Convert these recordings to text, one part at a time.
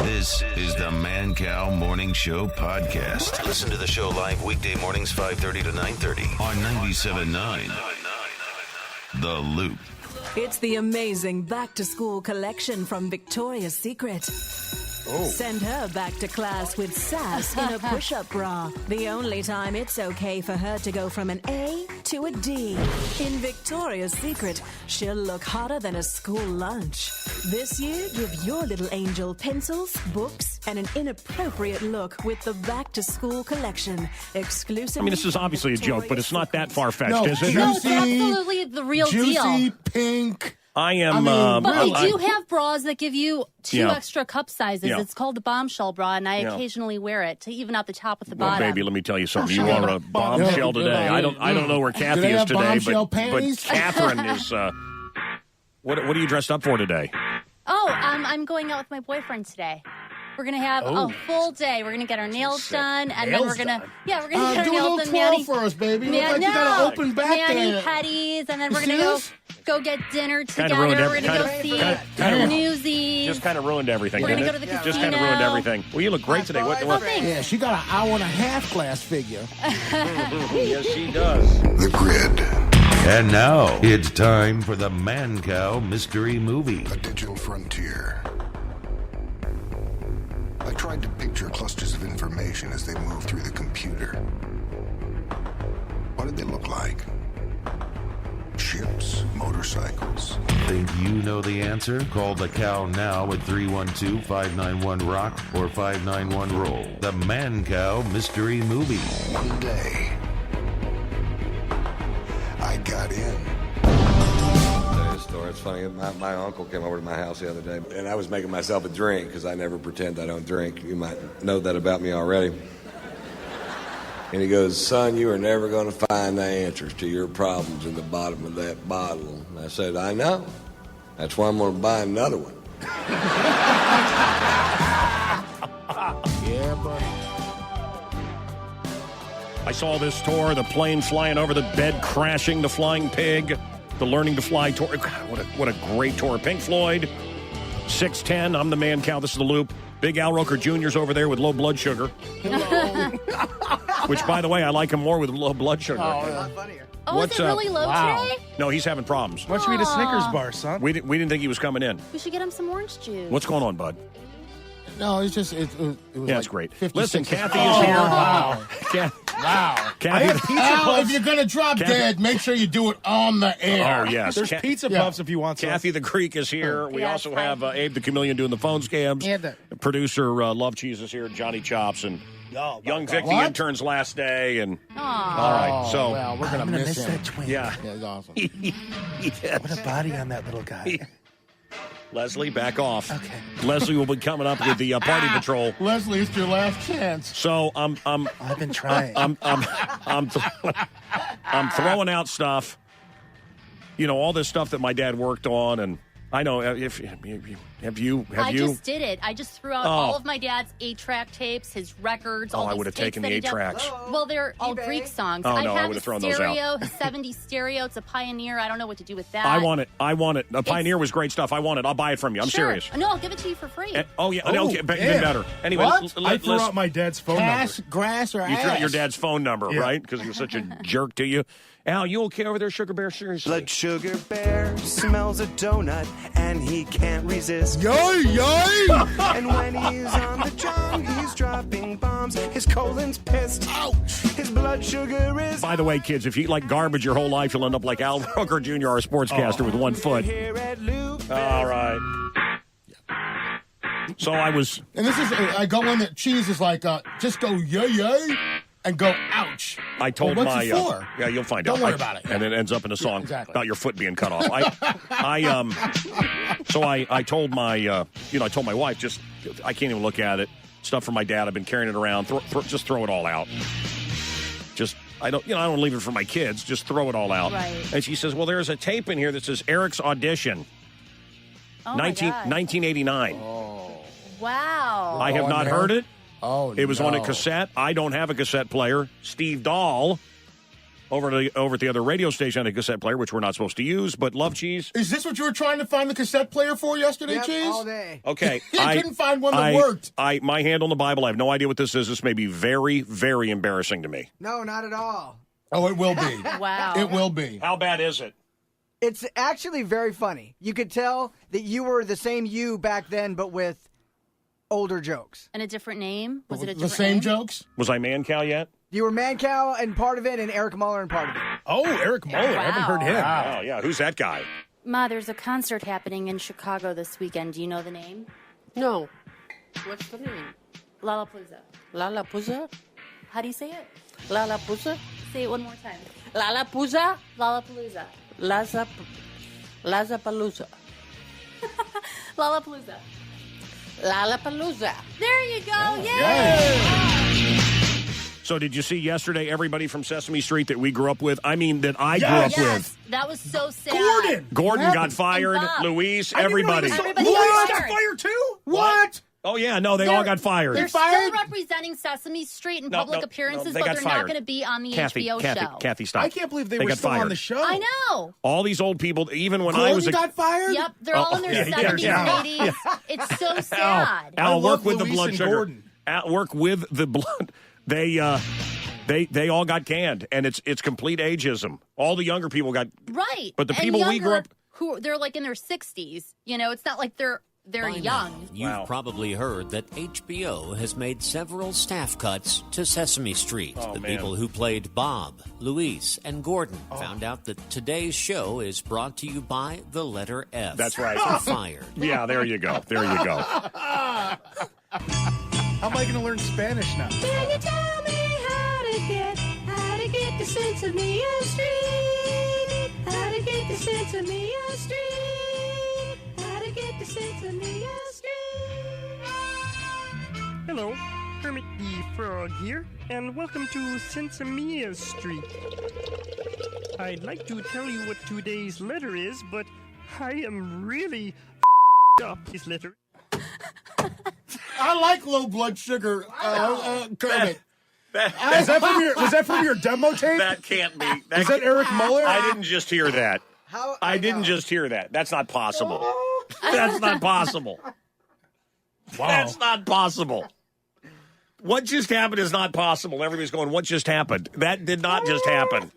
This is the Mancow Morning Show podcast. Listen to the show live weekday mornings 5:30 to 9:30 on 97.9 The Loop. It's the amazing back-to-school collection from Victoria's Secret. Send her back to class with sass in a push-up bra. The only time it's okay for her to go from an A to a D. In Victoria's Secret, she'll look hotter than a school lunch. This year, give your little angel pencils, books, and an inappropriate look with the back-to-school collection. Exclusively. I mean, this is obviously a joke, but it's not that far-fetched, No, is it? juicy, No, it's absolutely the real juicy, deal. pink. I am. But we do have bras that give you two extra cup sizes. Yeah. It's called the bombshell bra, and I occasionally wear it to even out the top with the bottom. Well, baby, let me tell you something. You are a bombshell today. I don't know where Kathy is today, but Catherine is. What are you dressed up for today? Oh, I'm going out with my boyfriend today. We're gonna have a full day. We're gonna get our nails done, and then we're gonna get our nails done. Do a little twirl for us, baby. Look like you got an open back mani there. petties, and then we're gonna go get dinner together. ruined We're gonna go see Newsies. Just kind of ruined everything. We're gonna didn't go to the it? Just casino. kind of ruined everything. Well, you look great today. What? Thanks. Yeah, she got an hour and a half glass figure. Yes, she does. The Grid. And now it's time for the ManCow Mystery Movie. A digital frontier. I tried to picture clusters of information as they moved through the computer. What did they look like? Ships, motorcycles. Think you know the answer? Call the cow now at 312-591-ROCK or 591-ROLL. The ManCow Mystery Movie. One day, I got in. Story. It's funny. My uncle came over to my house the other day, and I was making myself a drink because I never pretend I don't drink. You might know that about me already. And he goes, "Son, you are never going to find the answers to your problems in the bottom of that bottle." And I said, "I know. That's why I'm going to buy another one." Yeah, buddy. I saw this tour, the plane flying over the bed, crashing, the flying pig, the Learning to Fly tour. God, what a great tour. Pink Floyd, 610. I'm the ManCow. This is The Loop. Big Al Roker Jr.'s over there with low blood sugar. Which, by the way, I like him more with low blood sugar. Oh, is it really low today? No, he's having problems. Why don't you eat a Snickers bar, son? We didn't think he was coming in. We should get him some orange juice. What's going on, bud? No, it's just, it was Yeah, like it's great. 56. Listen, Kathy is here. Wow. I Kathy, have pizza Al, puffs. if you're going to drop dead, make sure you do it on the air. Oh, yes. There's pizza puffs if you want some. Kathy the Greek is here. We Yeah, also fine. have Abe the Chameleon doing the phone scams. Yeah, The producer, Love Cheese, is here. Johnny Chops. And young Vic, the What? intern's last day. And Aw. all right, so. Well, we're going to miss him. that twin. Yeah. Yeah, it's awesome. What a body on that little guy. Leslie, back off. Okay. Leslie will be coming up with the Party Patrol. Leslie, it's your last chance. So I've been trying. I'm throwing out stuff. You know, all this stuff that my dad worked on, and I know if have you just did it. I just threw out all of my dad's 8-track tapes, his records. all I these would have tapes taken that the he did. 8-tracks. Well, they're all Greek songs. Oh, I no, I have would have his thrown those stereo, out. his 70s stereo. It's a Pioneer. I don't know what to do with that. I want it. A Pioneer was great stuff. I want it. I'll buy it from you. I'm Sure. serious. No, I'll give it to you for free. Oh yeah. Oh, Okay, even damn. better. Anyway, What? I threw out my dad's phone Cash, number. grass, or you threw out ass? your dad's phone number, Yeah. right? Because he was such a jerk to you. Al, you okay over there, Sugar Bear? Seriously. Blood Sugar Bear smells a donut and he can't resist. Yay, yay! And when he's on the job, he's dropping bombs. His colon's pissed. Ouch! His blood sugar is. By the way, kids, if you eat like garbage your whole life, you'll end up like Al Roker Jr., our sportscaster with 1 foot. Here at Loop. All right. So I was. And this is, I go in, the cheese is like, just go yay, yay, and go ouch. I told Well, what's my. it for? Yeah, you'll find Don't out. worry about it. And it ends up in a song exactly. about your foot being cut off. So I told my, I told my wife, just, I can't even look at it. Stuff from my dad. I've been carrying it around. Just throw it all out. Just, I don't leave it for my kids. Just throw it all out. Right. And she says, well, there's a tape in here that says Eric's Audition, Oh, my God. 1989. Wow. I have on not there? heard it. Oh, It was on a no. cassette. I don't have a cassette player. Steve Dahl over at the other radio station, a cassette player, which we're not supposed to use, but Love Cheese. Is this what you were trying to find the cassette player for yesterday, Yep, Cheese? all day. Okay. I couldn't find one that worked. My hand on the Bible, I have no idea what this is. This may be very, very embarrassing to me. No, not at all. Oh, it will be. Wow. It will be. How bad is it? It's actually very funny. You could tell that you were the same you back then, but with older jokes. And a different name? Was it a The different same name? jokes? Was I ManCow yet? You were ManCow and part of it, and Eric Muller and part of it. Oh, Eric Muller. I haven't heard him. Oh, yeah. Who's that guy? Ma, there's a concert happening in Chicago this weekend. Do you know the name? No. What's the name? Lollapalooza. Lollapalooza? How do you say it? Lollapalooza? Say it one more time. Lollapalooza? Lollapalooza. Lollapalooza. Lollapalooza. Lollapalooza. There you go. Yay! So did you see yesterday everybody from Sesame Street that we grew up with? I mean, that I grew up with. That was so sad. Gordon got fired. And Bob. Luis, everybody. Everybody Louise got got fired too? What? Oh, yeah. No, they all got fired. They're fired? still representing Sesame Street in No, public no, appearances, no, they but got they're fired. not going to be on the Kathy, HBO show. Kathy, stop. I can't believe they were got still fired. on the show. I know. All these old people, even when I Gordon was a... got fired? Yep, they're all in their 70s and 80s. It's so sad. Al, love work with the Luis blood and sugar. Gordon. Al, work with the blood. They all got canned, and it's complete ageism. All the younger people got... Right. But the And people we grew younger, up... they're like in their 60s. You know, it's not like they're young. You've probably heard that HBO has made several staff cuts to Sesame Street. The people who played Bob, Luis, and Gordon found out that today's show is brought to you by the letter F. That's right. Fired. Yeah, there you go. There you go. How am I going to learn Spanish now? Can you tell me how to get to Sesame Street? How to get to Sesame Street? How to get to Sesame Street? Hello, Kermit the Frog here, and welcome to Sesame Street. I'd like to tell you what today's letter is, but I am really up this letter. I like low blood sugar, Kermit. Was that from your demo tape? That can't be. Is that Eric Muller? I didn't just hear that. I didn't just hear that. That's not possible. That's not possible. Wow. That's not possible. What just happened is not possible. Everybody's going, what just happened? That did not just happen.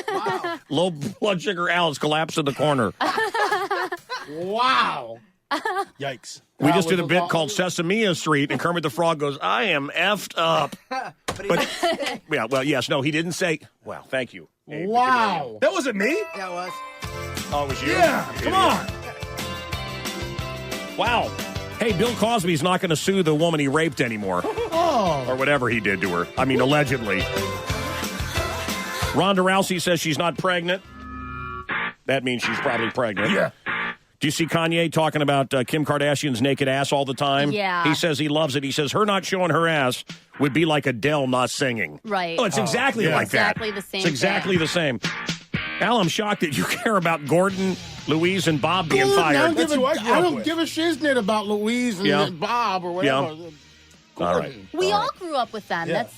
Wow. Low blood sugar Al's collapsed in the corner. Wow. Yikes. We just did a bit called Sesame Street, and Kermit the Frog goes, I am effed up. But yeah, well, yes, no, he didn't say, well, thank you. Abe. Wow. That wasn't me? Yeah, it was. Oh, it was you? Yeah, You come idiot. on. Wow. Hey, Bill Cosby's not going to sue the woman he raped anymore. Oh. Or whatever he did to her. I mean, allegedly. Ronda Rousey says she's not pregnant. That means she's probably pregnant. Yeah. Do you see Kanye talking about Kim Kardashian's naked ass all the time? Yeah. He says he loves it. He says her not showing her ass would be like Adele not singing. Right. Oh, it's exactly yeah. like that. Exactly the same It's exactly thing. the same. Al, I'm shocked that you care about Gordon, Louise, and Bob being Good, fired. I don't, That's give, who a, I grew I up don't with. give a shiznit about Louise and Yeah. Bob or whatever. Yeah. All right. We all grew up with them. Yeah. That's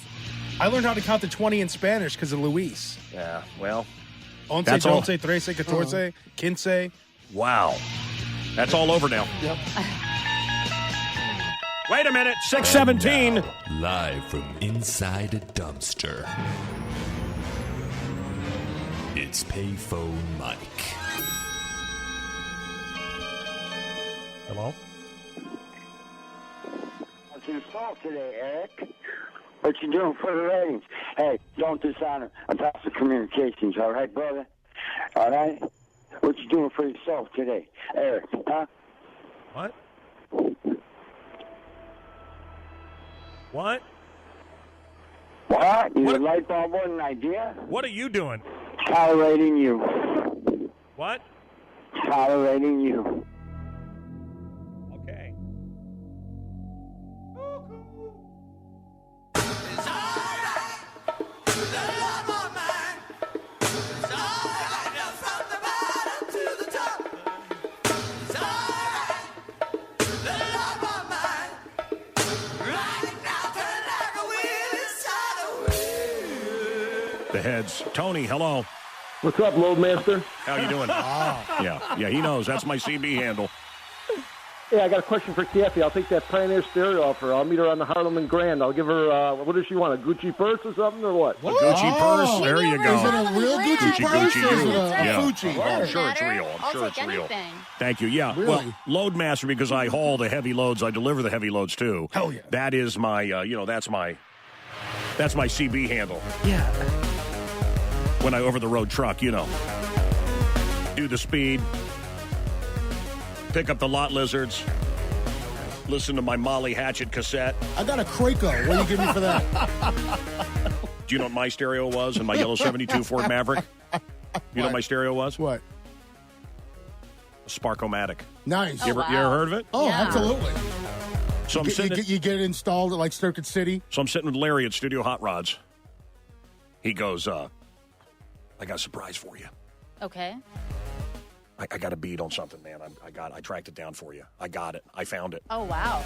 I learned how to count to 20 in Spanish because of Luis. Yeah, well, Once, That's all. doce, trece, catorce, quince. wow. That's all over now. Yep. Wait a minute, 6:17. Live from inside a dumpster. It's Payphone Mike. Hello? What's your fault today, Eric? What you doing for the ratings? Hey, don't dishonor Apostle Communications, all right, brother? All right? What you doing for yourself today, Eric, huh? What? What? What? Your light bulb wasn't an idea? What are you doing? Tolerating you. What? Tolerating you. Okay. The heads. Tony, hello. What's up, Loadmaster? How you doing? Yeah, he knows. That's my CB handle. Hey, I got a question for Kathy. I'll take that Pioneer stereo off her. I'll meet her on the Harlem and Grand. I'll give her, what does she want, a Gucci purse or something, or what? A Gucci purse? There you go. Is it a real Gucci purse? Or is it a Fucci? Oh, I'm sure it's real. I'm sure it's real. Thank you. Yeah. Really? Well, Loadmaster, because I haul the heavy loads, I deliver the heavy loads too. Hell yeah. That is my, that's my CB handle. Yeah. When I over the road truck, do the speed, pick up the lot lizards, listen to my Molly Hatchet cassette. I got a Kraco. What do you give me for that? Do you know what my stereo was in my yellow 72 Ford Maverick? You know what my stereo was? What? A Sparkomatic. Nice. You ever heard of it? Oh, absolutely. So you get it installed at like Circuit City? So I'm sitting with Larry at Studio Hot Rods. He goes, I got a surprise for you. Okay. I got a bead on something, man. I tracked it down for you. I got it. I found it. Oh, wow.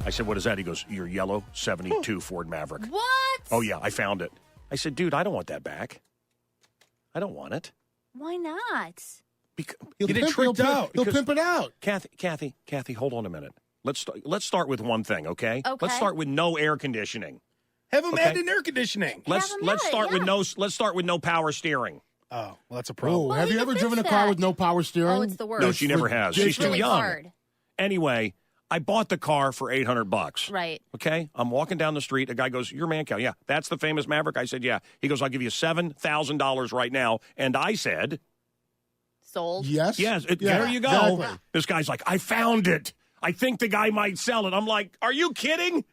I said, what is that? He goes, your yellow 72 Ford Maverick. What? Oh, yeah, I found it. I said, dude, I don't want that back. I don't want it. Why not? He'll pimp it out. Kathy, hold on a minute. Let's start with one thing, okay? Okay. Let's start with no air conditioning. Have them add in air conditioning. Let's start with no power steering. Oh, well, that's a problem. Have you ever driven a car with no power steering? Oh, it's the worst. No, she never has. She's too really young. Hard. Anyway, I bought the car for $800. Right. Okay? I'm walking down the street. A guy goes, "You're ManCow." Yeah. That's the famous Maverick? I said, yeah. He goes, "I'll give you $7,000 right now." And I said, sold? Yes. There you go. Exactly. This guy's like, "I found it. I think the guy might sell it." I'm like, are you kidding?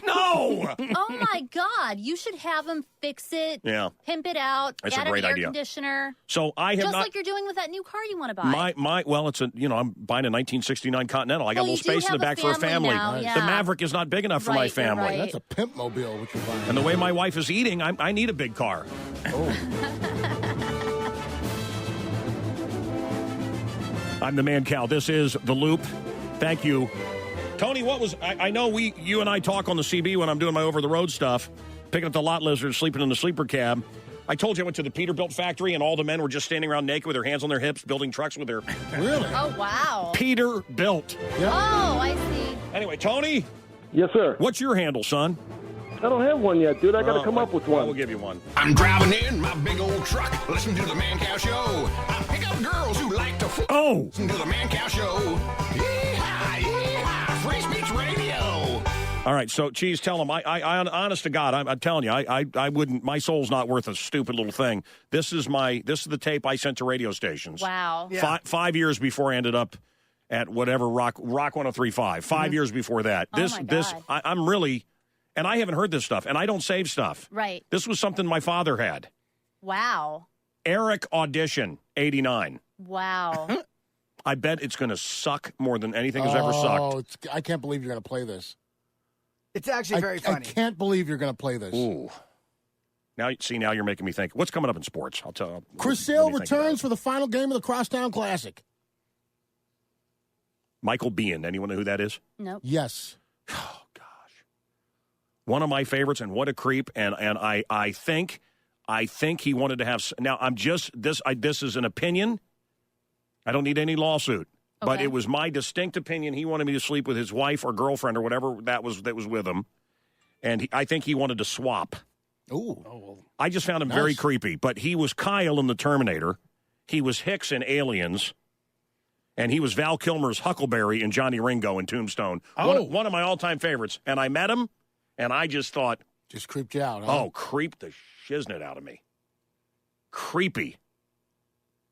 No. Oh, my God. You should have him fix it. Yeah. Pimp it out. That's add a great an air idea. conditioner. So I have Just not. like you're doing with that new car you want to buy. Well, it's I'm buying a 1969 Continental. I got a little you do space in the have back for a family. now, yeah. The Maverick is not big enough for my family. right. That's a pimp mobile, what you're buying. And the way my wife is eating, I need a big car. I'm the ManCow. This is The Loop. Thank you. Tony, I know you and I talk on the CB when I'm doing my over-the-road stuff, picking up the lot lizards, sleeping in the sleeper cab. I told you I went to the Peterbilt factory and all the men were just standing around naked with their hands on their hips, building trucks with their... Really? Oh, wow. Peterbilt. Yep. Oh, I see. Anyway, Tony? Yes, sir. What's your handle, son? I don't have one yet, dude. I got to come up with one. We'll give you one. I'm driving in my big old truck. Listen to the ManCow Show. I pick up girls who like to listen to the ManCow Show. Yeehaw, yeehaw, Free Speech Radio. All right, so, Cheese, tell him. I honest to God, I'm telling you, I wouldn't. My soul's not worth a stupid little thing. This is the tape I sent to radio stations. Wow. Yeah. 5 years before I ended up at whatever Rock 103.5. 5 years before that. I'm really. And I haven't heard this stuff, and I don't save stuff. Right. This was something my father had. Wow. Eric Audition, 89. Wow. I bet it's going to suck more than anything has ever sucked. I can't believe you're going to play this. It's actually very funny. I can't believe you're going to play this. Ooh. Now you're making me think. What's coming up in sports? I'll tell you. Chris Sale returns for the final game of the Crosstown Classic. Michael Bean. Anyone know who that is? Nope. Yes. One of my favorites, and what a creep. And I think he wanted to have. Now I'm just this. This is an opinion. I don't need any lawsuit, but it was my distinct opinion. He wanted me to sleep with his wife or girlfriend or whatever that was with him, and I think he wanted to swap. Ooh. I just found him very creepy. But he was Kyle in The Terminator. He was Hicks in Aliens. And he was Val Kilmer's Huckleberry in Johnny Ringo in Tombstone. One of my all-time favorites. And I met him. And I just thought... Just creeped you out, huh? Oh, creeped the shiznit out of me. Creepy.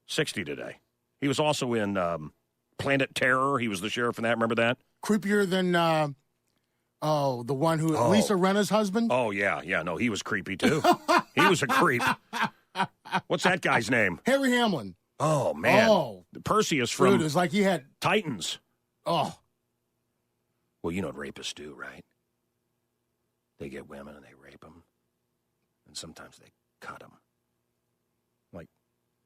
60 today. He was also in Planet Terror. He was the sheriff in that. Remember that? Creepier than, the one who... Lisa Rinna's husband? Oh, yeah. Yeah, no, he was creepy, too. He was a creep. What's that guy's name? Harry Hamlin. Oh, man. Oh. Perseus from... Dude, it's like he had... Titans. Oh. Well, you know what rapists do, right? They get women and they rape them. And sometimes they cut them. Like,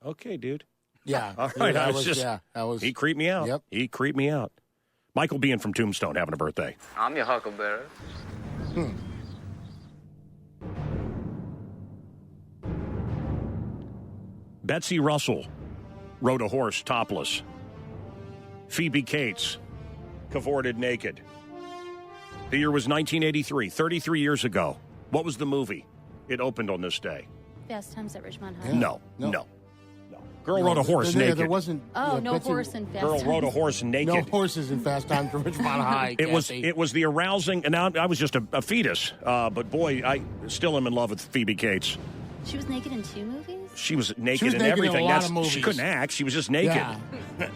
okay, dude. Yeah. All right. Yeah, he creeped me out. Yep. He creeped me out. Michael Bean from Tombstone having a birthday. I'm your Huckleberry. Betsy Russell rode a horse topless. Phoebe Cates cavorted naked. The year was 1983, 33 years ago. What was the movie? It opened on this day. Fast Times at Ridgemont High. No. Girl rode a horse naked. There wasn't. Oh, no horse in Fast Girl Times. rode a horse naked. No horses in Fast Times at Ridgemont High. It was the arousing, and now I was just a fetus, but boy, I still am in love with Phoebe Cates. She was naked in 2 movies? She was naked in naked everything. in a lot of movies. She couldn't act. She was just naked. Yeah.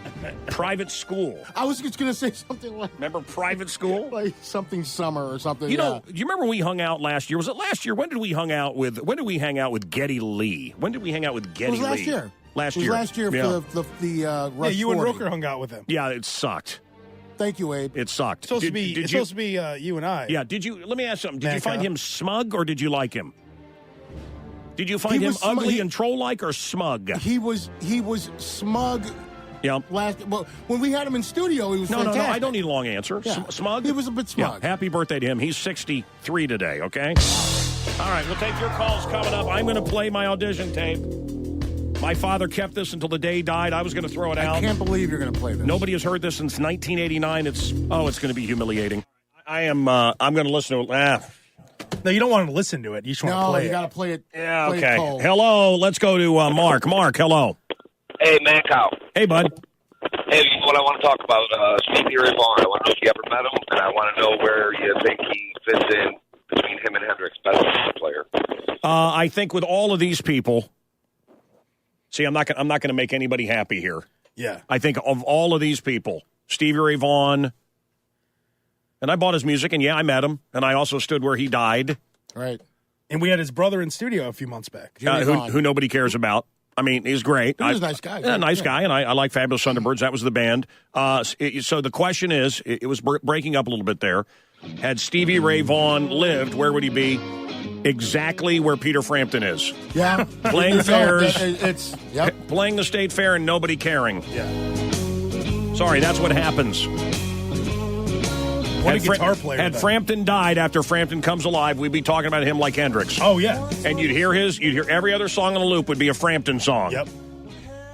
Private School. I was just going to say something like... Remember Private School? Like something summer or something. You know, do you remember when we hung out last year? Was it last year? When did we hang out with Geddy Lee? When did we hang out with Geddy Lee? It was last year. Last year. year. Last year for the Rush you and 40. Roker hung out with him. Yeah, it sucked. Thank you, Abe. It sucked. It's supposed to be you and I. Yeah, let me ask something. Did you find him smug or did you like him? Did you find him ugly and troll-like or smug? He was smug. Yeah. When we had him in studio, he was fantastic. No, I don't need a long answer. Yeah. Smug? He was a bit smug. Yeah. Happy birthday to him. He's 63 today, okay? All right, we'll take your calls coming up. I'm going to play my audition tape. My father kept this until the day he died. I was going to throw it out. I can't believe you're going to play this. Nobody has heard this since 1989. It's going to be humiliating. I'm going to listen to it. No, you don't want to listen to it. You just want to play it. No, you got to play it. Yeah, play okay. It cold. Hello, let's go to Mark. Mark, hello. Hey, Mancow. Hey, bud. Hey, what I want to talk about, Stevie Ray Vaughan. I want to know if you ever met him, and I want to know where you think he fits in between him and Hendrix, best player. I think with all of these people, see, I'm not going to make anybody happy here. Yeah. I think of all of these people, Stevie Ray Vaughan, and I bought his music, and yeah, I met him, and I also stood where he died. Right. And we had his brother in studio a few months back. Who nobody cares about. I mean, he's great. He was a nice guy. Yeah, nice guy, and I like Fabulous Thunderbirds. That was the band. So the question is, it was breaking up a little bit there. Had Stevie Ray Vaughan lived, where would he be? Exactly where Peter Frampton is. Yeah. Playing fairs. Playing the state fair and nobody caring. Yeah. Sorry, that's what happens. Had Frampton died after Frampton Comes Alive, we'd be talking about him like Hendrix. Oh, yeah. And you'd hear every other song on the loop would be a Frampton song. Yep.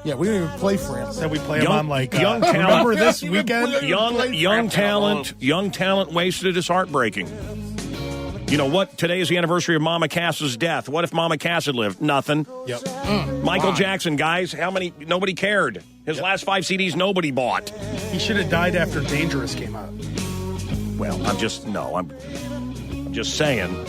Yeah, we didn't even play Frampton. So we play him on young talent. Remember this weekend? Young talent wasted is heartbreaking. You know what? Today is the anniversary of Mama Cass's death. What if Mama Cass had lived? Nothing. Yep. Michael Jackson, guys, nobody cared. His last 5 CDs, nobody bought. He should have died after Dangerous came out. Well, I'm just saying.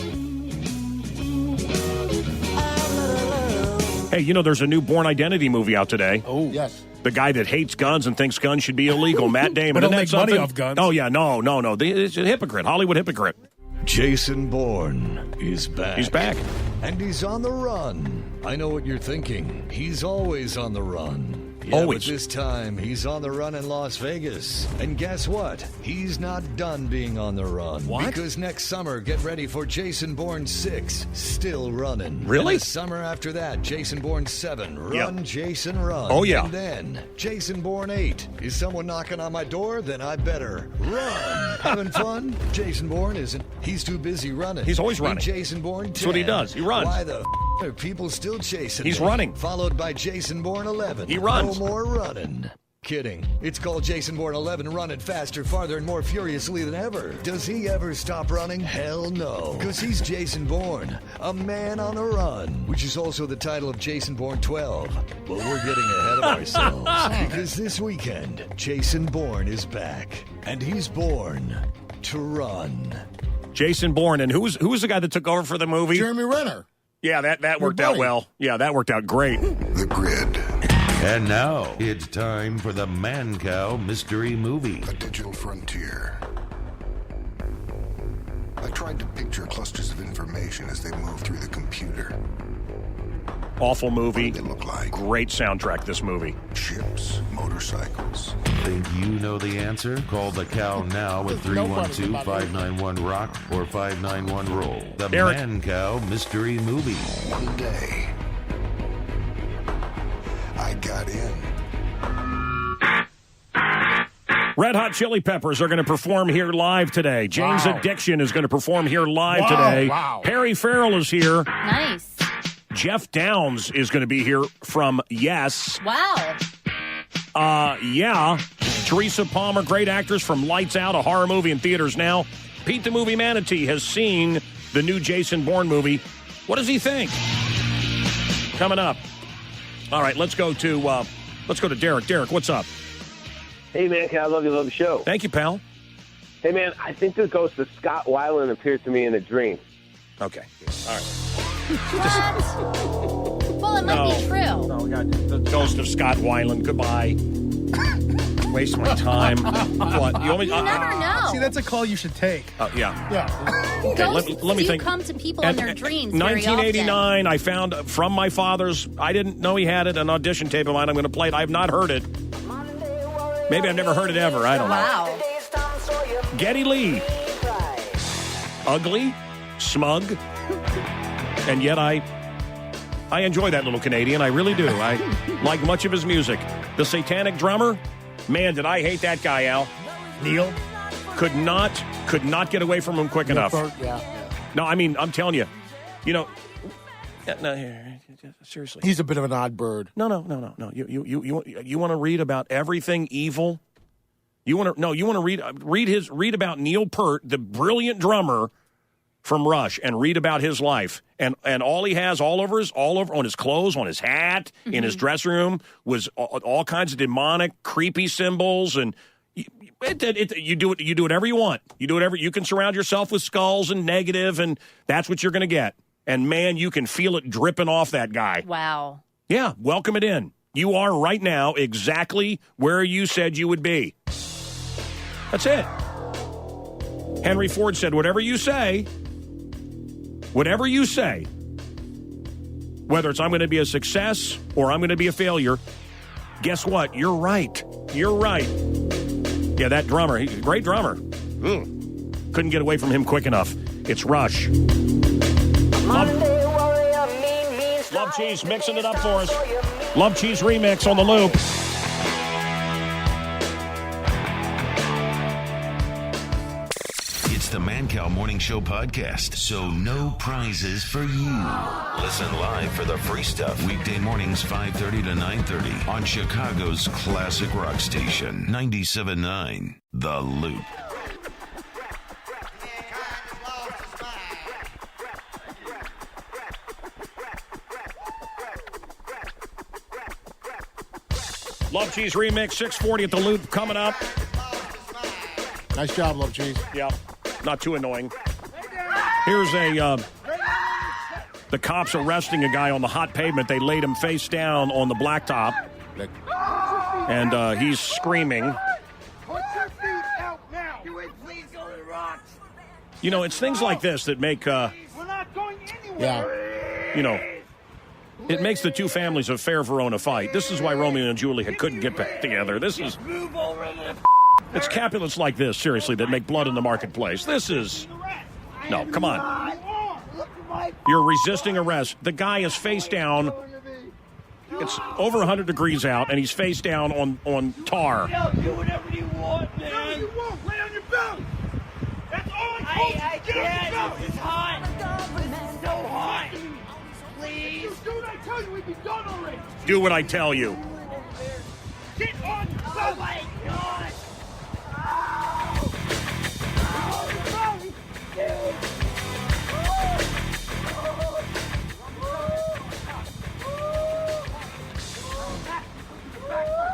Hey, there's a new Born Identity movie out today. Oh, yes. The guy that hates guns and thinks guns should be illegal, Matt Damon. But he'll Isn't make that money something? off guns. Oh, yeah, no. It's a hypocrite, Hollywood hypocrite. Jason Bourne is back. He's back. And he's on the run. I know what you're thinking. He's always on the run. Yeah, always. But this time, he's on the run in Las Vegas. And guess what? He's not done being on the run. What? Because next summer, get ready for Jason Bourne 6, still running. Really? And the summer after that, Jason Bourne 7, Run, Jason, Run. Oh, yeah. And then, Jason Bourne 8. Is someone knocking on my door? Then I better run. Having fun? Jason Bourne isn't. He's too busy running. He's always running. And Jason Bourne 10. That's what he does. He runs. Why the are people still chasing He's me? running. Followed by Jason Bourne 11. He runs. No more running. Kidding. It's called Jason Bourne 11, running faster, farther, and more furiously than ever. Does he ever stop running? Hell no. Because he's Jason Bourne, a man on the run, which is also the title of Jason Bourne 12. But we're getting ahead of ourselves. Because this weekend, Jason Bourne is back. And he's born to run. Jason Bourne. And who was the guy that took over for the movie? Jeremy Renner. Yeah, that worked out well. Yeah, that worked out great. The Grid. And now it's time for the ManCow Mystery Movie. A digital frontier. I tried to picture clusters of information as they move through the computer. Awful movie. What did they look like? Great soundtrack, this movie. Ships, motorcycles. Think you know the answer? Call the cow now at 312-591-ROCK or 591-ROLL. The Eric. ManCow Mystery Movie. One day, I got in. Red Hot Chili Peppers are going to perform here live today. Jane's Addiction is going to perform here live today. Wow. Perry Farrell is here. Nice. Jeff Downs is going to be here from Yes. Wow. Yeah. Teresa Palmer, great actress from Lights Out, a horror movie in theaters now. Pete the Movie Manatee has seen the new Jason Bourne movie. What does he think? Coming up. All right, let's go to Derek. Derek, what's up? Hey, man, I love the show. Thank you, pal. Hey, man, I think the ghost of Scott Weiland appeared to me in a dream. Okay. All right. Well, it might be true. No, we got the ghost of Scott Weiland. Goodbye. Waste my time. What? You never know. See, that's a call you should take. Yeah. Yeah. Okay, Ghosts let me do think. come to people in their dreams very 1989, I found from my father's, I didn't know he had it, an audition tape of mine. I'm going to play it. I have not heard it. Maybe I've never heard it ever. I don't know. Wow. Geddy Lee. Ugly, smug, and yet I enjoy that little Canadian. I really do. I like much of his music. The Satanic Drummer, man, did I hate that guy, Al. Neil? Could not get away from him quick enough. Yeah. No, I mean, I'm telling you, no, seriously. He's a bit of an odd bird. No. You want to read about everything evil? You want to read about Neil Peart, the brilliant drummer from Rush, and read about his life. And all he has all over on his clothes, on his hat, in his dressing room was all kinds of demonic, creepy symbols. And you do whatever you want. You can surround yourself with skulls and negative, and that's what you're going to get. And man, you can feel it dripping off that guy. Wow. Yeah, welcome it in. You are right now exactly where you said you would be. That's it. Henry Ford said, whatever you say, whether it's I'm going to be a success or I'm going to be a failure, guess what? You're right. Yeah, that drummer, he's a great drummer. Couldn't get away from him quick enough. It's Rush. Love Cheese mixing it up for us. Love Cheese remix on the loop. It's the ManCow Morning Show podcast, so no prizes for you. Listen live for the free stuff weekday mornings 5:30 to 9:30 on Chicago's classic rock station 97.9 The Loop. Love Cheese remix 6:40 at the Loop coming up. Nice job, Love Cheese. Yeah, not too annoying. Here's the cops arresting a guy on the hot pavement. They laid him face down on the blacktop, and he's screaming. Put your feet out now. Can we please go to the rocks? It's things like this that make, We're not going anywhere. It makes the two families of Fair Verona fight. This is why Romeo and Juliet couldn't get back together. It's capulets like this, seriously, that make blood in the marketplace. No, come on. You're resisting arrest. The guy is face down. It's over 100 degrees out, and he's face down on tar. Do whatever you want, man. Whatever you want. Lay on your belly. That's all I told you. I can't. It's hot. It's so hot. Please. Do what I tell you. We'd be done already. Do what I tell you. Get on your belly. Oh, my God.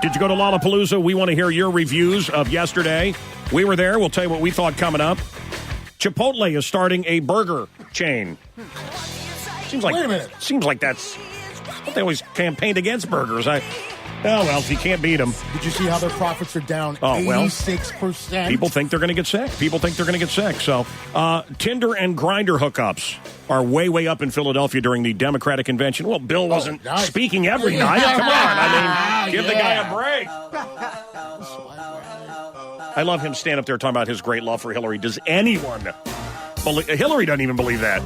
Did you go to Lollapalooza? We want to hear your reviews of yesterday. We were there. We'll tell you what we thought coming up. Chipotle is starting a burger chain. Wait a minute. Seems like that's what they always campaigned against burgers. If you can't beat them. Did you see how their profits are down 86%? People think they're going to get sick. So Tinder and Grindr hookups are way, way up in Philadelphia during the Democratic convention. Well, Bill wasn't speaking every night. Come on. Give the guy a break. I love him stand up there talking about his great love for Hillary. Does anyone believe? Hillary doesn't even believe that.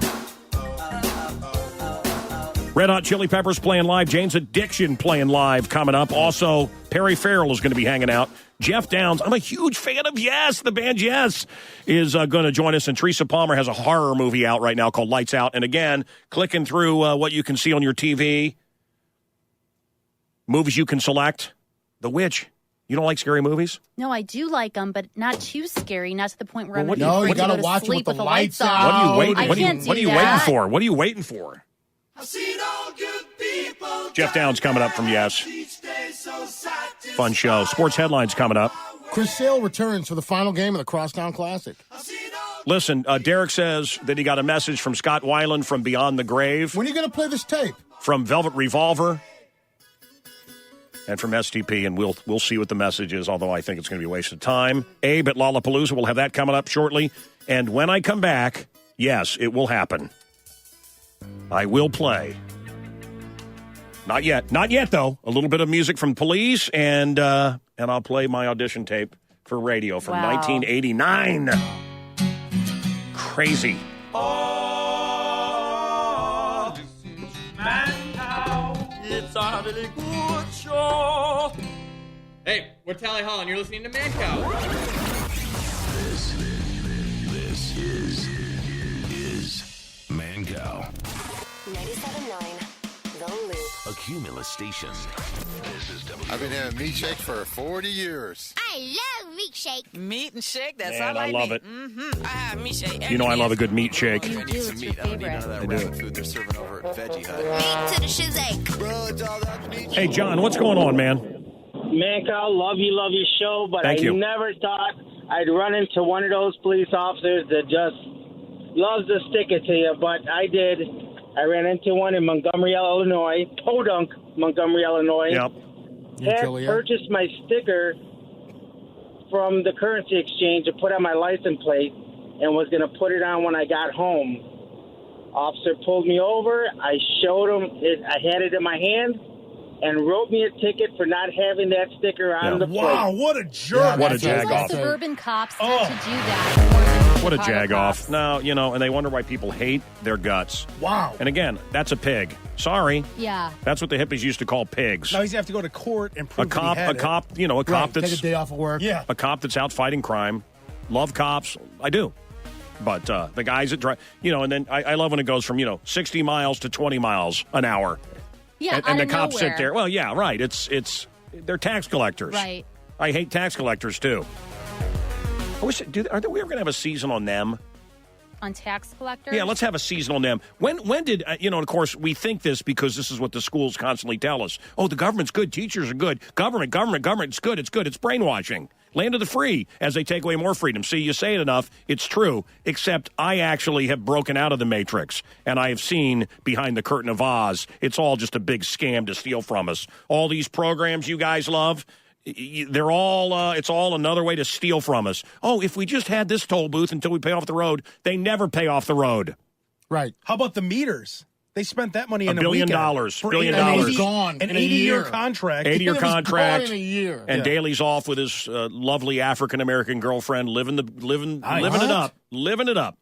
Red Hot Chili Peppers playing live. Jane's Addiction playing live coming up. Also, Perry Farrell is going to be hanging out Jeff Downs, I'm a huge fan of Yes. The band Yes is going to join us. And Teresa Palmer has a horror movie out right now called Lights Out. And again, clicking through what you can see on your TV, movies you can select. The Witch. You don't like scary movies? No, I do like them, but not too scary. Not to the point where I'm going you got to watch sleep with the lights out. What are you waiting? I can't do what are you that. waiting for? What are you waiting for? Jeff Downs coming up from Yes. Fun show. Sports headlines coming up. Chris Sale returns for the final game of the Crosstown Classic. Listen, Derek says that he got a message from Scott Weiland from Beyond the Grave. When are you going to play this tape? From Velvet Revolver. And from STP, and we'll see what the message is, although I think it's going to be a waste of time. Abe at Lollapalooza, we'll have that coming up shortly. And when I come back, yes, it will happen. I will play. Not yet, though. A little bit of music from Police, and I'll play my audition tape for radio from 1989. Crazy. Oh, this is ManCow. It's a really good show. Hey, we're Tally Hall, and you're listening to ManCow. This is ManCow. 97.9, The Loop. A Cumulus station. This is I've been having meat shake for 40 years. I love meat shake. Meat and shake, that's Man, all I love it. Mm-hmm. I have meat shake. You know I love a good meat shake. You do, it's your favorite. I do. Food they're serving over at Veggie Hut. Meat to the shizake. Bro, it's all that meat. Hey, John, what's going on, man? ManCow, love your show, but Thank I you. never thought I'd run into one of those police officers that just loves to stick it to you, but I did. I ran into one in Montgomery, Illinois, Podunk, Montgomery, Illinois. Yep. Had purchased my sticker from the currency exchange to put on my license plate and was going to put it on when I got home. Officer pulled me over. I showed him it. I had it in my hand and wrote me a ticket for not having that sticker on the plate. Wow, what a jerk. What a Seems jag like off. suburban cops tend to do that more than What a Chicago jag cops. off. No, and they wonder why people hate their guts. Wow. And again, that's a pig. Sorry. Yeah. That's what the hippies used to call pigs. Now he's going to have to go to court and prove A cop that he had it. cop Take that's a day off of work. Yeah. a cop that's out fighting crime. Love cops. I do. But the guys that drive, and then I love when it goes from, 60 miles to 20 miles an hour. Yeah, and the out of cops nowhere. sit there. Well, yeah, right. They're tax collectors. Right. I hate tax collectors too. I wish. Are we ever going to have a season on them? On tax collectors? Yeah, let's have a season on them. When did, of course, we think this because this is what the schools constantly tell us. Oh, the government's good. Teachers are good. Government. It's good. It's brainwashing. Land of the free as they take away more freedom. See, you say it enough, it's true, except I actually have broken out of the Matrix, and I have seen behind the curtain of Oz. It's all just a big scam to steal from us. All these programs you guys love, they're all, it's all another way to steal from us. Oh, if we just had this toll booth until we pay off the road, they never pay off the road. Right. How about the meters? They spent that money in $1 billion. For $1 billion. An 80-year contract. 80-year contract. In a year. And Daly's off with his lovely African-American girlfriend, living it up.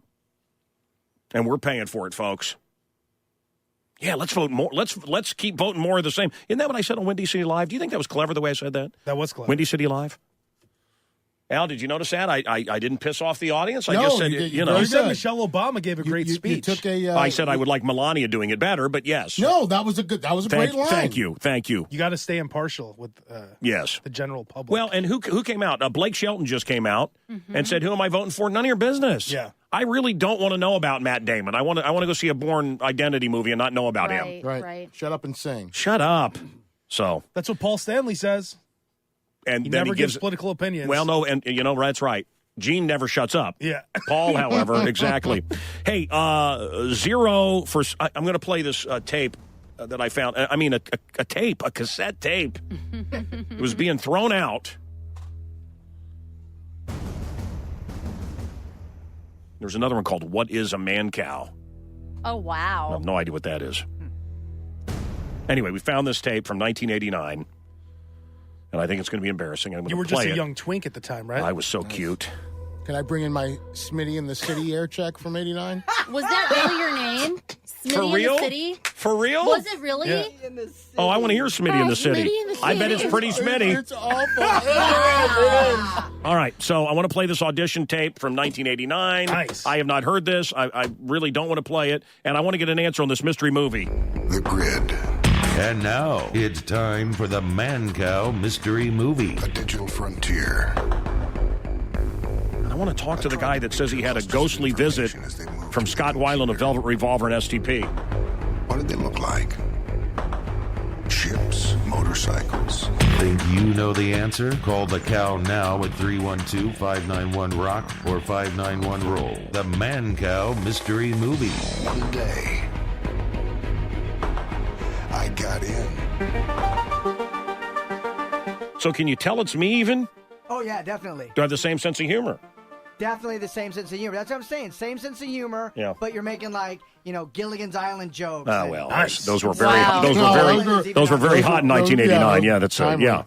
And we're paying for it, folks. Yeah, let's vote more. Let's keep voting more of the same. Isn't that what I said on Windy City Live? Do you think that was clever the way I said that? That was clever. Windy City Live? Al, did you notice that? I didn't piss off the audience. I No, just said, you did- you know. You said Michelle Obama gave a great speech. You took a. I said I would like Melania doing it better, but yes. No, that was a great line. Thank you. You got to stay impartial with yes. the general public. Well, and who came out? Blake Shelton just came out and said, "Who am I voting for? None of your business." Yeah. I really don't want to know about Matt Damon. I want to go see a Bourne Identity movie and not know about him. Right. Shut up and sing. Shut up. So that's what Paul Stanley says. And he then never he gives gives political opinions. Well, no, and that's right. Gene never shuts up. Yeah. Paul, however, exactly. Hey, zero for. I'm going to play this tape that I found. I mean, a cassette tape. It was being thrown out. There's another one called "What Is a ManCow?" Oh, wow. I have no idea what that is. Anyway, we found this tape from 1989, and I think it's going to be embarrassing. I'm going You were to play just a it. young twink at the time, right? I was so cute. Can I bring in my Smitty in the City air check from '89? Was that really your name? Smitty For real? in the City? For real? Was it really? Yeah. Oh, I want to hear Smitty in the City. Smitty in the I bet it's pretty Smitty. It's awful. All right, so I want to play this audition tape from 1989. Nice. I have not heard this. I really don't want to play it, and I want to get an answer on this mystery movie. The Grid. And now it's time for the ManCow Mystery Movie. A digital frontier. I want to talk to the guy that says he had a ghostly visit from Scott Weiland of Velvet Revolver and STP. What did they look like? Ships, motorcycles. Think you know the answer? Call the cow now at 312-591-ROCK or 591-ROLL. The ManCow Mystery Movie. One day, I got in. So can you tell it's me even? Oh, yeah, definitely. Do I have the same sense of humor? Definitely the same sense of humor. That's what I'm saying. Same sense of humor, but you're making like, Gilligan's Island jokes. Oh, well, Nice. those were very, Wow. those were very hot in 1989. Yeah, that's yeah.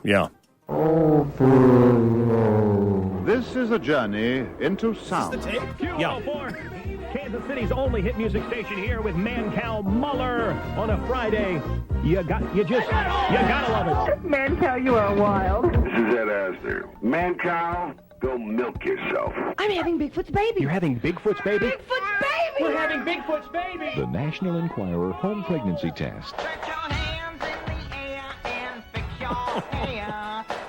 This is a journey into sound. Yeah. Kansas City's only hit music station here with ManCow Muller on a Friday. You gotta love it. ManCow, you are wild. This is Ed Asner. ManCow, go milk yourself. I'm having Bigfoot's baby. You're having Bigfoot's baby? Bigfoot's baby! We're having Bigfoot's baby! The National Enquirer Home Pregnancy Test.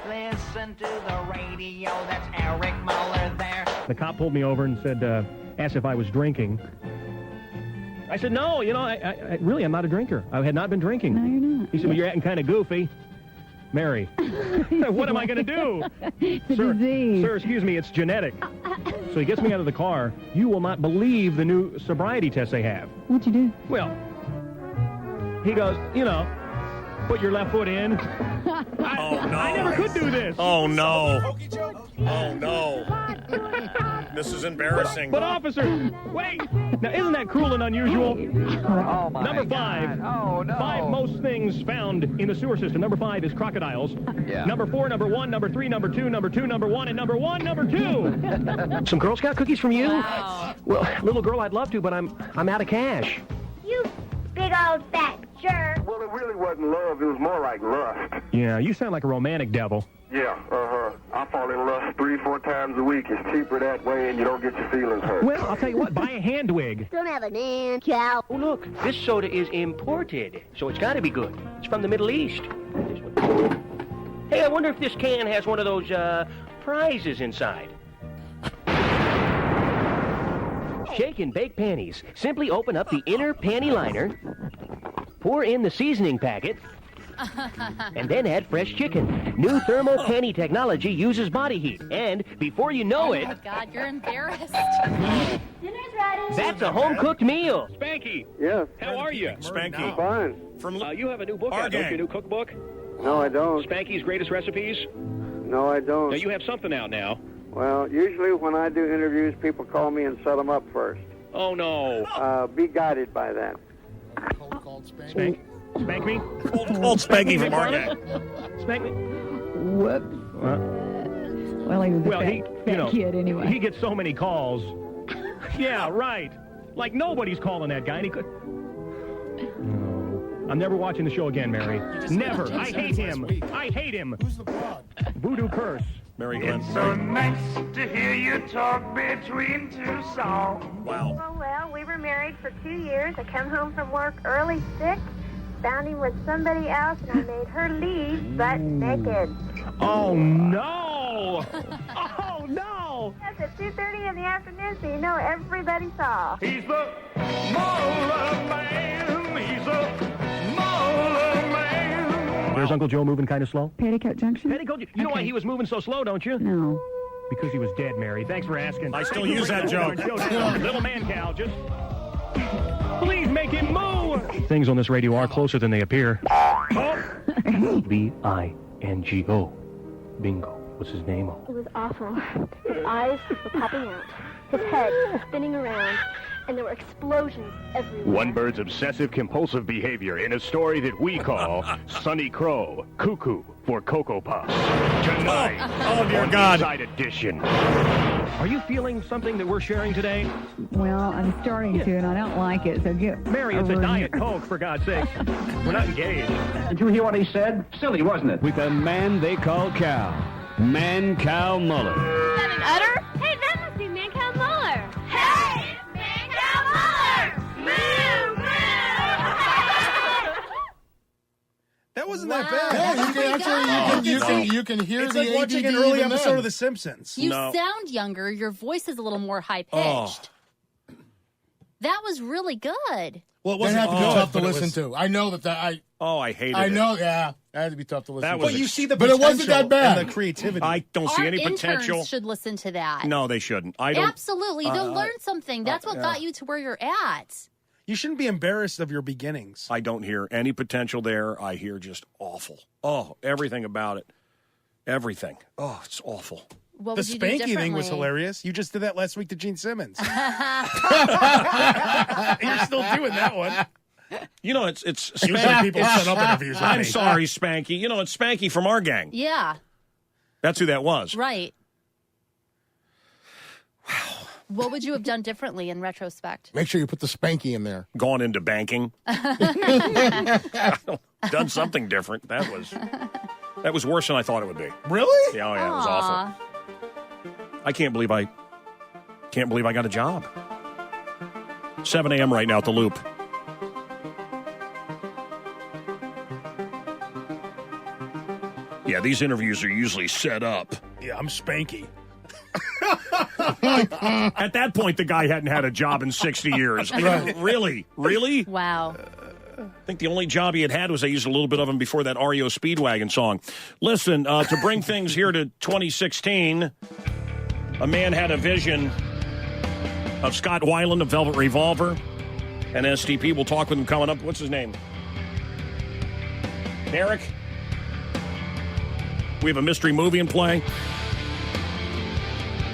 Listen to the radio, that's Eric Muller there. The cop pulled me over and said, asked if I was drinking. I said, no, I really, I'm not a drinker. I had not been drinking. No, you're not. He said, well, you're acting kind of goofy. Mary, what am I going to do? It's a disease. Sir, excuse me, it's genetic. So he gets me out of the car. You will not believe the new sobriety test they have. What'd you do? Well, he goes, put your left foot in. I never could do this. Oh no! Oh no! This is embarrassing. But officer, wait! Now, isn't that cruel and unusual? Oh, my Number 5. Oh, no. 5 most things found in the sewer system. Number 5 is crocodiles. Yeah. Number 4, number 1, number 3, number 2, number 2, number 1, and number 1, number 2. Some Girl Scout cookies from you? Wow. Well, little girl, I'd love to, but I'm out of cash. You big old fat jerk. Well, it really wasn't love. It was more like lust. Yeah, you sound like a romantic devil. Yeah, I fall in lust 3-4 times a week. It's cheaper that way, and you don't get your feelings hurt. Well, I'll tell you what, buy a hand wig. Don't have a man, cow. Oh, look, this soda is imported, so it's got to be good. It's from the Middle East. Hey, I wonder if this can has one of those, prizes inside. Shake and bake panties. Simply open up the inner panty liner, pour in the seasoning packet, and then add fresh chicken. New thermal panty technology uses body heat, and before you know it... Oh, my God, you're embarrassed. Dinner's ready. That's a home-cooked meal. Spanky. Yes. How are you? Spanky. Fine. From You have a new book out, don't you? A new cookbook? No, I don't. Spanky's Greatest Recipes? No, I don't. Now, you have something out now. Well, usually when I do interviews, people call me and set them up first. Oh, no. Be guided by that. Spank me? Old Spanky from Argyle. Spank me? Whoops. Well, he was a fat kid anyway. He gets so many calls. Yeah, right. Like nobody's calling that guy, and he could... No. I'm never watching the show again, Mary. Never. I hate him. I hate him. Who's the broad? Voodoo Curse. Mary Glenn. It's so nice to hear you talk between two songs. Wow. Oh, well, we were married for 2 years. I come home from work early sick, found him with somebody else, and I made her leave, but naked. Oh, no! Oh, no! Yes, at 2:30 in the afternoon, so you know everybody saw. He's the Muller man. He's the Muller man. There's Uncle Joe moving kind of slow. Petticoat Junction? Petticoat, you know why he was moving so slow, don't you? No. Because he was dead, Mary. Thanks for asking. I still use that joke. Little ManCow, just... Please make him move! Things on this radio are closer than they appear. B-I-N-G-O. Bingo. What's his name? It was awful. His eyes were popping out. His head was spinning around, and there were explosions everywhere. One bird's obsessive-compulsive behavior in a story that we call Sonny Crow, Cuckoo for Cocoa Puffs. Tonight, oh dear on God. Inside Edition. Are you feeling something that we're sharing today? Well, I'm starting to, and I don't like it, so get Mary, it's a over Diet here. Coke, for God's sake. We're not engaged. Did you hear what he said? Silly, wasn't it? With a man they call Cow, ManCow Muller. Is that an udder? Hey, that must be ManCow Muller. Hey, ManCow Muller! Moo, moo! That wasn't that bad. Yeah, you can actually you can hear It's the like watching ADD an early even episode then. of The Simpsons. You sound younger. Your voice is a little more high-pitched. That was really good. Well, it That wasn't had to be good, tough to but it listen was- to. I know that I hated it. I know, yeah. That had to be tough to listen to. But you see the But it wasn't that potential bad. and the creativity. I don't see Our any interns potential. should listen to that. No, they shouldn't. I don't. Absolutely. They'll learn something. That's what got you to where you're at. You shouldn't be embarrassed of your beginnings. I don't hear any potential there. I hear just awful. Oh, everything about it. Everything. Oh, it's awful. What The would you do Spanky thing was differently? hilarious. You just did that last week to Gene Simmons. You're still doing that one. You know, it's Usually people set up interviews with I'm me. sorry, Spanky. You know, it's Spanky from our gang. Yeah, That's who that was. right. Wow. What would you have done differently in retrospect? Make sure you put the Spanky in there. Gone into banking. Done something different. That was worse than I thought it would be. Really? Yeah, it was awful. I can't believe I got a job. 7 a.m. right now at the Loop. Yeah, these interviews are usually set up. Yeah, I'm Spanky. At that point, the guy hadn't had a job in 60 years. Really? Really? Wow. I think the only job he had was I used a little bit of him before that REO Speedwagon song. Listen, to bring things here to 2016, a man had a vision of Scott Weiland of Velvet Revolver and STP. We'll talk with him coming up. What's his name? Eric? We have a mystery movie in play.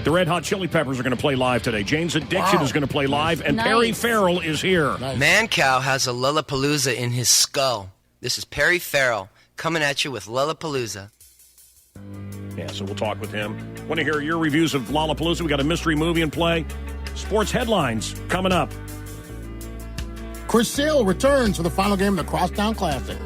The Red Hot Chili Peppers are going to play live today. Jane's Addiction is going to play live, and Perry Farrell is here. ManCow has a Lollapalooza in his skull. This is Perry Farrell coming at you with Lollapalooza. Yeah, so we'll talk with him. Want to hear your reviews of Lollapalooza? We got a mystery movie in play. Sports headlines coming up. Chris Sale returns for the final game of the Crosstown Classic.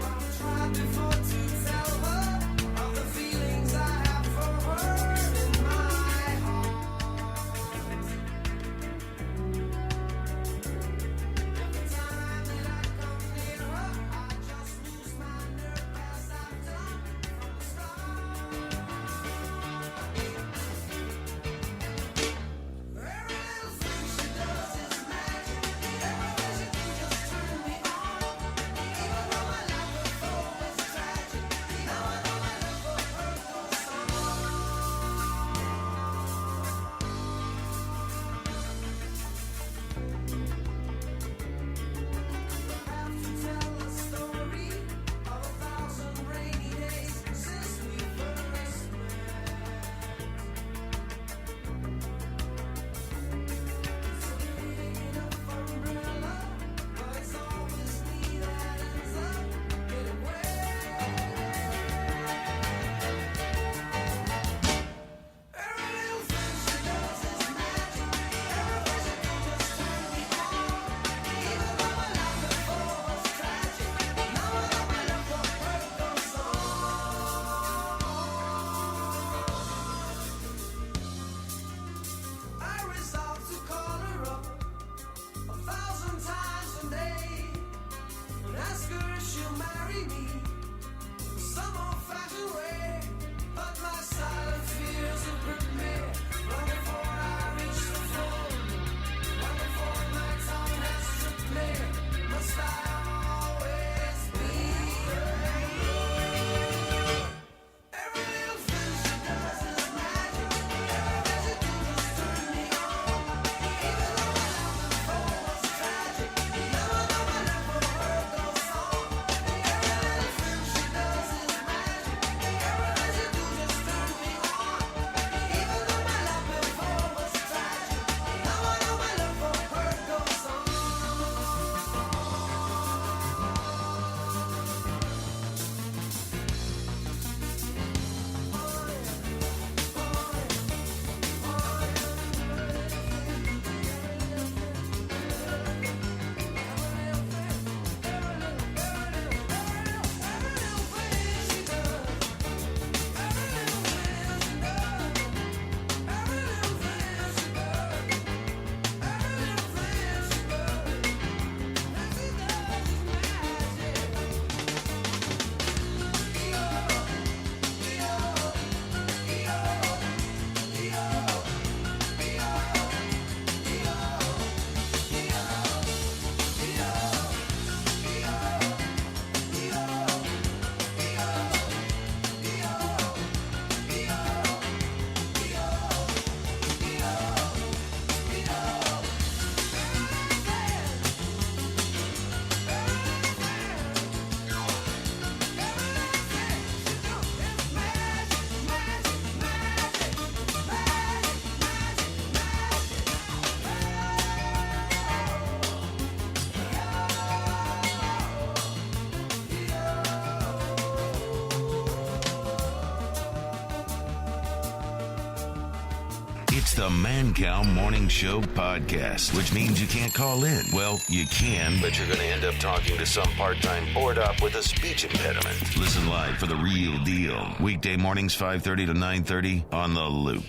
the ManCow Morning Show podcast, which means you can't call in. Well, you can, but you're going to end up talking to some part-time bored up with a speech impediment. Listen live for the real deal. Weekday mornings 5:30 to 9:30 on The Loop.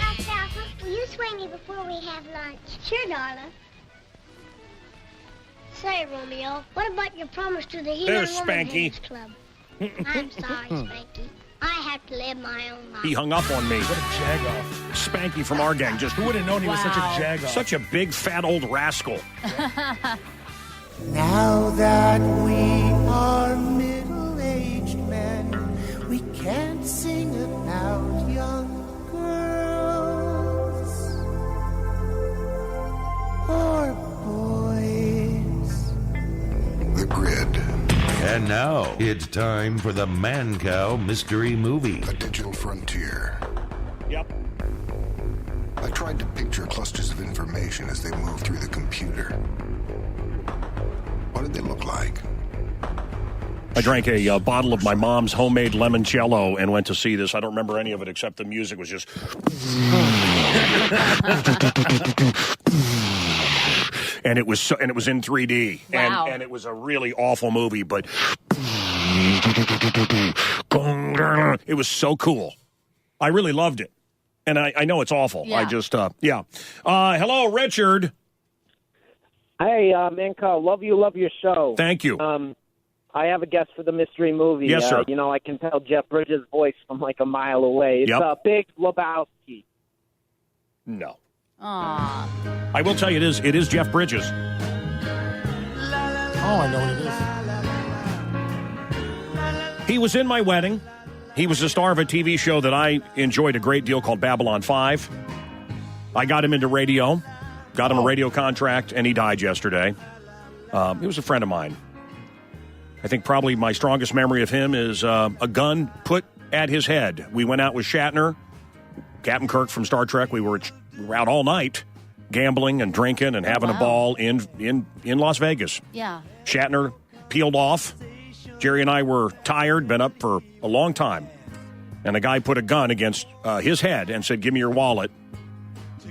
Alfalfa, will you swing me before we have lunch? Sure, darling. Say, Romeo, what about your promise to the Healer There's Spanky. Club? I'm sorry, Spanky. I have to live my own life. He hung up on me. What a jag-off. Spanky from our gang. Just Who would have known he was such a jag-off? Such a big, fat old rascal. Now that we are middle-aged men, we can't sing about young girls or boys. The Grid. And now, it's time for the ManCow Mystery Movie. A digital frontier. Yep. I tried to picture clusters of information as they move through the computer. What did they look like? I drank a bottle of my mom's homemade limoncello and went to see this. I don't remember any of it except the music was just... And it was in 3D. Wow. And it was a really awful movie, but it was so cool. I really loved it. And I know it's awful. Yeah. I just, yeah. Hello, Richard. Hey, Mancow, love your show. Thank you. I have a guess for the mystery movie. Yes, sir. You know, I can tell Jeff Bridges' voice from like a mile away. It's Big Lebowski. No. Aww. I will tell you it is Jeff Bridges. Oh, I know what it is. He was in my wedding. He was the star of a TV show that I enjoyed a great deal called Babylon 5. I got him into radio, got him a radio contract, and he died yesterday. He was a friend of mine. I think probably my strongest memory of him is a gun put at his head. We went out with Shatner, Captain Kirk from Star Trek. We were out all night gambling and drinking and having a ball in Las Vegas. Yeah. Shatner peeled off. Jerry and I were tired, been up for a long time. And the guy put a gun against his head and said, "Give me your wallet."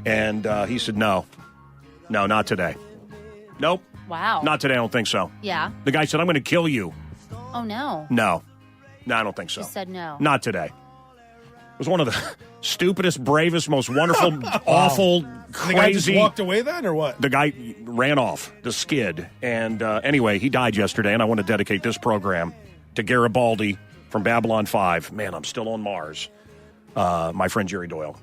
And he said, No, not today. Nope. Wow. Not today, I don't think so. Yeah. The guy said, "I'm going to kill you." Oh, no. No, I don't think so. Just said no. Not today. It was one of the stupidest, bravest, most wonderful, awful, crazy. The guy just walked away then, or what? The guy ran off the skid. And anyway, he died yesterday, and I want to dedicate this program to Garibaldi from Babylon 5. Man, I'm still on Mars. My friend Jerry Doyle.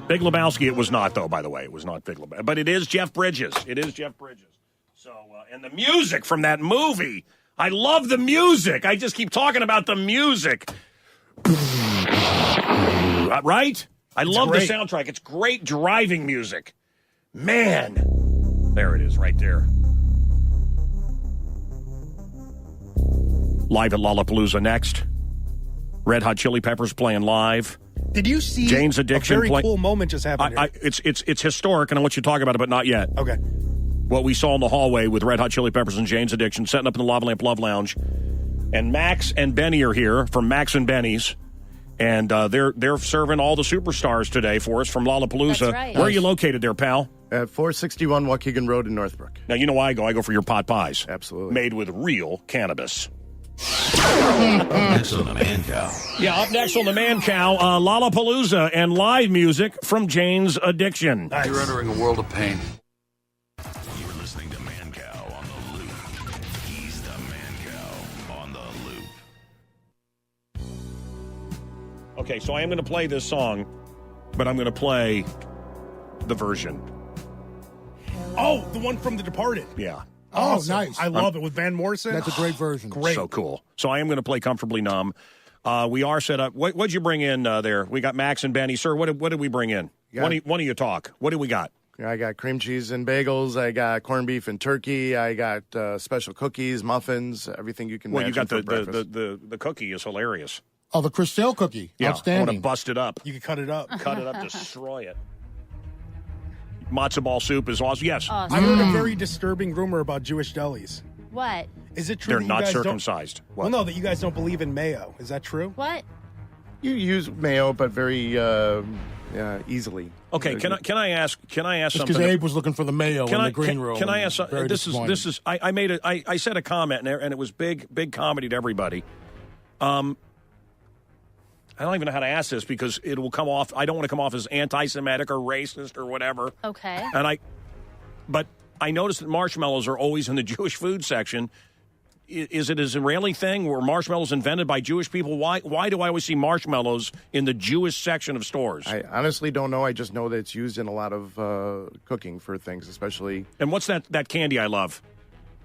Big Lebowski, it was not, though, by the way. It was not Big Lebowski. But it is Jeff Bridges. It is Jeff Bridges. So, and the music from that movie. I love the music. I just keep talking about the music. Right? I love the soundtrack. It's great driving music. Man. There it is right there. Live at Lollapalooza next. Red Hot Chili Peppers playing live. Did you see Jane's Addiction a very cool moment just happened here? It's historic, and I want you to talk about it, but not yet. Okay. What we saw in the hallway with Red Hot Chili Peppers and Jane's Addiction, setting up in the Lava Lamp Love Lounge. And Max and Benny are here from Max and Benny's. And they're serving all the superstars today for us from Lollapalooza. That's right. Where are you located there, pal? At 461 Waukegan Road in Northbrook. Now, you know why I go. I go for your pot pies. Absolutely. Made with real cannabis. Next on the ManCow. Yeah, up next on the ManCow, Lollapalooza and live music from Jane's Addiction. Nice. You're entering a world of pain. You're listening to ManCow on the Loop. He's the ManCow on the Loop. Okay, so I am going to play this song, but I'm going to play the version. Oh, the one from The Departed. Yeah. Awesome. Oh, nice. I love it with Van Morrison. That's a great version. Great. So cool. So I am going to play Comfortably Numb. We are set up. What'd you bring in there? We got Max and Benny. Sir, what did we bring in? One of you talk. What do we got? I got cream cheese and bagels. I got corned beef and turkey. I got special cookies, muffins, everything you can imagine. Well, you got for breakfast. the cookie is hilarious. Oh, the Christelle cookie. Yeah, Outstanding. I want to bust it up. You can cut it up. Cut it up, destroy it. Matzo ball soup is awesome. Yes. Awesome. I heard a very disturbing rumor about Jewish delis. What? Is it true They're that not you guys circumcised. Well, no, that you guys don't believe in mayo. Is that true? What? You use mayo, but very easily. Okay, can I ask Just something? because Abe was looking for the mayo in the green room. Can I ask something? Very This is I said a comment and it was big comedy to everybody. I don't even know how to ask this because it will come off. I don't want to come off as anti-Semitic or racist or whatever. Okay. But I noticed that marshmallows are always in the Jewish food section. Is it an Israeli thing? Were marshmallows invented by Jewish people? Why do I always see marshmallows in the Jewish section of stores? I honestly don't know. I just know that it's used in a lot of cooking for things, especially. And what's that candy I love?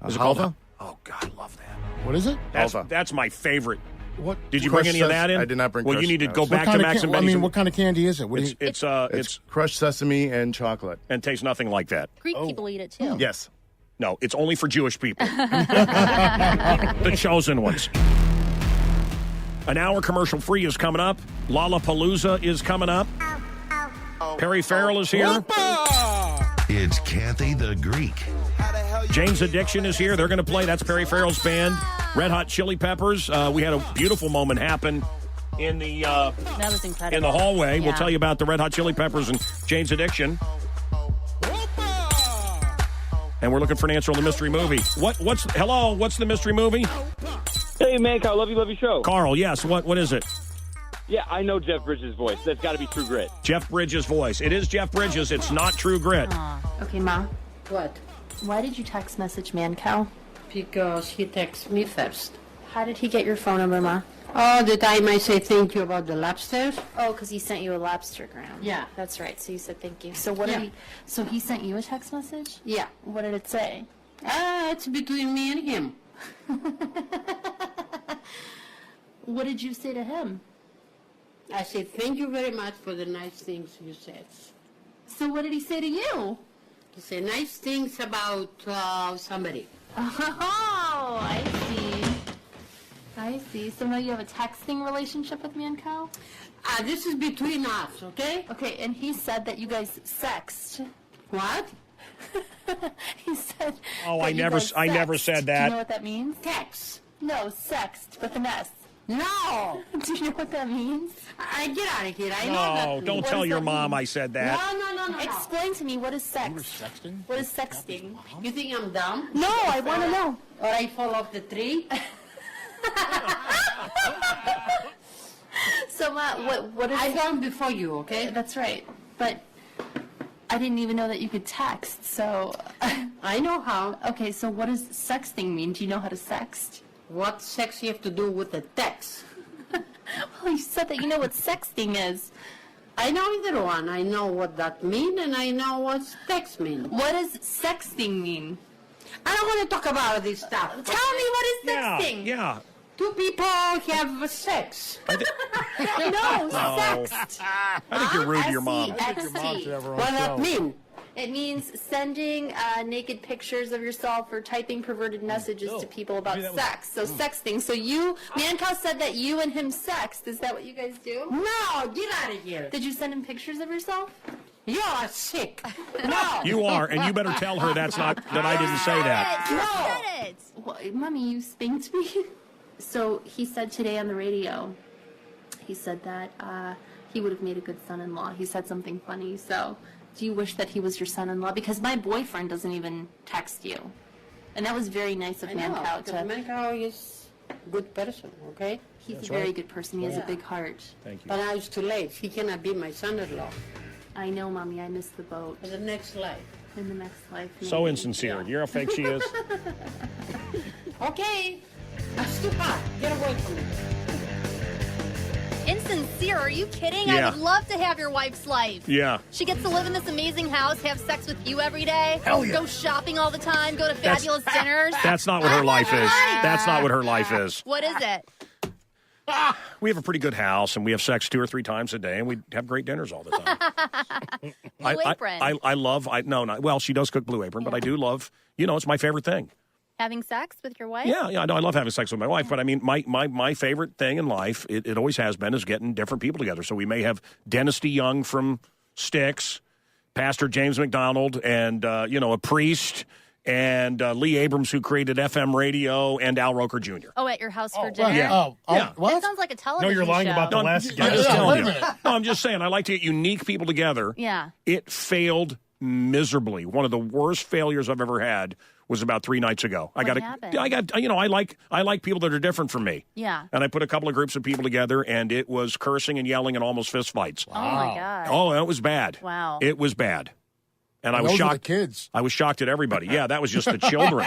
Is it halva? called? Oh God, I love that. What is it? That's my favorite. What did you bring any of that in? I did not bring. Well, you need to go What back kind to of Max and I Betty's. mean, what kind of candy is it? It's crushed sesame and chocolate, and tastes nothing like that. Greek people eat it too. Yes. No, it's only for Jewish people. The chosen ones. An hour commercial free is coming up. Lollapalooza is coming up. Perry Farrell is here. It's Kathy the Greek. Jane's Addiction is here. They're going to play. That's Perry Farrell's band. Red Hot Chili Peppers. We had a beautiful moment happen in the that was incredible. in the hallway. Yeah. We'll tell you about the Red Hot Chili Peppers and Jane's Addiction. And we're looking for an answer on the mystery movie. What's the mystery movie? Hey, Mancow, love your show. Carl, yes. What is it? Yeah, I know Jeff Bridges' voice. That's got to be True Grit. Jeff Bridges' voice. It is Jeff Bridges. It's not True Grit. Okay, Ma. What? Why did you text message Mancow? Because he texted me first. How did he get your phone number, Ma? Oh, the time I say thank you about the lobsters? Oh, because he sent you a lobstergram. Yeah. That's right. So you said thank you. So what Yeah. did he? So he sent you a text message? Yeah. What did it say? It's between me and him. What did you say to him? I said thank you very much for the nice things you said. So what did he say to you? He said nice things about somebody. Oh, I see. I see. So now you have a texting relationship with Mancow? This is between us, okay? Okay, and he said that you guys sexed. What? He said. Oh, that I you never guys said sexed. that. Do you know what that means? Text. No, sexed with an S. No. Do you know what that means? I get out of here. I know No, that. don't What tell does your that mom mean? I said that. No. Explain to me, what is sex? You were sexting? What is sexting? You think I'm dumb? No, I want to know. Or I fall off the tree? So, Ma, what is... I gone before you, okay? That's right. But I didn't even know that you could text, so... I know how. Okay, so what does sexting mean? Do you know how to sext? What sex you have to do with the text? Well, you said that you know what sexting is. I know either one. I know what that mean, and I know what text mean. What does sexting mean? I don't want to talk about this stuff. Tell me what is sexting. Yeah. Two people have sex. No, sext. I think you're rude to your mom. S-E-X-T. What that mean? It means sending naked pictures of yourself or typing perverted messages to people about sex. So sexting. So Mancow said that you and him sexed. Is that what you guys do? No, get out of here. Did you send him pictures of yourself? You are sick. No. You are, and you better tell her that I didn't say that. You said it. Well, Mommy, you spanked me. So he said today on the radio, he said that he would have made a good son-in-law. He said something funny. So do you wish that he was your son-in-law? Because my boyfriend doesn't even text you. And that was very nice of Mancow to... Mancow is a good person, okay? He's a very good person. He has a big heart. Thank you. But now it's too late. He cannot be my son-in-law. I know, Mommy. I missed the boat. In the next life. In the next life. So maybe. insincere. You know how fake she is? Okay. That's too hot. Get away from me. Insincere? Are you kidding? Yeah. I would love to have your wife's life. Yeah. She gets to live in this amazing house, have sex with you every day, Hell yeah. go shopping all the time, go to fabulous dinners. That's not what her life is. That's not what her life is. What is it? We have a pretty good house, and we have sex 2 or 3 times a day, and we have great dinners all the time. Blue Apron. Well, she does cook Blue Apron, but I do love, it's my favorite thing. Having sex with your wife? Yeah, I love having sex with my wife, but I mean, my favorite thing in life, it always has been, is getting different people together. So we may have Dennis DeYoung from Styx, Pastor James McDonald, and, a priest, and Lee Abrams, who created FM radio, and Al Roker Jr. Oh, at your house for dinner? Yeah. Yeah. That sounds like a television show. No, you're lying about the last guy. I'm just telling you. No, I'm just saying, I like to get unique people together. Yeah. It failed miserably. One of the worst failures I've ever had was about 3 nights ago. I like people that are different from me. Yeah. And I put a couple of groups of people together, and it was cursing and yelling and almost fist fights. Wow. Oh, my God. Oh, it was bad. Wow. It was bad. And I was those are shocked. the kids. I was shocked at everybody. Yeah, that was just the children.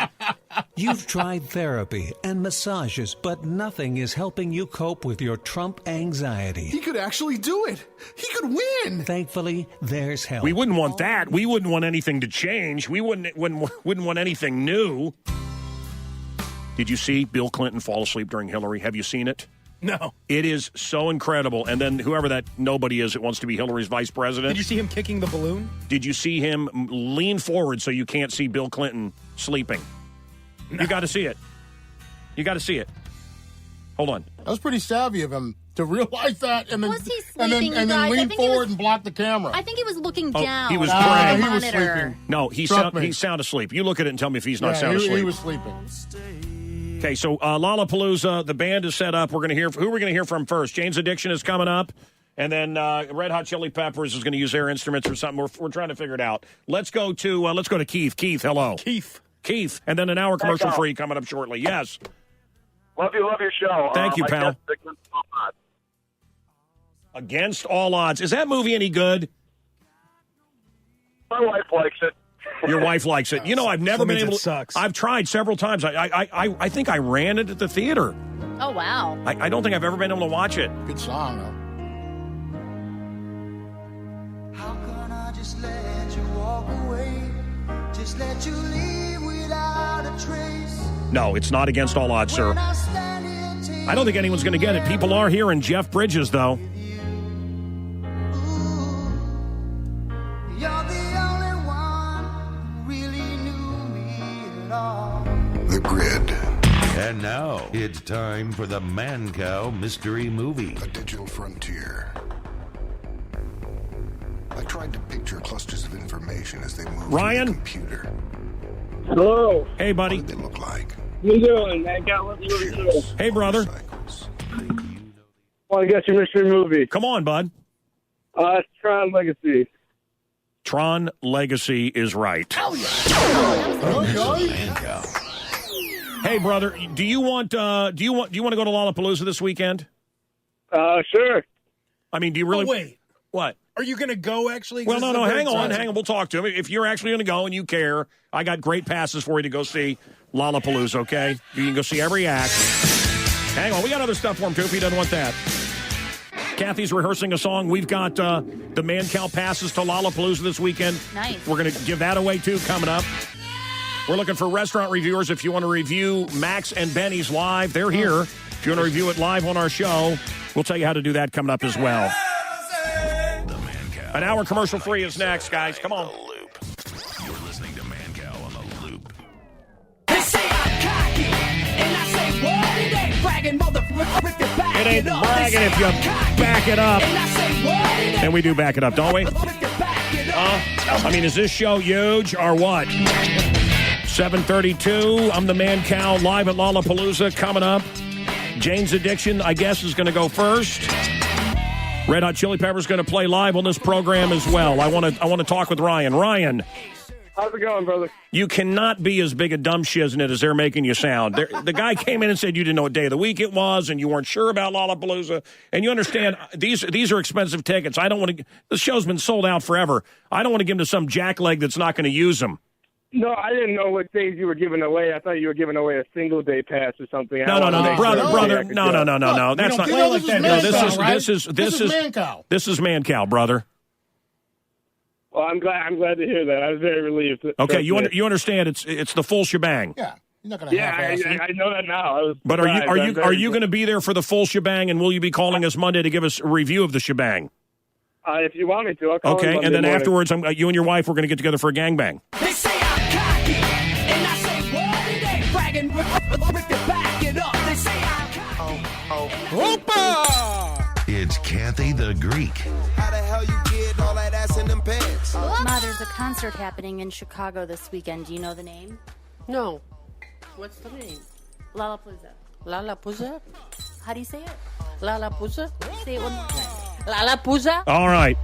You've tried therapy and massages, but nothing is helping you cope with your Trump anxiety. He could actually do it. He could win. Thankfully, there's help. We wouldn't want that. We wouldn't want anything to change. We wouldn't want anything new. Did you see Bill Clinton fall asleep during Hillary? Have you seen it? No. It is so incredible. And then whoever that nobody is that wants to be Hillary's vice president. Did you see him kicking the balloon? Did you see him lean forward so you can't see Bill Clinton sleeping? No. You got to see it. You got to see it. Hold on. That was pretty savvy of him to realize that and then, Was he sleeping, and then guys? I lean think he forward was- and block the camera. I think he was looking down. He was on praying. the He was monitor. sleeping. No, he's Trust me. sound asleep. You look at it and tell me if he's not Yeah, sound asleep. He was sleeping. Okay, so Lollapalooza, the band is set up. We're going to hear who we're going to hear from first. Jane's Addiction is coming up, and then Red Hot Chili Peppers is going to use their instruments or something. We're trying to figure it out. Let's go to Keith. Keith, hello. Keith, and then an hour commercial free coming up shortly. Yes. Love your show. Thank you, I pal. guess Against All Odds. Against All Odds. Is that movie any good? My wife likes it. Your wife likes it. You know, I've never That been means able it to. sucks. I've tried several times. I think I ran it at the theater. Oh, wow. I don't think I've ever been able to watch it. Good song, though. How can I just let you walk away? Just let you leave without a trace. No, it's not Against All Odds, sir. When I stand here I don't think anyone's going to get it. People are hearing Jeff Bridges, though. you're the only one who really knew me at all. The Grid. And now it's time for the ManCow Mystery Movie. A digital frontier. I tried to picture clusters of information as they moved Ryan? through the computer. Hello. Hey, buddy. What did they look like? How you doing, man? Got mystery movie. Hey, brother. Want to guess your mystery movie? Come on, bud. It's Tron Legacy. Tron Legacy is right. Hey, brother, do you want to go to Lollapalooza this weekend? Sure. I mean, do you really? Oh, wait. What? Are you going to go, actually? Well, no, hang on. We'll talk to him. If you're actually going to go and you care, I got great passes for you to go see Lollapalooza, okay? You can go see every act. Hang on. We got other stuff for him, too, if he doesn't want that. Kathy's rehearsing a song. We've got the ManCow passes to Lollapalooza this weekend. Nice. We're going to give that away, too, coming up. We're looking for restaurant reviewers. If you want to review Max and Benny's live, they're here. If you want to review it live on our show, we'll tell you how to do that coming up as well. An hour commercial free is next, guys. Come on. You're listening to ManCow on the Loop. They say I'm cocky, and I say, what? It ain't bragging, motherfucker. It ain't bragging if you back it up. And we do back it up, don't we? I mean, is this show huge or what? 7:32. I'm the ManCow live at Lollapalooza coming up. Jane's Addiction, I guess, is going to go first. Red Hot Chili Peppers going to play live on this program as well. I want to talk with Ryan. Ryan. How's it going, brother? You cannot be as big a dumb shiznit as they're making you sound. The guy came in and said you didn't know what day of the week it was, and you weren't sure about Lollapalooza. And you understand these are expensive tickets. I don't want to. The show's been sold out forever. I don't want to give them to some jackleg that's not going to use them. No, I didn't know what days you were giving away. I thought you were giving away a single day pass or something. No, brother. No. That's not. Like that. No, This is ManCow. This is ManCow, brother. Well, I'm glad to hear that. I was very relieved. Okay, you understand? It's the full shebang. Yeah, you're not going to. Yeah, I know that now. But are you going to be there for the full shebang? And will you be calling us Monday to give us a review of the shebang? If you want me to, I'll call Okay, Monday and then morning. afterwards, you and your wife, we're going to get together for a gangbang. They say I'm cocky, and I say, what? It ain't bragging, back it up. They say I'm cocky. It's Kathy the Greek. How the hell you get all that ass in them pants? Ma, there's a concert happening in Chicago this weekend. Do you know the name? No. What's the name? Lollapalooza. Lollapalooza? How do you say it? Lollapalooza? Say it one more time. Lollapalooza? All right.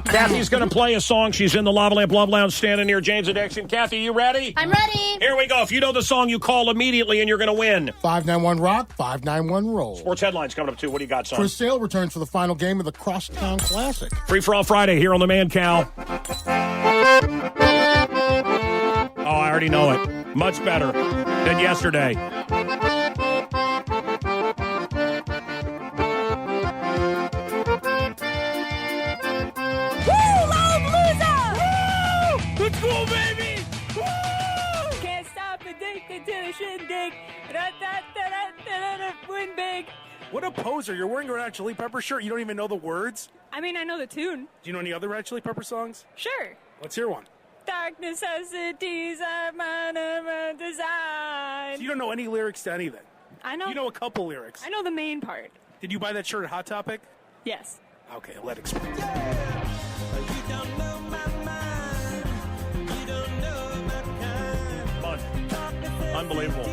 Kathy's going to play a song. She's in the Lava Lamp Love Lounge standing near James Addiction. Kathy, you ready? I'm ready. Here we go. If you know the song, you call immediately and you're going to win. 591 Rock, 591 Roll. Sports headlines coming up, too. What do you got, son? Chris Sale returns for the final game of the Crosstown Classic. Free for All Friday here on the ManCow. Oh, I already know it. Much better than yesterday. Let's go, baby! Woo! Can't stop addicted to the shindig. Win big. What a poser. You're wearing a Red Hot Chili Pepper shirt. You don't even know the words? I mean, I know the tune. Do you know any other Red Hot Chili Pepper songs? Sure. Let's hear one. Dark necessities are my design. So you don't know any lyrics to anything? I know. You know a couple lyrics. I know the main part. Did you buy that shirt at Hot Topic? Yes. Okay, let it explain. Unbelievable.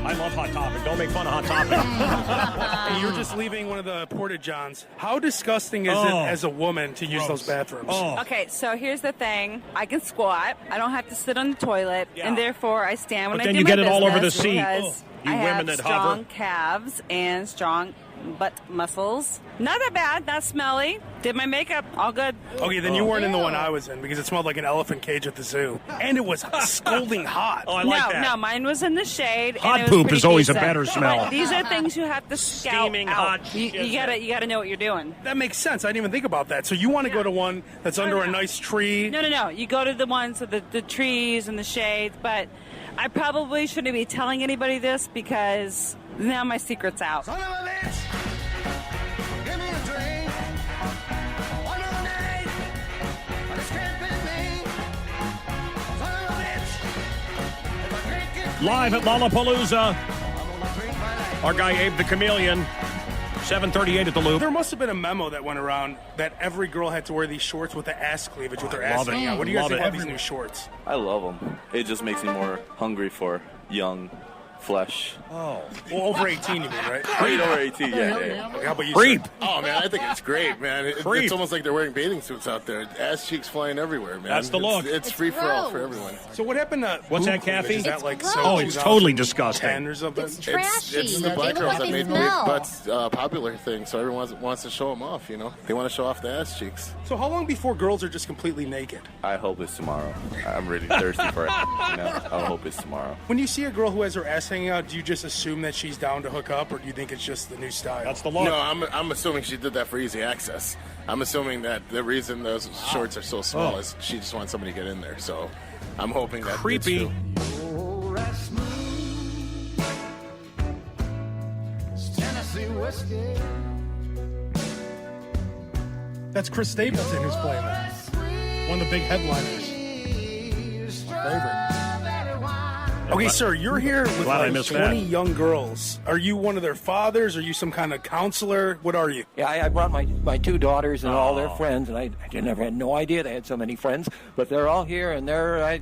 I love Hot Topic. Don't make fun of Hot Topic. Hey, you're just leaving one of the porta-johns. How disgusting is it as a woman to use those bathrooms? Okay, so here's the thing. I can squat. I don't have to sit on the toilet, and therefore I stand when But I then do you my get it all over the business seat. because You I women have that strong hover. calves and strong butt muscles. Not that bad, not smelly. Did my makeup, all good. Okay, then you weren't in the one I was in because it smelled like an elephant cage at the zoo. And it was scalding hot. Oh, I like that. No, mine was in the shade. Hot and it was poop pretty is always a decent. better smell. But these are things you have to scout Steaming out. hot You shit. gotta know what you're doing. That makes sense. I didn't even think about that. So you want to go to one that's under a nice tree? No. You go to the ones with the trees and the shades, but I probably shouldn't be telling anybody this because now my secret's out. Son of a bitch! Give me a drink. One of the night. But it's can't be me. Son of a bitch! If I can't get Live at Lollapalooza. Our guy Abe the Chameleon. 7:38 at the Loop. There must have been a memo that went around that every girl had to wear these shorts with the ass cleavage with their ass love it. hanging out. What do you guys Love think it. about these new shorts? I love them. It just makes me more hungry for young flesh. Oh. Well, over 18, you mean, right? Right, over 18, yeah. Okay, how about you, Creep. sir? Oh, man, I think it's great, man. Creep. It's almost like they're wearing bathing suits out there. Ass cheeks flying everywhere, man. That's the look. It's free for all for everyone. So what happened to What's that, boob cleavage? Kathy? Is that like gross. so Oh, it's totally 2010 disgusting. or something? It's trashy. It's the They black look girls like that they made smell. butts a popular thing, so everyone wants to show them off, you know? They want to show off the ass cheeks. So how long before girls are just completely naked? I hope it's tomorrow. I'm really thirsty for it. You know, I hope it's tomorrow. When you see a girl who has her ass hanging out, do you just assume that she's down to hook up, or do you think it's just the new style? That's the look. No, I'm assuming she did that for easy access. I'm assuming that the reason those shorts are so small is she just wants somebody to get in there. So I'm hoping that Creepy. It's true. Tennessee whiskey. That's Chris Stapleton who's playing that. One of the big headliners. My favorite. Okay, sir, you're here with Glad I like missed 20 that. young girls. Are you one of their fathers? Are you some kind of counselor? What are you? Yeah, I brought my two daughters and all their friends, and I never had no idea they had so many friends. But they're all here, and they're I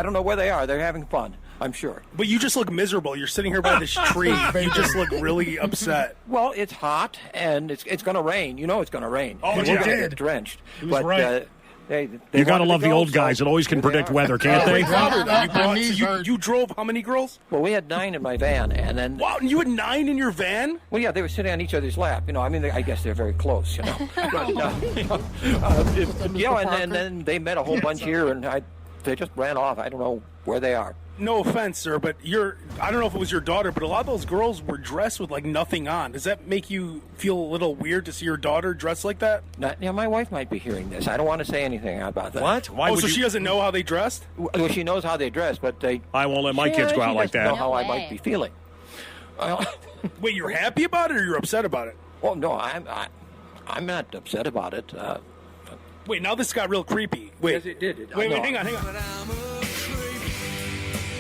don't know where they are. They're having fun, I'm sure. But you just look miserable. You're sitting here by this tree. You just look really upset. Well, it's hot, and it's going to rain. You know it's going to rain. Oh, and you we're gonna did. get drenched. He was right. They You gotta wanted love to the go, old guys so that always can here they predict are. weather, can't they? You drove how many girls? Well, we had 9 in my van, and then... Wow, and you had 9 in your van? Well, yeah, they were sitting on each other's lap. You know, I mean, I guess they're very close, you know. And then they met a whole bunch here, and they just ran off. I don't know where they are. No offense, sir, but I don't know if it was your daughter, but a lot of those girls were dressed with like nothing on. Does that make you feel a little weird to see your daughter dressed like that? My wife might be hearing this. I don't want to say anything about that. What? Why would so you... she doesn't know how they dressed? Well, she knows how they dress, but I won't let my kids go out like She doesn't that. know how I might be feeling. Wait, you're happy about it or you're upset about it? Well, no, I'm not upset about it. Wait, now this got real creepy. Wait, yes, it did. Wait, hang on.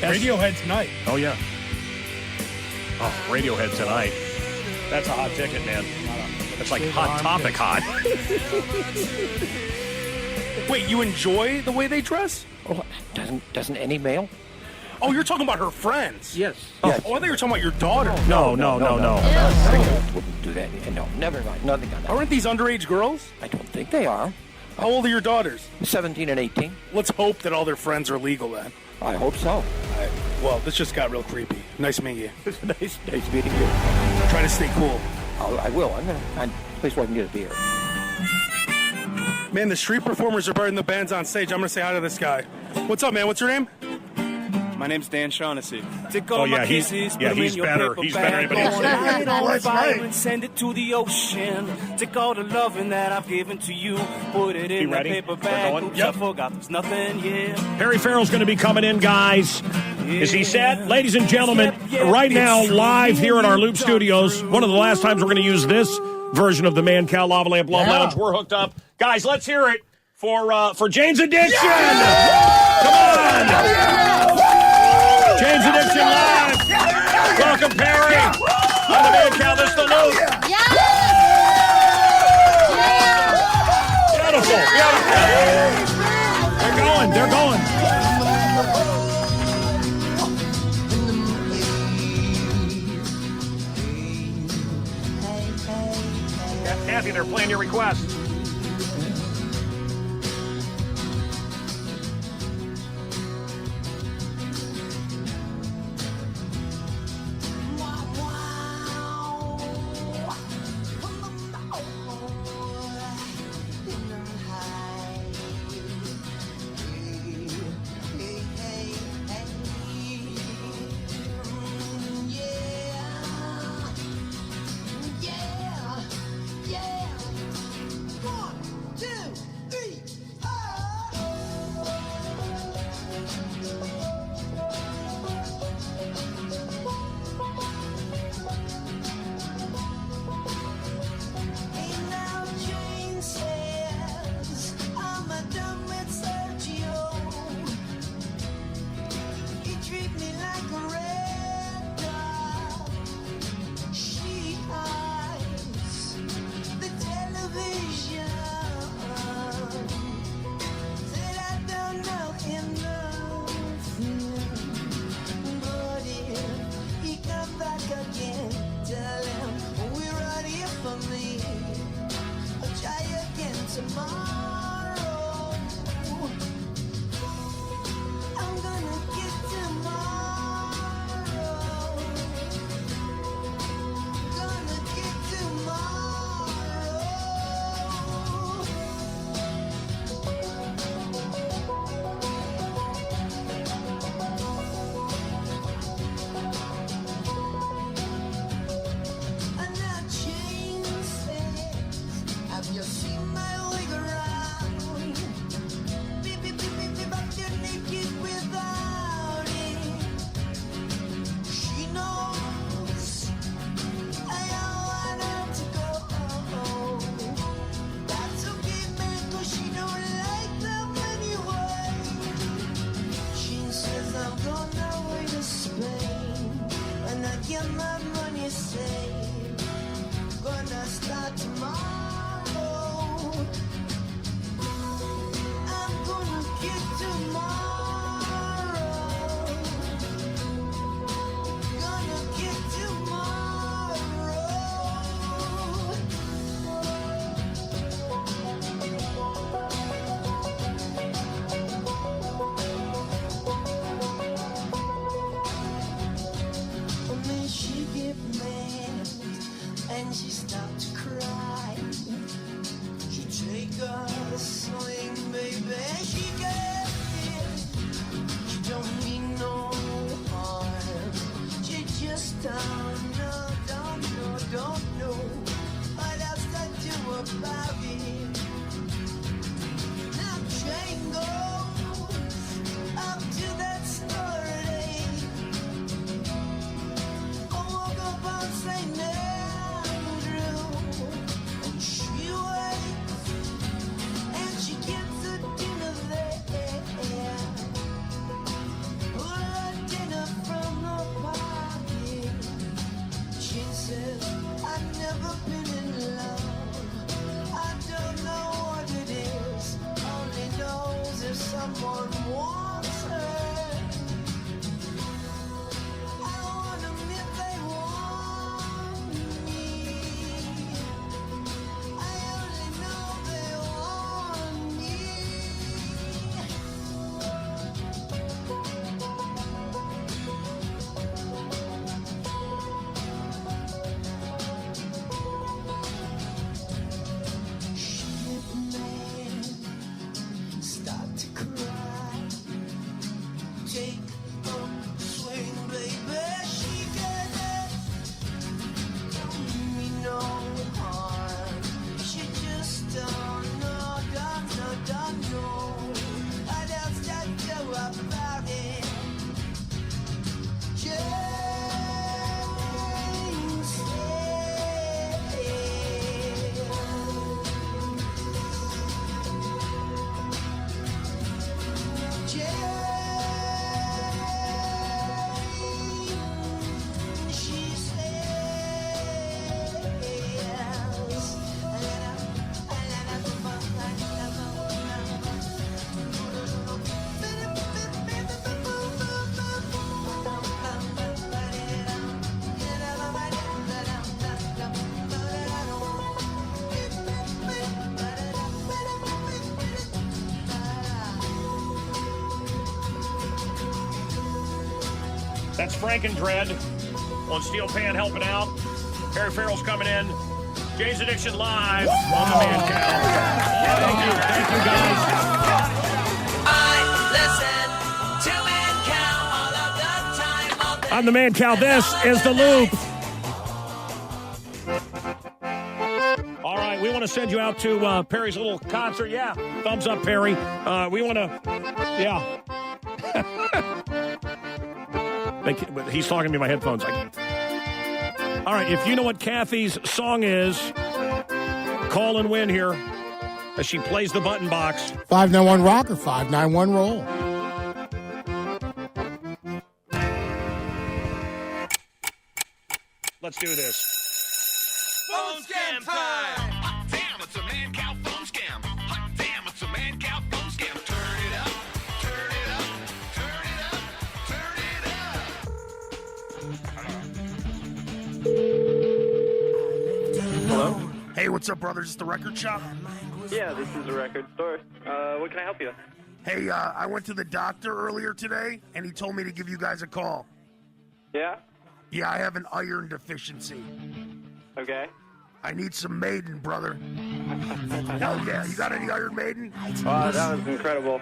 Radiohead tonight. Oh, yeah. Oh, Radiohead tonight. That's a hot ticket, man. That's like Hot Topic hot. Wait, you enjoy the way they dress? Oh, doesn't any male? Oh, you're talking about her friends? Yes. Oh, Yes. I thought you were talking about your daughter. No. Wouldn't do that. No, never mind. Nothing on that. Aren't these underage girls? I don't think they are. How old are your daughters? 17 and 18. Let's hope that all their friends are legal then. I hope so. Well, this just got real creepy. Nice meeting you. nice meeting you. Try to stay cool. I will. I'm gonna find a place where I can get a beer. Man, the street performers are better than the bands on stage. I'm gonna say hi to this guy. What's up, man? What's your name? My name's Dan Shaughnessy. Oh, yeah, he's better. He's better than anybody else. That's right. And send it to the ocean. Take all the loving that I've given to you. Put it in that paper bag. Oops, I forgot there's nothing here. Perry Farrell's going to be coming in, guys. Is he set? Ladies and gentlemen, right now, live here in our Loop Studios, one of the last times we're going to use this version of the ManCow Lava Lamp Love Lounge. We're hooked up. Guys, let's hear it for Jane's Addiction. Come on. Jane's Addiction live. Welcome, Perry. On the ManCow, this is the Loop. Beautiful. They're going. Kathy, they're playing your request. That's Frankendread on Steel Pan helping out. Perry Farrell's coming in. Jay's Addiction live on the ManCow. Thank you, guys. I listen to ManCow all of the time. All day. I'm the ManCow. This is the Loop. All right, we want to send you out to Perry's little concert. Yeah, thumbs up, Perry. We want to, yeah. He's talking to me in my headphones. All right, if you know what Kathy's song is, call and win here as she plays the button box. 591 rock or 591 roll. Let's do this. Phone scam time! Hot damn, it's a ManCow phone scam. Hot damn, it's a ManCow phone scam. Turn it up, turn it up, turn it up, turn it up. Hello? Hey, what's up, brothers? It's the record shop? Yeah, this is a record store. What can I help you with? Hey, I went to the doctor earlier today, and he told me to give you guys a call. Yeah? Yeah, I have an iron deficiency. Okay. I need some Maiden, brother. Hell yeah. You got any Iron Maiden? That was incredible.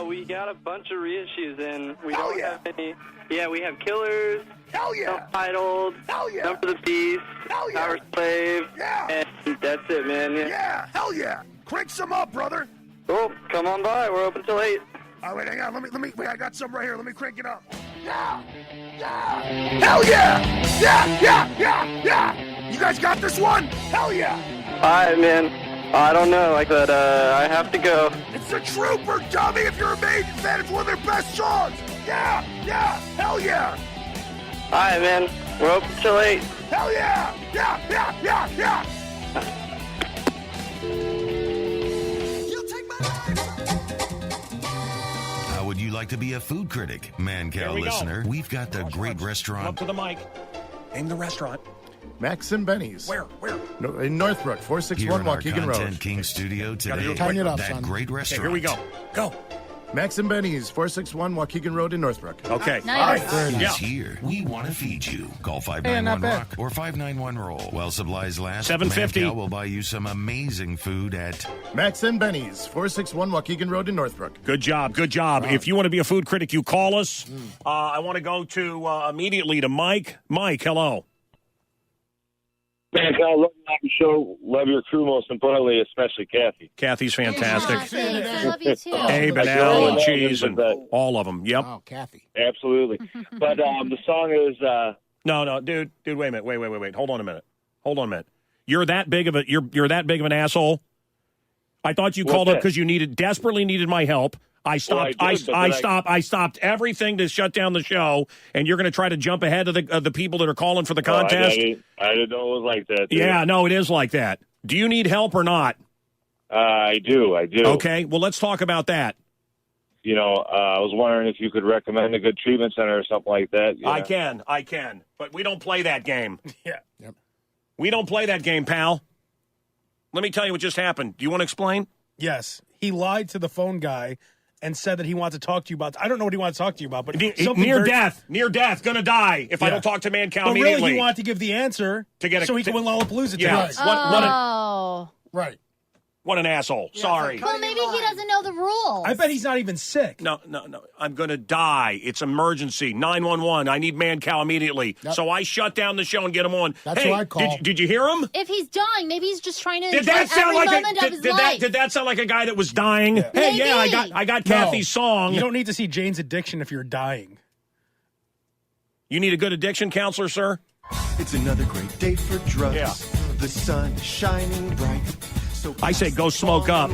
We got a bunch of reissues in. We don't have any. Yeah, we have Killers. Hell yeah. Untitled. Hell yeah. Number the Beast. Hell yeah. Power Slave. Yeah. And that's it, man. Yeah. Hell yeah. Crank some up, brother. Cool. Come on by. We're open till 8. All right, hang on. Let me. Wait, I got some right here. Let me crank it up. Yeah. Yeah. Hell yeah. Yeah. You guys got this one? Hell yeah. All right, man. I don't know, but I have to go. It's a trooper, dummy. If you're a Maiden fan, it's one of their best songs. Yeah. Hell yeah. All right, man. We're open till 8. Hell yeah. Yeah. How would you like to be a food critic, ManCow listener? We've got the great restaurant. Up to the mic. Name the restaurant. Max and Benny's. Where? No, in Northbrook, Here 461 in our Waukegan Road. Content King studio today. Turn it up, that son. great restaurant. Okay, here we go. Go. Max and Benny's, 461 Waukegan Road in Northbrook. Okay. Nice. All right. He's here. We want to feed you. Call 591-ROCK or 591-ROLL. While supplies last, $7.50. ManCow will buy you some amazing food at Max and Benny's, 461 Waukegan Road in Northbrook. Good job. If you want to be a food critic, you call us. I want to go to immediately to Mike. Mike, hello. ManCow, love your show. Love your crew, most importantly, especially Kathy. Kathy's fantastic. Thanks. I love you too. Abe and Al and Cheese and all of them. Yep. Oh, Kathy. Absolutely. But the song is... No, dude, wait a minute. Wait. Hold on a minute. You're that big of an asshole? I thought you called up because you desperately needed my help. I stopped. I stopped everything to shut down the show, and you're going to try to jump ahead of the people that are calling for the contest. I didn't know it was like that. Dude. Yeah, no, it is like that. Do you need help or not? I do. Okay, well, let's talk about that. I was wondering if you could recommend a good treatment center or something like that. I can. But we don't play that game. Yeah. Yep. We don't play that game, pal. Let me tell you what just happened. Do you want to explain? Yes. He lied to the phone guy and said that he wants to talk to you about. I don't know what he wants to talk to you about, but Near death, gonna die if I don't talk to ManCow but immediately. Really, he wanted to give the answer so he can win Lollapalooza tonight. Yeah. Right. What an asshole. Sorry. Well, maybe he doesn't know the rules. I bet he's not even sick. No. I'm going to die. It's emergency. 911. I need ManCow immediately. Yep. So I shut down the show and get him on. That's hey, who I call. Did you hear him? If he's dying, maybe he's just trying to Did enjoy that sound every like moment of his life. Did that sound like a guy that was dying? Yeah. Hey, Maybe. yeah, I got Kathy's song. You don't need to see Jane's addiction if you're dying. You need a good addiction counselor, sir? It's another great day for drugs. Yeah. The sun is shining bright. So I say go smoke up.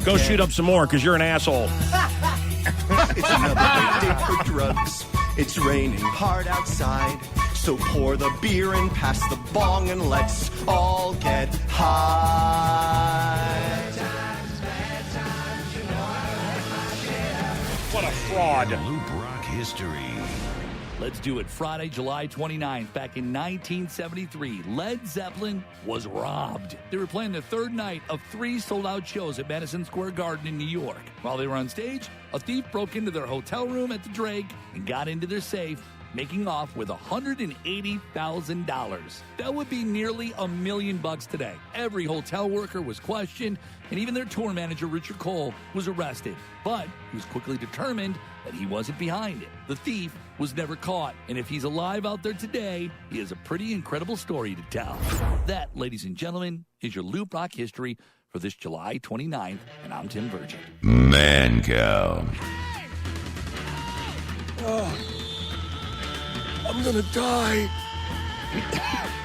Go shoot up some more because you're an asshole. It's another great day for drugs. It's raining hard outside. So pour the beer and pass the bong and let's all get high. What a fraud. Loop Rock history. Let's do it. Friday, July 29th, back in 1973, Led Zeppelin was robbed. They were playing the third night of 3 sold-out shows at Madison Square Garden in New York. While they were on stage, a thief broke into their hotel room at the Drake and got into their safe, making off with $180,000. That would be nearly $1 million today. Every hotel worker was questioned, and even their tour manager, Richard Cole, was arrested. But he was quickly determined that he wasn't behind it. The thief was never caught, and if he's alive out there today, he has a pretty incredible story to tell. That, ladies and gentlemen, is your Loop Rock history for this July 29th, and I'm Tim Virgin. ManCow. I'm going to die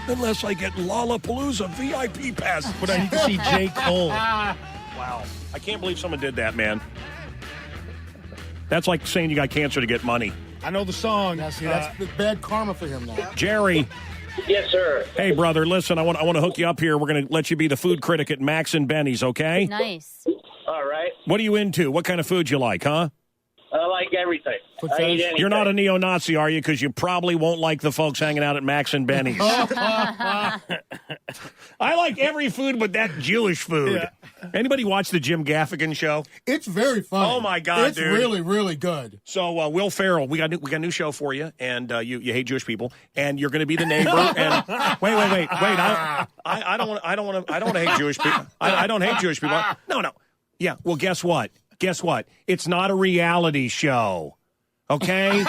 unless I get Lollapalooza VIP pass. But I need to see J. Cole. Wow. I can't believe someone did that, man. That's like saying you got cancer to get money. I know the song. That's bad karma for him now. Jerry. Yes, sir. Hey, brother, listen, I want to hook you up here. We're going to let you be the food critic at Max and Benny's, okay? Nice. All right. What are you into? What kind of food you like, huh? I like everything. I eat anything. You're not a neo-Nazi, are you? Because you probably won't like the folks hanging out at Max and Benny's. I like every food but that Jewish food. Yeah. Anybody watch the Jim Gaffigan show? It's very funny. Oh, my God, it's dude. It's really, really good. So, Will Ferrell, we got a new show for you, and you hate Jewish people, and you're going to be the neighbor. And wait. I don't want to hate Jewish people. I don't hate Jewish people. No. Yeah. Well, guess what? It's not a reality show. Okay?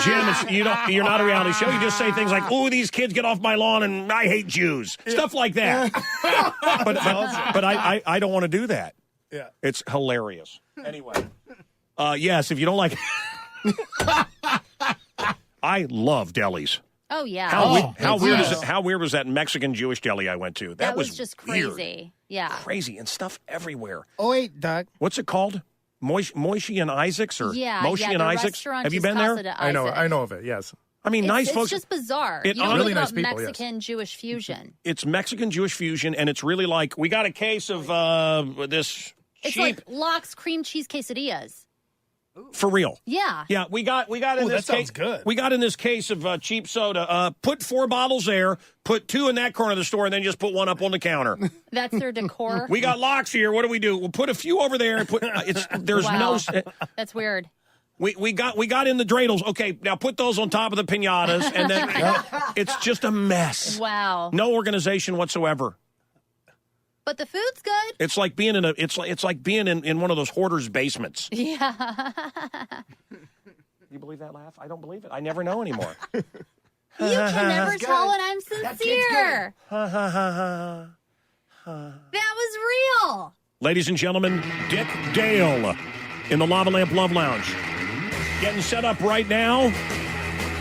Jim, you're not a reality show. You just say things like, "Oh, these kids get off my lawn and I hate Jews." Stuff like that. but I don't want to do that. Yeah. It's hilarious. Anyway. Yes, if you don't like I love delis. Oh, yeah. How weird was that Mexican Jewish deli I went to? That was just weird. crazy. Yeah. Crazy and stuff everywhere. Oh, wait, Doug. What's it called? Moishi and Isaac's or Moshe and Isaac's? Have you been there? I know of it, yes. I mean, nice folks. It's just bizarre. It you know, really nice people, Mexican Jewish fusion. It's Mexican Jewish fusion, and it's really like we got a case of this It's cheap. like Locke's cream cheese quesadillas. For real. Yeah. Yeah, we got in this that case. sounds good. We got in this case of cheap soda. Put 4 bottles there, put 2 in that corner of the store, and then just put 1 up on the counter. That's their decor. We got locks here. What do? We'll put a few over there. There's wow. no. That's weird. We got in the dreidels. Okay, now put those on top of the piñatas, and then it's just a mess. Wow. No organization whatsoever. But the food's good. It's like being in one of those hoarders' basements. Yeah. You believe that laugh? I don't believe it. I never know anymore. You can never tell when I'm sincere. That was real. Ladies and gentlemen, Dick Dale in the Lava Lamp Love Lounge. Getting set up right now.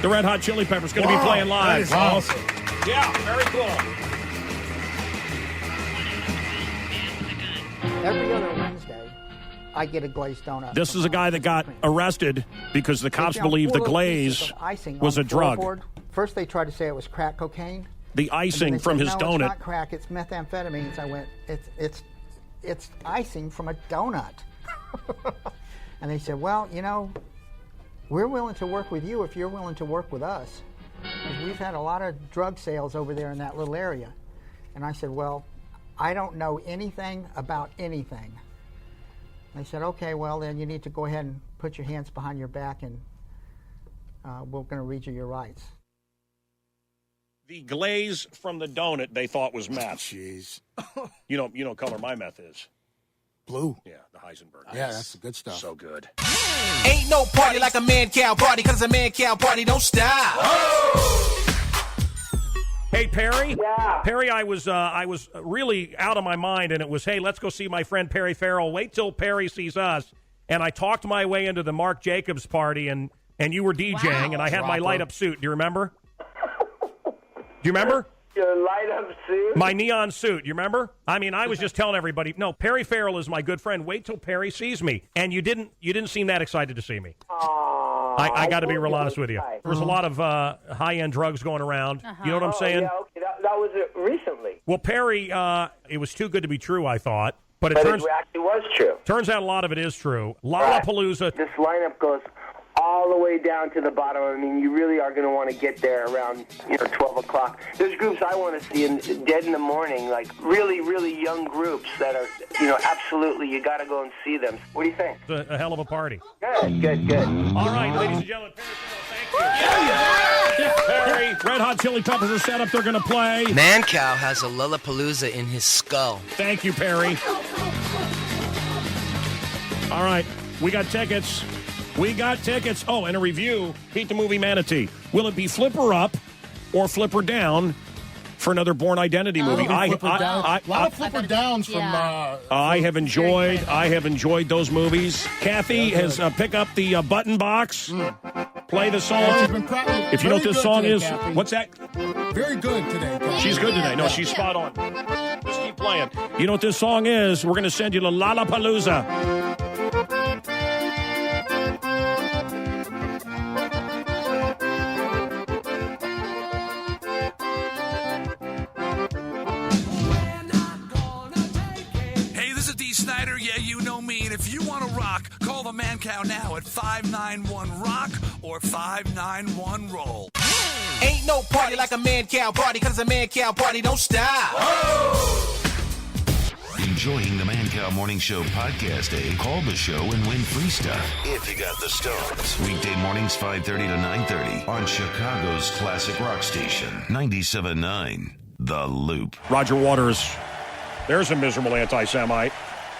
The Red Hot Chili Peppers going to be playing live. That is awesome. Yeah, very cool. Every other Wednesday, I get a glazed donut. This is a guy that got arrested because the cops believe the glaze was a drug. First, they tried to say it was crack cocaine. The icing from his donut. It's not crack, it's methamphetamines. I went, it's icing from a donut. And they said, well, you know, we're willing to work with you if you're willing to work with us. Because we've had a lot of drug sales over there in that little area. And I said, well, I don't know anything about anything. They said, okay, well, then you need to go ahead and put your hands behind your back and we're going to read you your rights. The glaze from the donut they thought was meth. Jeez. You know what color my meth is? Blue. Yeah, the Heisenberg. Yeah, that's the good stuff. So good. Ain't no party like a ManCow party, cause a ManCow party don't stop. Hey, Perry. Yeah. Perry, I was really out of my mind, and it was, hey, let's go see my friend Perry Farrell. Wait till Perry sees us. And I talked my way into the Mark Jacobs party, and you were DJing, and I had my light-up suit. Do you remember? Do you remember? Your light-up suit? My neon suit. You remember? I mean, I was just telling everybody, no, Perry Farrell is my good friend. Wait till Perry sees me. And you didn't seem that excited to see me. I got to be real honest with you. There was a lot of high-end drugs going around. You know what I'm saying? Yeah, okay. That was it recently. Well, Perry, it was too good to be true, I thought. But it actually was true. Turns out a lot of it is true. Lollapalooza. This lineup goes all the way down to the bottom. I mean, you really are going to want to get there around 12 o'clock. There's groups I want to see in dead in the morning, like really, really young groups that are, absolutely, you got to go and see them. What do you think? It's a hell of a party. Good. All right, ladies and gentlemen, Perry Farrell, thank you. Perry, Red Hot Chili Peppers are set up. They're going to play. ManCow has a Lollapalooza in his skull. Thank you, Perry. All right, we got tickets. Oh, and a review. Pete the Movie Manatee. Will it be Flipper Up or Flipper Down for another Bourne Identity movie? A lot of Flipper Downs from... I have enjoyed those movies. Kathy has pick up the button box. Play the song. If you know what this song is, Kathy. what's that? Very good today, Kathy. She's good today. No, she's spot on. Just keep playing. You know what this song is? We're going to send you to Lollapalooza. Snyder, yeah, you know me. And if you want to rock, call the ManCow now at 591-ROCK or 591-ROLL. Ain't no party like a ManCow party, cause a ManCow party don't stop. Enjoying the Mancow Morning Show podcast, Call the show and win free stuff if you got the stones. Weekday mornings 5:30 to 9:30 on Chicago's classic rock station, 97.9 The Loop. Roger Waters. There's a miserable anti-Semite.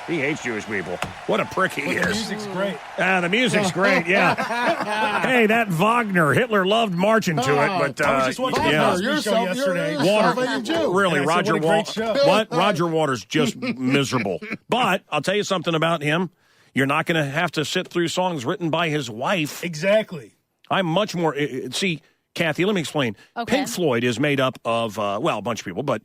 He hates Jewish people. What a prick he is. The music's great. The music's great, yeah. Hey, that Wagner. Hitler loved marching to it, but... I was just watching the show yesterday. Really, Roger Waters. What? Roger Waters, just miserable. But I'll tell you something about him. You're not going to have to sit through songs written by his wife. Exactly. I'm much more... See... Kathy, let me explain. Okay. Pink Floyd is made up of, a bunch of people, but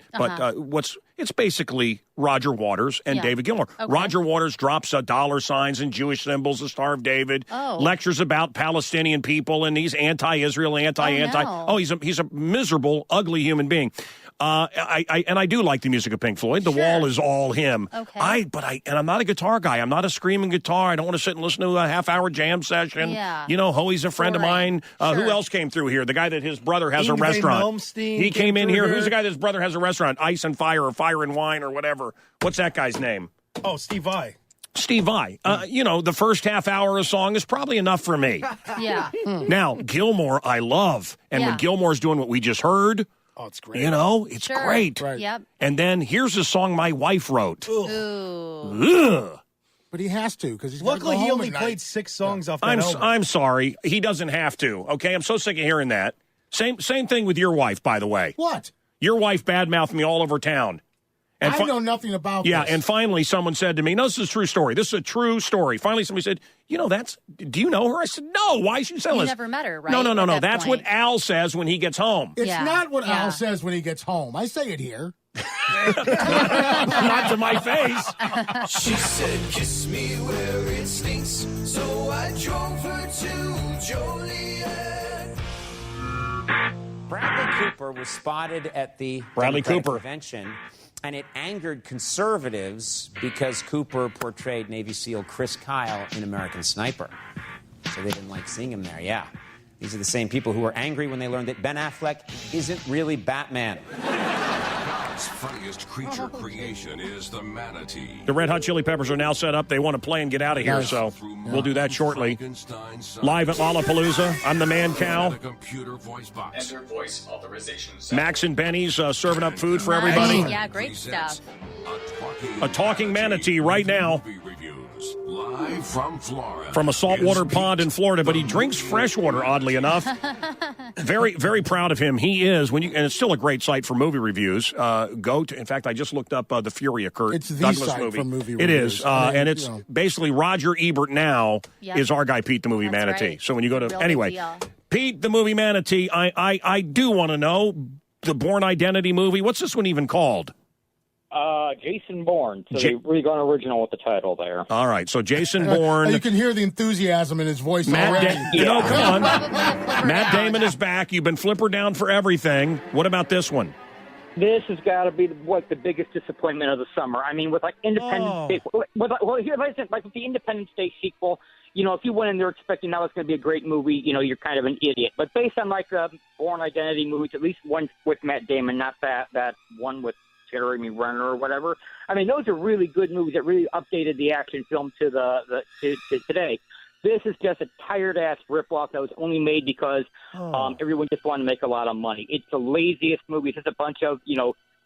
it's basically Roger Waters and David Gilmour. Okay. Roger Waters drops dollar signs and Jewish symbols, the Star of David, lectures about Palestinian people, and he's anti-Israel, anti. Oh, he's a miserable, ugly human being. I do like the music of Pink Floyd. The Wall is all him. Okay. I'm not a guitar guy. I'm not a screaming guitar. I don't want to sit and listen to a half-hour jam session. Yeah. Hoey's a friend of mine. Who else came through here? The guy that his brother has a Yngwie restaurant. Malmsteen He came in here. Who's the guy that his brother has a restaurant? Ice and Fire or Fire and Wine or whatever. What's that guy's name? Oh, Steve Vai. Steve Vai. The first half hour of a song is probably enough for me. Yeah. Now, Gilmour, I love. And when Gilmour's doing what we just heard... Oh, it's great. It's great. Right. Yep. And then here's a song my wife wrote. Ooh. But he has to, because he's Luckily, go he home only at played night. 6 songs off that album. I'm sorry. He doesn't have to. Okay, I'm so sick of hearing that. Same thing with your wife, by the way. What? Your wife badmouthed me all over town. And I know nothing about this. this. And finally someone said to me, no, this is a true story. This is a true story. Finally somebody said, do you know her? I said, no, why is she saying this? You never met her, right? No. That's what Al says when he gets home. It's not what Al says when he gets home. I say it here. Not to my face. She said, kiss me where it stinks. So I drove her to Joliet. Bradley Cooper was spotted at the Bradley Democratic Cooper convention And it angered conservatives because Cooper portrayed Navy SEAL Chris Kyle in American Sniper. So they didn't like seeing him there, yeah. These are the same people who were angry when they learned that Ben Affleck isn't really Batman. His funniest creature creation is the manatee. The Red Hot Chili Peppers are now set up. They want to play and get out of here, so we'll do that shortly. Live at Lollapalooza, I'm the ManCow. Computer voice box. Enter voice authorization. Max and Benny's serving up food for everybody. Yeah, great stuff. A talking manatee right now. Live from Florida. From a saltwater pond in Florida, but he drinks fresh water, oddly enough. Very, very proud of him. He is, and it's still a great site for movie reviews. In fact, I just looked up the Fury of Kirk Douglas site movie. for movie It reviews. is, and it's basically Roger Ebert now is our guy Pete the Movie Manatee. Right. So when you go to, Real anyway, big deal. Pete the Movie Manatee, I do want to know the Bourne Identity movie. What's this one even called? Jason Bourne. So they've really gone original with the title there. All right, so Jason Bourne. You can hear the enthusiasm in his voice Matt already. come on. Matt Damon is back. You've been flipper down for everything. What about this one? This has got to be the biggest disappointment of the summer. I mean, with like Independence Day. Here, listen, like with the Independence Day sequel, if you went in there expecting that was going to be a great movie, you're kind of an idiot. But based on like Bourne Identity movies, at least one with Matt Damon, not that one with Jeremy Renner or whatever. I mean, those are really good movies that really updated the action film to to today. This is just a tired-ass ripoff that was only made because everyone just wanted to make a lot of money. It's the laziest movie. It's just a bunch of,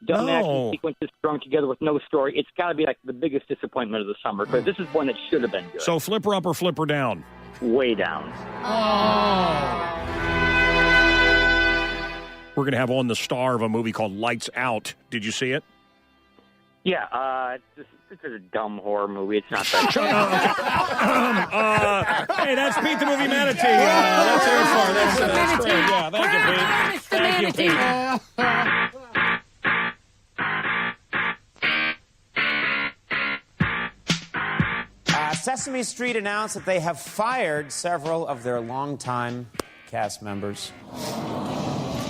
dumb action sequences thrown together with no story. It's got to be like the biggest disappointment of the summer because this is one that should have been good. So flipper up or flipper down? Way down. We're going to have on the star of a movie called Lights Out. Did you see it? Yeah, this is a dumb horror movie. It's not that. Hey, that's Pete the Movie Manatee. That's great. Yeah, thank you, Pete. Sesame Street announced that they have fired several of their longtime cast members.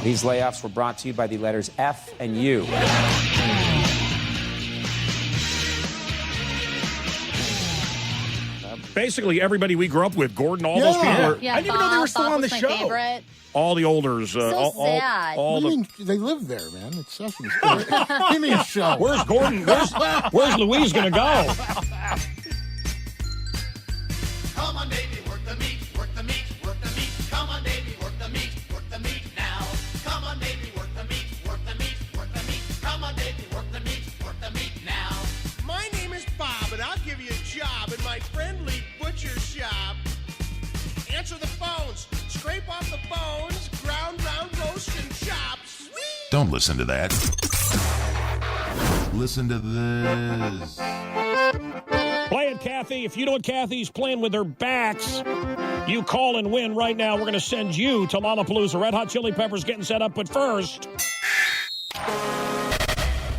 These layoffs were brought to you by the letters F and U. Basically, everybody we grew up with, Gordon, all those people. I didn't even know they were still on the show. Favorite. All the olders. Sad. What do you mean? They live there, man. It's Sesame Street. Give me a show. Where's Gordon? Where's Louise going to go? Come on, baby, work the meat, work the meat, work the meat. Come on, baby, work the meat now. Come on, baby, work the meat, work the meat, work the meat. Come on, baby, work the meat now. My name is Bob, and I'll give you a job in my friendly butcher shop. Answer the phones, scrape off the bones, ground, roast, and chop. Sweet! Don't listen to that. Listen to this. Play it, Kathy. If you know what Kathy's playing with her backs, you call and win right now. We're going to send you to Lollapalooza. Red Hot Chili Peppers getting set up, but first...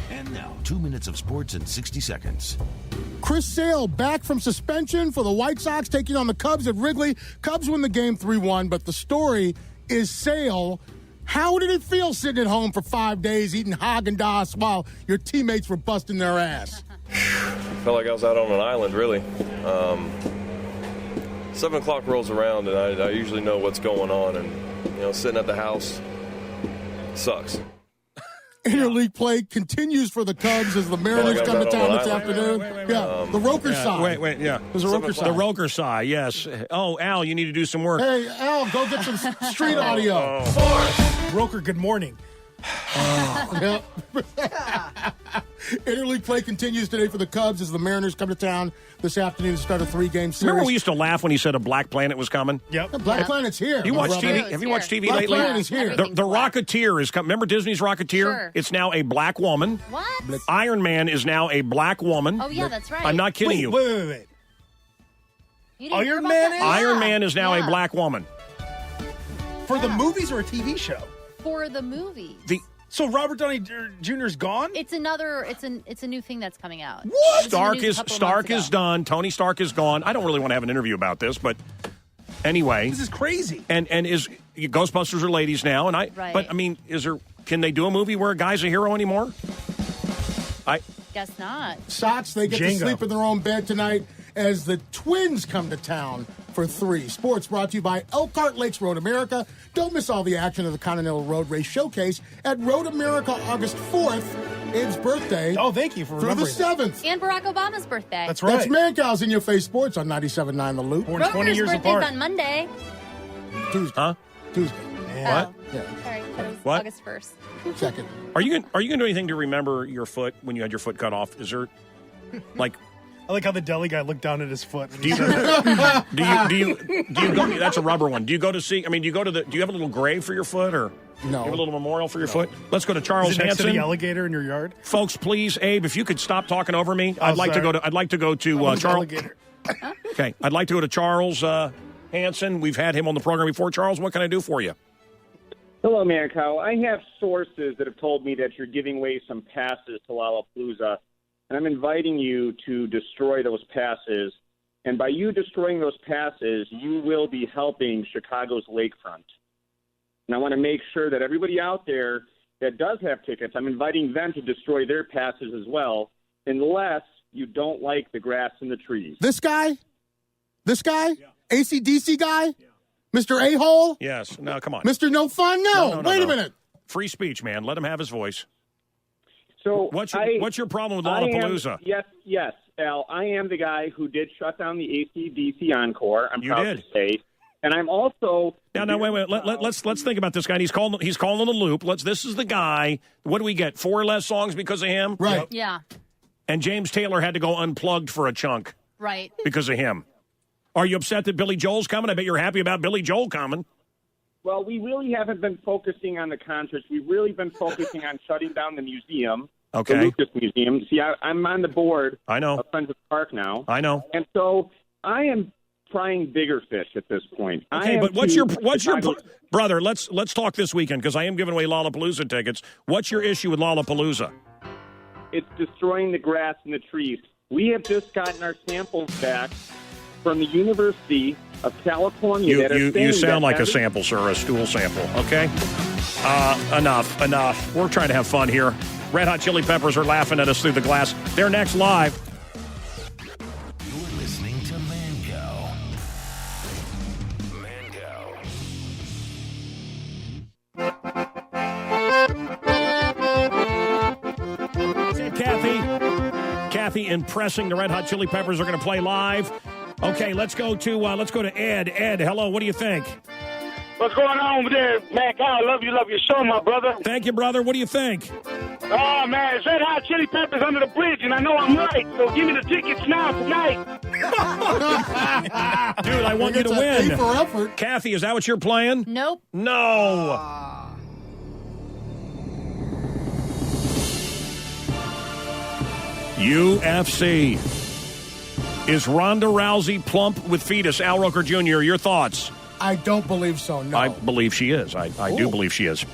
And now, 2 minutes of sports in 60 seconds. Chris Sale back from suspension for the White Sox, taking on the Cubs at Wrigley. Cubs win the game 3-1, but the story is Sale. How did it feel sitting at home for 5 days eating Haagen-Dazs while your teammates were busting their ass? Felt like I was out on an island, really. 7 o'clock rolls around, and I usually know what's going on, and sitting at the house sucks. Interleague play continues for the Cubs as the Mariners come to town this afternoon. The Roker side. There's a Roker side. The Roker side, yes. Oh, Al, you need to do some work. Hey, Al, go get some street audio. Roker, good morning. Interleague play continues today for the Cubs as the Mariners come to town this afternoon to start a 3-game series. Remember we used to laugh when he said a Black Planet was coming? Yep. The Black Planet's here. You watch TV? Have you watched TV Black lately? Planet is here. The Rocketeer is coming. Remember Disney's Rocketeer? Sure. It's now a black woman. What? Iron Man is now a black woman. Oh, yeah, that's right. I'm not kidding you. Wait. You didn't hear Iron about Man that? is? Iron Man is now a Yeah. black woman. For the movies or a TV show? For the movie. So Robert Downey Jr. is gone? It's a new thing that's coming out. What? Stark is done. Tony Stark is gone. I don't really want to have an interview about this, but anyway, This is crazy. and is Ghostbusters are ladies now, and Right. but I mean, can they do a movie where a guy's a hero anymore? Guess not. Sox, they get to Django. sleep in their own bed tonight as the Twins come to town for 3. Sports brought to you by Elkhart Lakes Road America. Don't miss all the action of the Continental Road Race Showcase at Road America August 4th. Ed's birthday. Oh, thank you for through the remembering. 7th. And Barack Obama's birthday. That's right. That's Mancow's In Your Face Sports on 97.9 The Loop. Born 20 Roker's years birthday's apart. on Monday. Tuesday. Huh? Tuesday. What? Yeah. Sorry, that was What? August 1st. Second. Are you gonna do anything to remember your foot when you had your foot cut off? Is there, like, I like how the deli guy looked down at his foot. And do you go? That's a rubber one. Do you go to see? I mean, do you have a little grave for your foot, or no? You have a little memorial for your foot? Let's go to Charles Is it next to Hanson. the alligator in your yard? Folks, please, Abe, if you could stop talking over me, I'd like to go to Charles. Alligator. Okay, I'd like to go to Charles Hanson. We've had him on the program before. Charles, what can I do for you? Hello, Mancow. I have sources that have told me that you're giving away some passes to Lollapalooza, and I'm inviting you to destroy those passes. And by you destroying those passes, you will be helping Chicago's lakefront. And I want to make sure that everybody out there that does have tickets, I'm inviting them to destroy their passes as well, unless you don't like the grass and the trees. This guy? AC/DC guy? Mr. A-hole? Yes. No, come on. Mr. No Fun? No. Wait a minute. Free speech, man. Let him have his voice. So what's your problem with Lollapalooza? Yes, Al. I am the guy who did shut down the AC/DC Encore. I'm proud to say, and I'm also Now, wait. Let's think about this guy. He's calling the loop. This is the guy. What do we get? 4 less songs because of him? Right. Yep. Yeah. And James Taylor had to go unplugged for a chunk Right. because of him. Are you upset that Billy Joel's coming? I bet you're happy about Billy Joel coming. Well, we really haven't been focusing on the concerts. We've really been focusing on shutting down the museum, Okay. the Lucas Museum. See, I'm on the board I know. of Friends of the Park now. I know. And so I am trying bigger fish at this point. Okay, but what's your brother? Let's talk this weekend because I am giving away Lollapalooza tickets. What's your issue with Lollapalooza? It's destroying the grass and the trees. We have just gotten our samples back from the University of California. You sound like a sample, sir, a stool sample. Okay, enough. We're trying to have fun here. Red Hot Chili Peppers are laughing at us through the glass. They're next live. You're listening to ManCow. Kathy impressing the Red Hot Chili Peppers are going to play live. Okay, let's go to Ed. Ed, hello. What do you think? What's going on over there, Mac? I love your show, my brother. Thank you, brother. What do you think? Oh, man, it's Red Hot Chili Peppers under the bridge, and I know I'm right, so give me the tickets now tonight. Dude, I want you to win. A for effort. Kathy, is that what you're playing? Nope. No. UFC. Is Ronda Rousey plump with fetus? Al Roker Jr., your thoughts? I don't believe so, no. I believe she is. I do believe she is.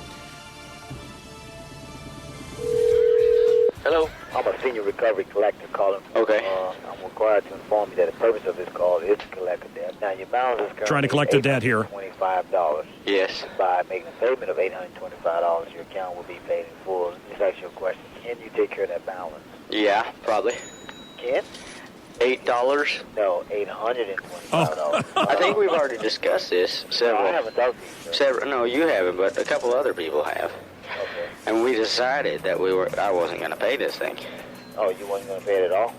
Hello. I'm a senior recovery collector calling. Okay. I'm required to inform you that the purpose of this call is to collect a debt. Now, your balance is currently Trying to collect the debt here. $25. Yes. By making a payment of $825, your account will be paid in full. Just ask you a question. Can you take care of that balance? Yeah, probably. Can? $8? No, $825. I think we've already discussed this several. No, I haven't talked to you, sir. No, you haven't, but a couple other people have. Okay. And we decided that I wasn't going to pay this thing. Oh, you wasn't going to pay it at all?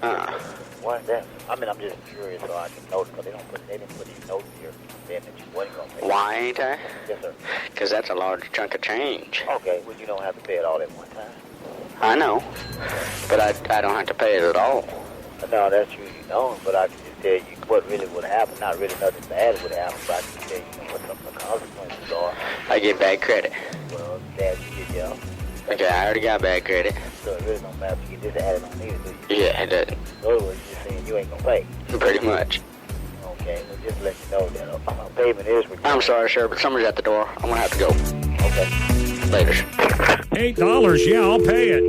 Why is that? I mean, I'm just curious so I can note, because they didn't put these notes here saying that you wasn't going to pay it. Why ain't I? Yes, sir. Because that's a large chunk of change. Okay, well, you don't have to pay it all at one time. I know, but I don't have to pay it at all. No, that's usually known, but I can just tell you what really would happen. Not really nothing bad would happen, but I can tell you what some of the consequences are. I get bad credit. Well, bad you get, yeah. Okay, I already got bad credit. So it really don't matter if you get this added on either, do you? Yeah, it doesn't. So you're just saying you ain't gonna pay. Pretty much. Okay, well, just let you know that a payment is required. I'm sorry, sir, but somebody's at the door. I'm gonna have to go. Okay. Later. $8, yeah, I'll pay it.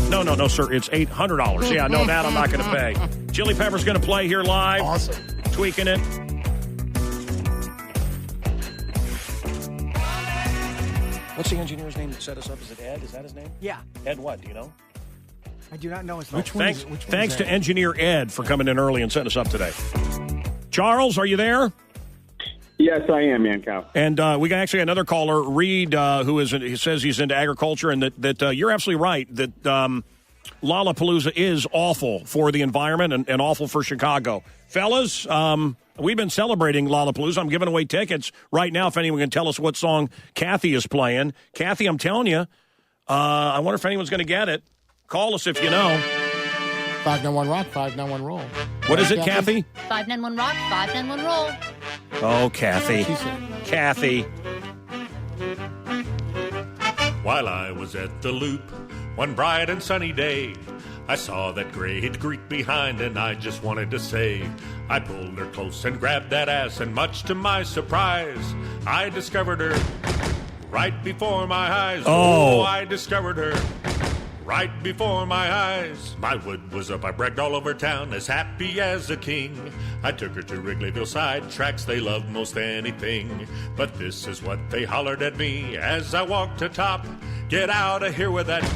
No, sir, it's $800. Yeah, no, that I'm not going to pay. Chili Pepper's going to play here live. Awesome. Tweaking it. What's the engineer's name that set us up? Is it Ed? Is that his name? Yeah. Ed what? Do you know? I do not know his Thanks to Engineer Ed for coming in early and setting us up today. Charles, are you there? Yes, I am, Mancow. And we got actually another caller, Reed, he says he's into agriculture, and that you're absolutely right, that Lollapalooza is awful for the environment and awful for Chicago. Fellas, we've been celebrating Lollapalooza. I'm giving away tickets right now if anyone can tell us what song Kathy is playing. Kathy, I'm telling you, I wonder if anyone's going to get it. Call us if you know. 591 Rock, 591 Roll. What is it, Kathy? 591 Rock, 591 Roll. Oh, Kathy. Kathy. While I was at the Loop one bright and sunny day, I saw that great Greek behind, and I just wanted to say, I pulled her close and grabbed that ass, and much to my surprise, I discovered her right before my eyes. Oh, I discovered her right before my eyes. My wood was up, I bragged all over town, as happy as a king. I took her to Wrigleyville side tracks, they loved most anything. But this is what they hollered at me as I walked atop. Get out of here with that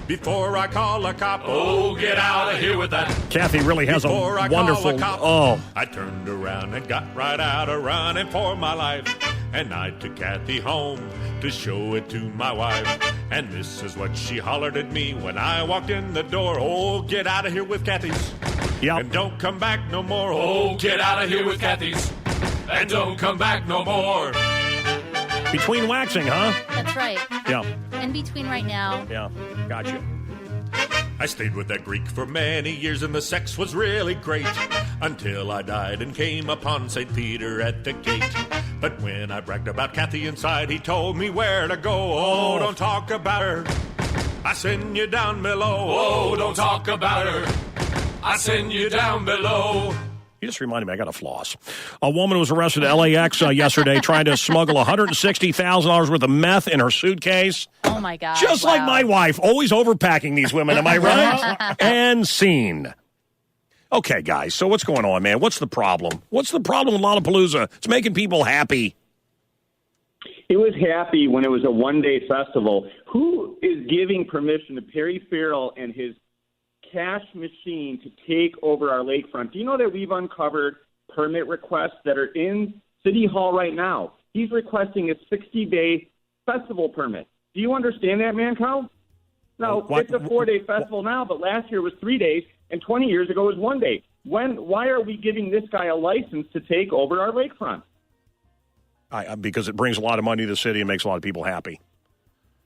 before I call a cop. Oh, get out of here with that. Kathy really has a wonderful... I turned around and got right out of running for my life. And I took Kathy home to show it to my wife. And this is what she hollered at me when I walked in the door. Oh, get out of here with Kathy's. Yep. And don't come back no more. Oh, get out of here with Kathy's. And don't come back no more. Between waxing, huh? That's right. Yeah. In between right now. Yeah. Gotcha. I stayed with that Greek for many years, and the sex was really great, until I died and came upon St. Peter at the gate. But when I bragged about Kathy inside, he told me where to go. Oh, don't talk about her, I send you down below. Oh, don't talk about her, I send you down below. You just reminded me, I got a floss. A woman was arrested at LAX yesterday trying to smuggle $160,000 worth of meth in her suitcase. Oh, my God. Just like my wife, always overpacking these women, am I right? And seen. Okay, guys, so what's going on, man? What's the problem? What's the problem with Lollapalooza? It's making people happy. It was happy when it was a one-day festival. Who is giving permission to Perry Farrell and his cash machine to take over our lakefront? Do you know that we've uncovered permit requests that are in City Hall right now? He's requesting a 60-day festival permit. Do you understand that, Mancow? No, it's a 4-day festival now, but last year was 3 days, and 20 years ago was 1 day. Why are we giving this guy a license to take over our lakefront? Because it brings a lot of money to the city and makes a lot of people happy.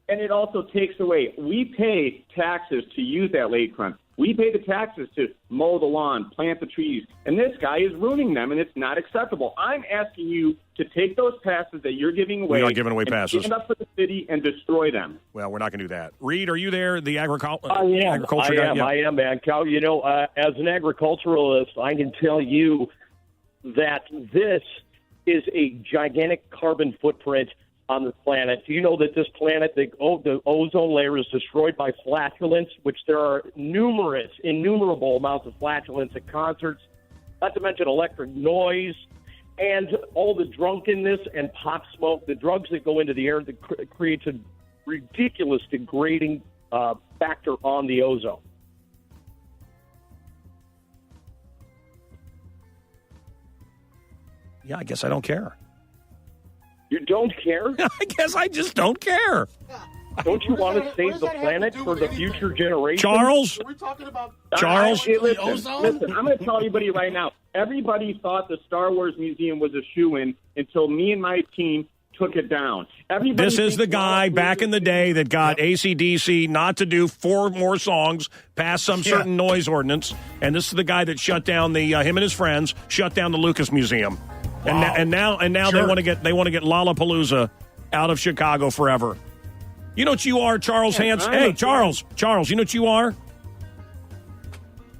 And it also takes away. We pay taxes to use that lakefront. We pay the taxes to mow the lawn, plant the trees, and this guy is ruining them, and it's not acceptable. I'm asking you to take those passes that you're giving away. We aren't giving away passes. Stand up for the city and destroy them. Well, we're not going to do that. Reed, are you there? The agriculture I am, Mancow. You know, as an agriculturalist, I can tell you that this is a gigantic carbon footprint on the planet. Do you know that this planet, the ozone layer is destroyed by flatulence, which there are innumerable amounts of flatulence at concerts, not to mention electric noise, and all the drunkenness and pot smoke, the drugs that go into the air that creates a ridiculous degrading factor on the ozone. Yeah, I guess I don't care. You don't care? I guess I just don't care. Don't you want to save the planet for the future generations? Charles? Are we talking about Charles? Listen, I'm going to tell everybody right now. Everybody thought the Star Wars Museum was a shoo-in until me and my team took it down. This is the guy back in the day that got AC/DC not to do 4 more songs past some certain noise ordinance, and this is the guy that shut down him and his friends shut down the Lucas Museum. Wow. And now sure. they want to get Lollapalooza out of Chicago forever. You know what you are, Charles Hanson? Hey, Charles, you know what you are?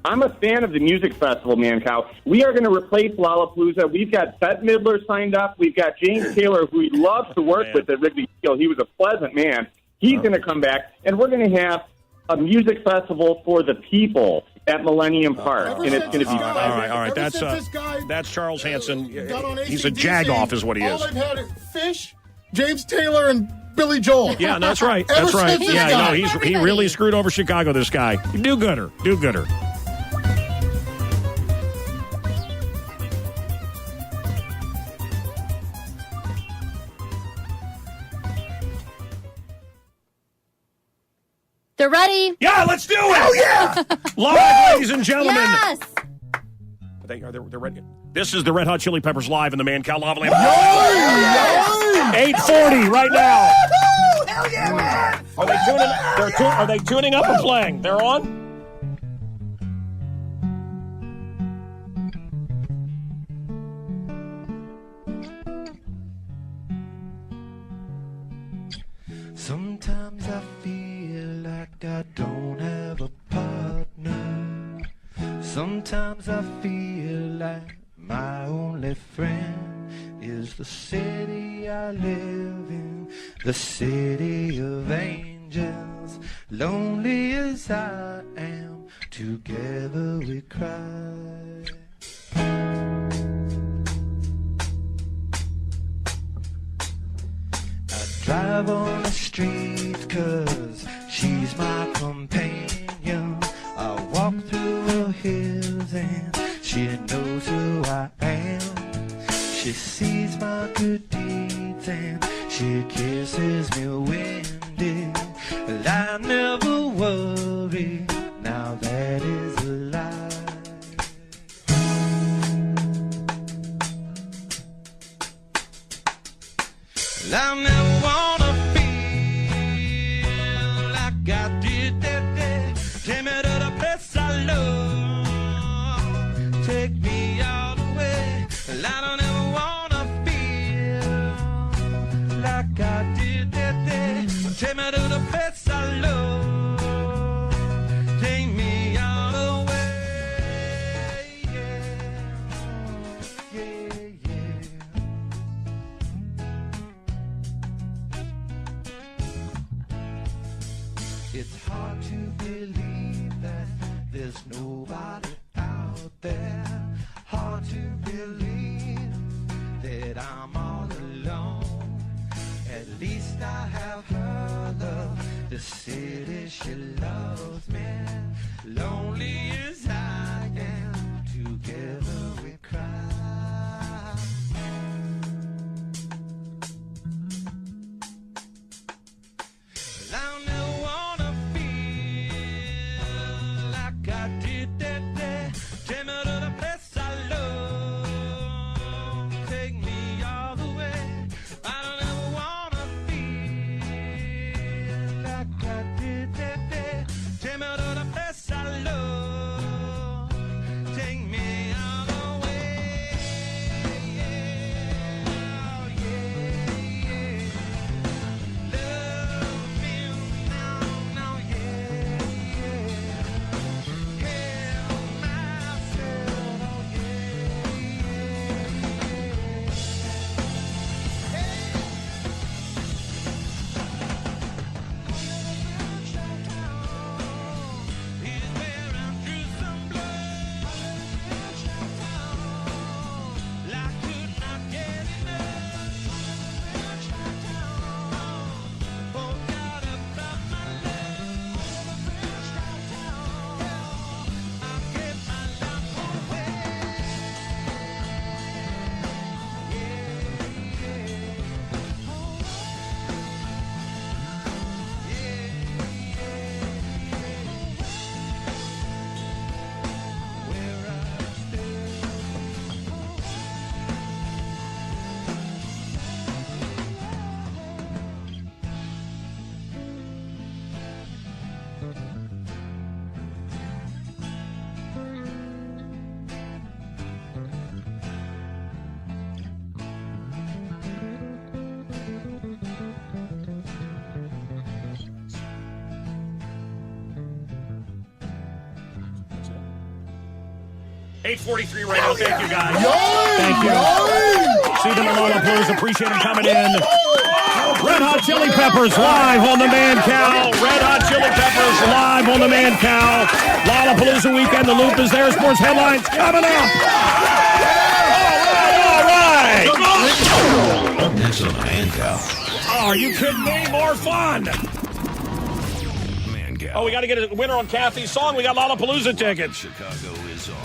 I'm a fan of the music festival, Mancow. We are going to replace Lollapalooza. We've got Bette Midler signed up. We've got James Taylor, who we love to work with at Wrigley Field. He was a pleasant man. He's going to come back, and we're going to have a music festival for the people at Millennium Park, and it's going to be all right. That's Charles Hanson. He's a jagoff, is what he is. All they've had is Fish, James Taylor, and Billy Joel. Yeah, that's right. Ever That's right. since this Yeah, guy. no, he really screwed over Chicago, this guy. Do gooder. Do gooder. They're ready. Yeah, let's do it. Oh, yeah. Live, ladies and gentlemen. Yes. They're ready. This is the Red Hot Chili Peppers live in the ManCow Lava Lamp. 8:40 right now. Hell yeah, man! Are they tuning? Are they tuning up or playing? They're on. Sometimes I feel like I don't have a partner. Sometimes I feel like my only friend is the city I live in, the city of angels. Lonely as I am, together we cry. Drive on the street 'cause she's my companion. I walk through the hills and she knows who I am. She sees my good deeds and she kisses me windy. Well, I never worry, now that is a lie. Well, I never wanna feel like I did that day. Take me to the place I love. Take me all the way. Well, I don't ever wanna feel like I did that day. Take me to the place I love. Take me all the way. Yeah, yeah, yeah. It's hard to believe that there's nobody out there. Hard to believe that I'm all alone. At least I have her love. The city she loves me. Lonely as I am, together we cry. I never wanna feel like I did that day. Take me to the place I love. Take me all the way. I don't ever wanna feel like I did that day. Take me to the place I love. Take me all the way. Oh, yeah, yeah. Love me now, now, yeah, yeah. Help myself, oh, yeah, He's wearing through some blood. I could not get enough. Forgot about my love. I gave my love away. $8:43 right now. Thank you, guys. Thank you. See them at Lollapalooza. Appreciate them coming in. Red Hot Chili Peppers live on the ManCow. Red Hot Chili Peppers live on the ManCow. Lollapalooza weekend. The Loop is there. Sports headlines coming up. All right. Rants on the Mancow. Oh, are you kidding me? More fun! Mancow. Oh, we got to get a winner on Kathy's song. We got Lollapalooza tickets. Chicago is on.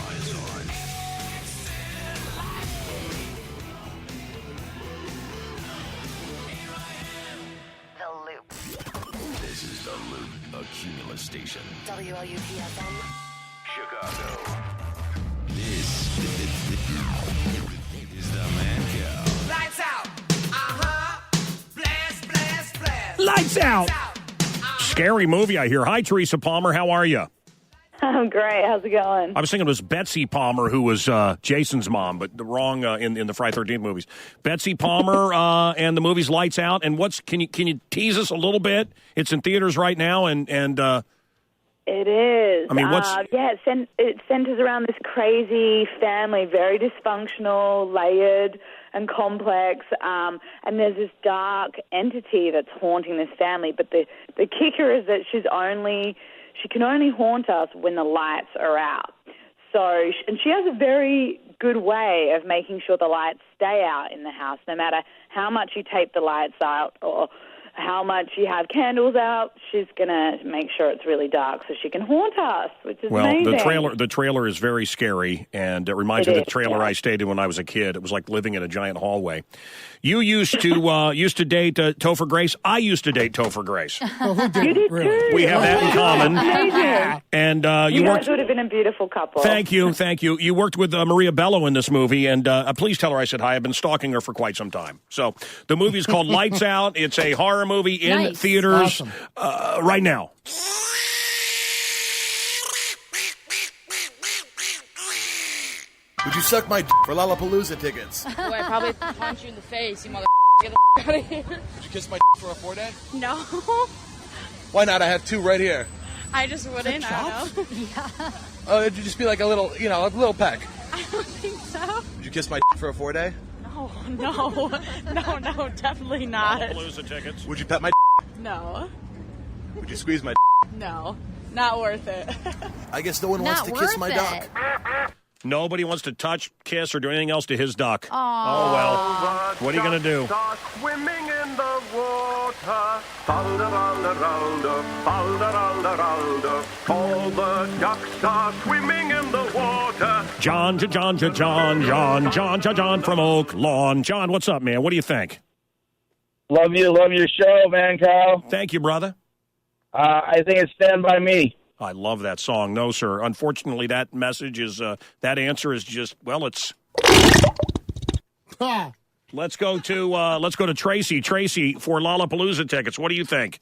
This is the Loop, a Cumulus station. WLUP-FM. Chicago. This is the Mancow. Lights out. Blast, blast, blast. Lights out. Scary movie, I hear. Hi, Teresa Palmer. How are you? I'm great. How's it going? I was thinking it was Betsy Palmer, who was Jason's mom, but the wrong in the Friday 13th movies. Betsy Palmer and the movie's Lights Out. And can you tease us a little bit? It's in theaters right now, and it is. I mean, what's it centers around this crazy family, very dysfunctional, layered, and complex. And there's this dark entity that's haunting this family. But the kicker is that she can only haunt us when the lights are out. And she has a very good way of making sure the lights stay out in the house, no matter how much you tape the lights out or how much you have candles out. She's going to make sure it's really dark so she can haunt us, which is amazing. The trailer is very scary, and it reminds me of the trailer I stayed in when I was a kid. It was like living in a giant hallway. You used to date Topher Grace. I used to date Topher Grace. You did too. We have that in common. Amazing. And you guys would have been a beautiful couple. Thank you. You worked with Maria Bello in this movie, and please tell her I said hi. I've been stalking her for quite some time. So the movie's called Lights Out. It's a horror movie in theaters right now. Would you suck my for Lollapalooza tickets? Boy, I probably punch you in the face, you mother. Get the out of here. Would you kiss my for a 4-day? No. Why not? I have 2 right here. I just wouldn't. I don't know. Yeah. Oh, it'd just be like a little peck. I don't think so. Would you kiss my for a 4-day? No, definitely not. Lollapalooza tickets. Would you pet my No. Would you squeeze my No, not worth it. I guess no one wants to kiss my duck. Nobody wants to touch, kiss, or do anything else to his duck. Aww. Oh, well. What are you going to do? Swimming in the water, falder. All the ducks are swimming in the water. John from Oak Lawn. John, what's up, man? What do you think? Love your show, Mancow. Thank you, brother. I think it's Stand By Me. I love that song. No, sir. Unfortunately, that message is, that answer is just, well, it's... Let's go to Tracy. Tracy, for Lollapalooza tickets. What do you think?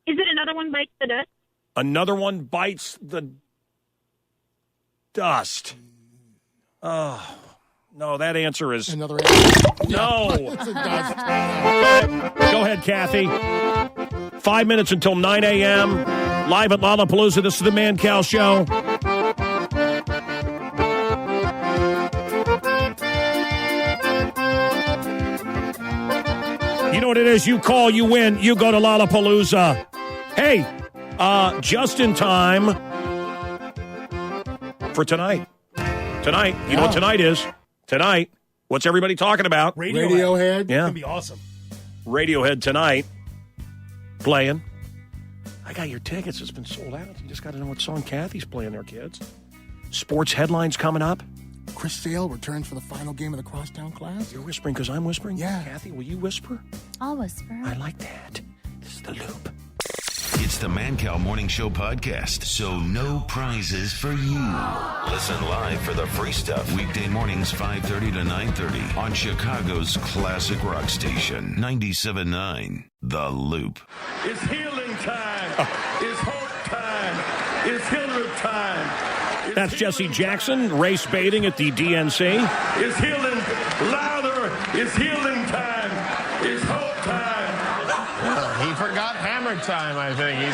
Is it Another One Bites the Dust? Another One Bites the Dust. Oh, no, that answer is... Another answer. No. Go ahead, Kathy. 5 minutes until 9 a.m. Live at Lollapalooza. This is the Mancow Show. You know what it is? You call, you win, you go to Lollapalooza. Hey, just in time for tonight. Tonight, you know what tonight is? Tonight, what's everybody talking about? Radiohead. Yeah. It's going to be awesome. Radiohead tonight. Playing. I got your tickets. It's been sold out. You just got to know what song Kathy's playing there, kids. Sports headlines coming up. Chris Sale returns for the final game of the Crosstown Class. You're whispering because I'm whispering? Yeah. Kathy, will you whisper? I'll whisper. I like that. This is the Loop. It's the Mancow Morning Show podcast, so no prizes for you. Listen live for the free stuff weekday mornings 5:30 to 9:30 on Chicago's classic rock station 97.9 The Loop. It's healing time. It's hope time. It's healer time. That's Jesse Jackson race baiting at the DNC. It's healing louder. It's healing time. It's hope time. He forgot hammer time, I think.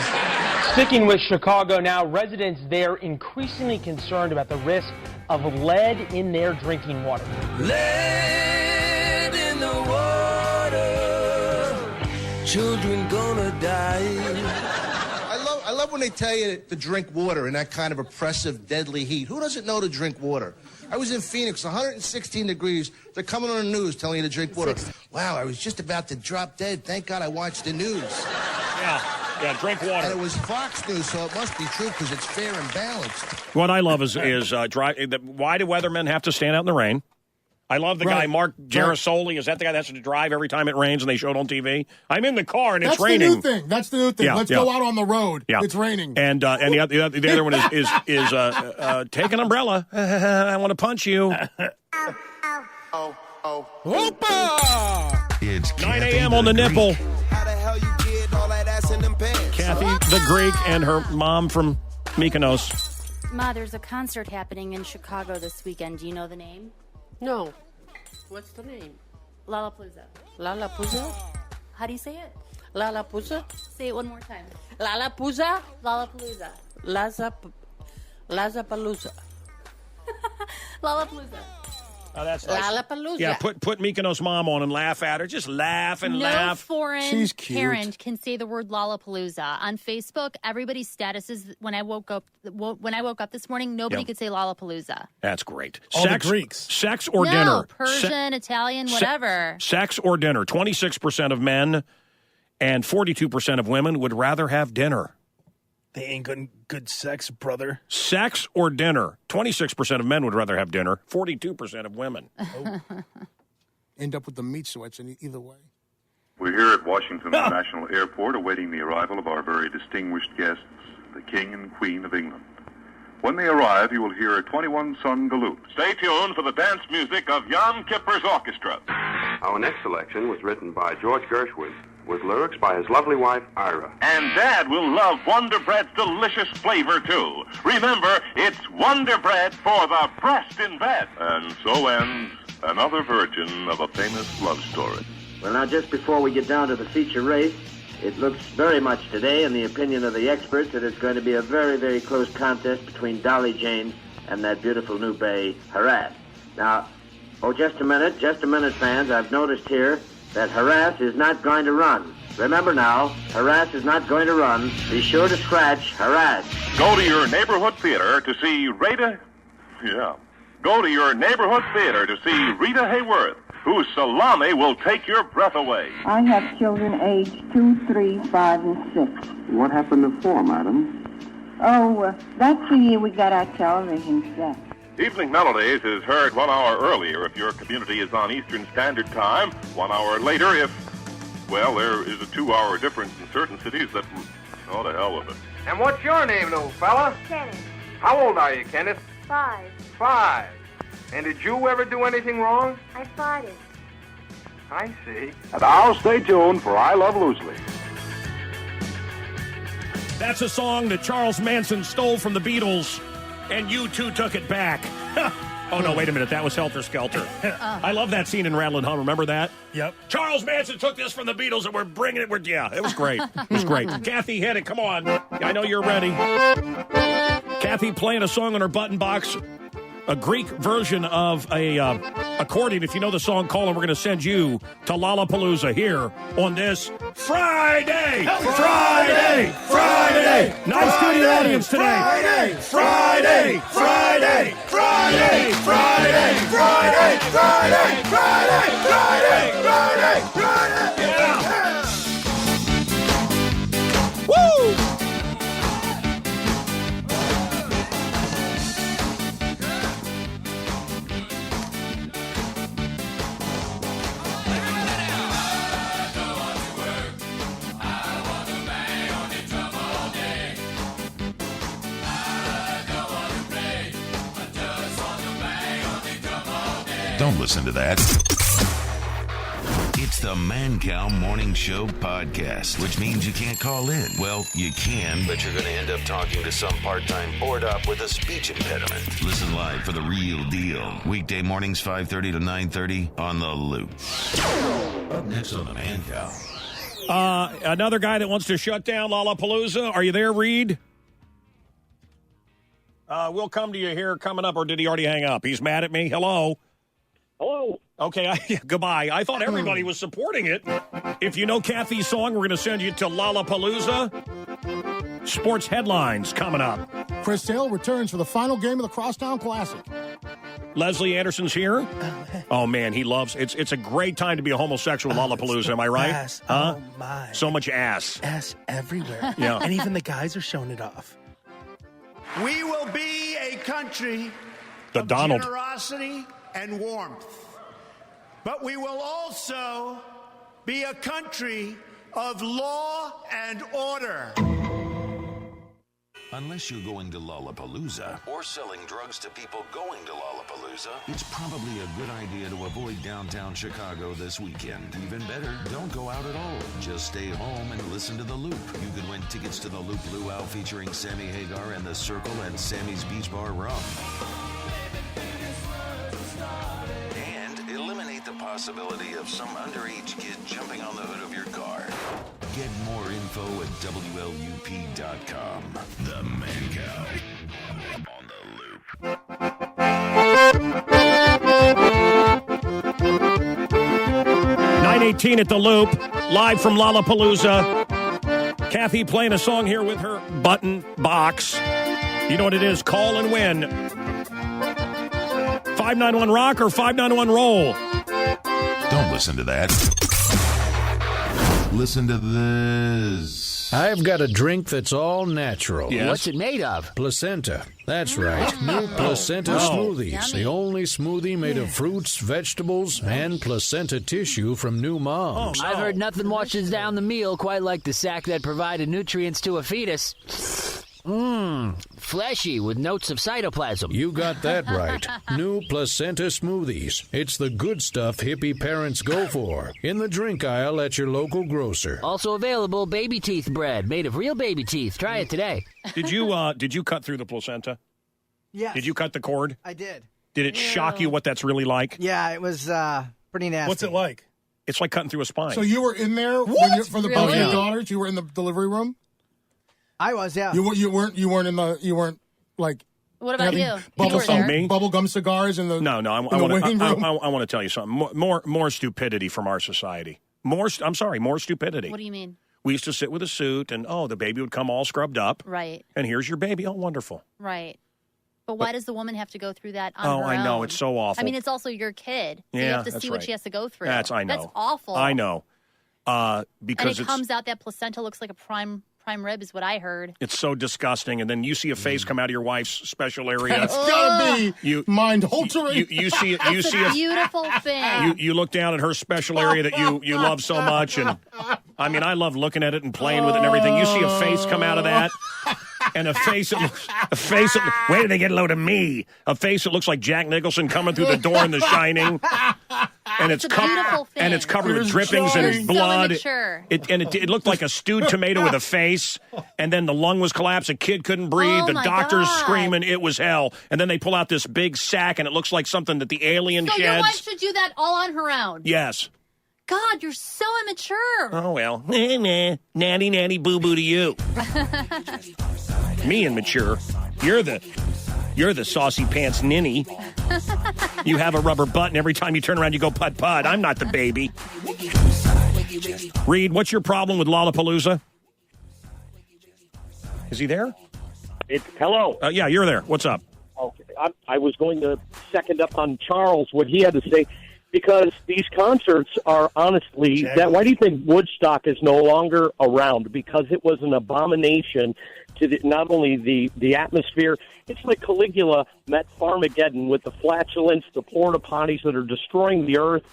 Sticking with Chicago now, residents there increasingly concerned about the risk of lead in their drinking water. Lead in the water. Children gonna die. I love when they tell you to drink water in that kind of oppressive, deadly heat. Who doesn't know to drink water? I was in Phoenix, 116 degrees. They're coming on the news telling you to drink water. Wow, I was just about to drop dead. Thank God I watched the news. Yeah, drink water. And it was Fox News, so it must be true because it's fair and balanced. What I love is why do weathermen have to stand out in the rain? I love the guy, Mark Gerasoli. Is that the guy that has to drive every time it rains and they show it on TV? I'm in the car and it's raining. That's the new thing. Yeah, Let's go out on the road. Yeah. It's raining. And the other one is take an umbrella. I want to punch you. It's 9 a.m. on the nipple. How the hell you get all that ass in them pants? Kathy, the Greek, and her mom from Mykonos. Ma, there's a concert happening in Chicago this weekend. Do you know the name? No. What's the name? Lollapalooza. Lollapalooza? How do you say it? Lollapalooza? Say it one more time. Lollapalooza? Lollapalooza. Lollapalooza. Lollapalooza. Oh, that's nice. Lollapalooza. Yeah, put Mykonos mom on and laugh at her. Just laugh and laugh. No foreign She's cute. parent can say the word Lollapalooza. On Facebook, everybody's statuses when I woke up this morning, nobody could say Lollapalooza. That's great. All the Greeks. Sex or no, dinner? Persian, Italian, whatever. Sex or dinner? 26% of men and 42% of women would rather have dinner. They ain't good sex, brother. Sex or dinner? 26% of men would rather have dinner. 42% of women. End up with the meat sweats in either way. We're here at Washington International Airport awaiting the arrival of our very distinguished guests, the King and Queen of England. When they arrive, you will hear a 21-son galoot. Stay tuned for the dance music of Jan Kipper's orchestra. Our next selection was written by George Gershwin, with lyrics by his lovely wife, Ira. And Dad will love Wonder Bread's delicious flavor, too. Remember, it's Wonder Bread for the breast in bed. And so ends another virgin of a famous love story. Well, now, just before we get down to the feature race, it looks very much today, in the opinion of the experts, that it's going to be a very, very close contest between Dolly Jane and that beautiful new bay, Harass. Now, just a minute, fans. I've noticed here that Harass is not going to run. Remember now, Harass is not going to run. Be sure to scratch Harass. Go to your neighborhood theater to see Rita... Yeah. Go to your neighborhood theater to see Rita Hayworth, whose salami will take your breath away. I have children aged 2, 3, 5, and 6. What happened to 4, madam? That's the year we got our television set. Evening Melodies is heard 1 hour earlier if your community is on Eastern Standard Time, 1 hour later if, well, there is a 2-hour difference in certain cities that... Oh, to hell with it. And what's your name, little fella? Kenneth. How old are you, Kenneth? 5. 5. And did you ever do anything wrong? I farted. I see. And now stay tuned for I Love Loosely. That's a song that Charles Manson stole from the Beatles, and U2 took it back. Oh, no, wait a minute. That was Helter Skelter. I love that scene in Rattlin' Hum. Remember that? Yep. Charles Manson took this from the Beatles, and we're bringing it. Yeah, it was great. It was great. Kathy, hit it. Come on. I know you're ready. Kathy playing a song on her button box, a Greek version of a accordion. If you know the song, call and we're going to send you to Lollapalooza here on this Friday. Friday. Friday. Nice studio audience today. Friday. Friday. Friday. Friday. Friday. Friday. Friday. Friday. Friday. Friday. Friday. Yeah. Woo! Don't listen to that. It's the ManCow Morning Show podcast, which means you can't call in. Well, you can, but you're going to end up talking to some part-time bored up with a speech impediment. Listen live for the real deal. Weekday mornings 5:30 to 9:30 on The Loop. Up next on the ManCow. Another guy that wants to shut down Lollapalooza. Are you there, Reed? We'll come to you here coming up, or did he already hang up? He's mad at me. Hello? Hello. Okay, goodbye. I thought everybody was supporting it. If you know Kathy's song, we're going to send you to Lollapalooza. Sports headlines coming up. Chris Sale returns for the final game of the Crosstown Classic. Leslie Anderson's here. Oh, man, he loves it's a great time to be a homosexual Lollapalooza, am I right? Ass. Huh? Oh, my. So much ass. Ass everywhere. Yeah. And even the guys are showing it off. We will be a country of generosity and warmth. But we will also be a country of law and order. Unless you're going to Lollapalooza or selling drugs to people going to Lollapalooza, it's probably a good idea to avoid downtown Chicago this weekend. Even better, don't go out at all. Just stay home and listen to The Loop. You could win tickets to the Loop Luau featuring Sammy Hagar and The Circle and Sammy's Beach Bar Rum. And eliminate the possibility of some underage kid jumping on the hood of your car. Get more info at WLUP.com. The Mancow on the Loop. 9:18 at the Loop, live from Lollapalooza. Kathy playing a song here with her button box. You know what it is. Call and win. 591 rock or 591 roll. Don't listen to that. Listen to this. I've got a drink that's all natural. Yes. What's it made of? Placenta. That's right. New placenta smoothies. The only smoothie made of fruits, vegetables, and placenta tissue from new moms. I've heard nothing washes down the meal quite like the sack that provided nutrients to a fetus. Fleshy with notes of cytoplasm. You got that right. New placenta smoothies. It's the good stuff hippie parents go for. In the drink aisle at your local grocer. Also available baby teeth bread made of real baby teeth. Try it today. Did you cut through the placenta? Yes. Did you cut the cord? I did. Did it shock you what that's really like? Yeah, it was pretty nasty. What's it like? It's like cutting through a spine. So you were in there for the birth of your daughters? You were in the delivery room? I was, yeah. You weren't like. What about you? Bubble gum cigars in the No. I want to tell you something. More stupidity from our society. More stupidity. What do you mean? We used to sit with a suit, and the baby would come all scrubbed up. Right. And here's your baby. Oh, wonderful. Right. But why does the woman have to go through that on her I know. own? It's so awful. I mean, it's also your kid. So you have to see what she has to go through. I know. That's awful. I know. Because and it comes out that placenta looks like a prime rib is what I heard. It's so disgusting, and then you see a face come out of your wife's special area. That's gotta be mind-altering. You see a beautiful thing. You look down at her special area that you love so much, and I mean, I love looking at it and playing with it and everything. You see a face come out of that, and a face that wait till they get a load of me. A face that looks like Jack Nicholson coming through the door in The Shining. And it's a beautiful thing. And it's covered with drippings and blood. It looked like a stewed tomato with a face. And then the lung was collapsed. A kid couldn't breathe. The doctor's screaming. It was hell. And then they pull out this big sack, and it looks like something that the alien sheds. Your wife should do that all on her own. Yes. God, you're so immature. Oh, well. Natty boo-boo to you. Me immature. You're the saucy pants ninny. You have a rubber butt, and every time you turn around, you go putt-putt. I'm not the baby. Reed, what's your problem with Lollapalooza? Is he there? Hello. Yeah, you're there. What's up? Okay. I was going to second up on Charles, what he had to say, because these concerts are honestly, why do you think Woodstock is no longer around? Because it was an abomination to not only the atmosphere, it's like Caligula met Farmageddon with the flatulence, the porta potties that are destroying the earth,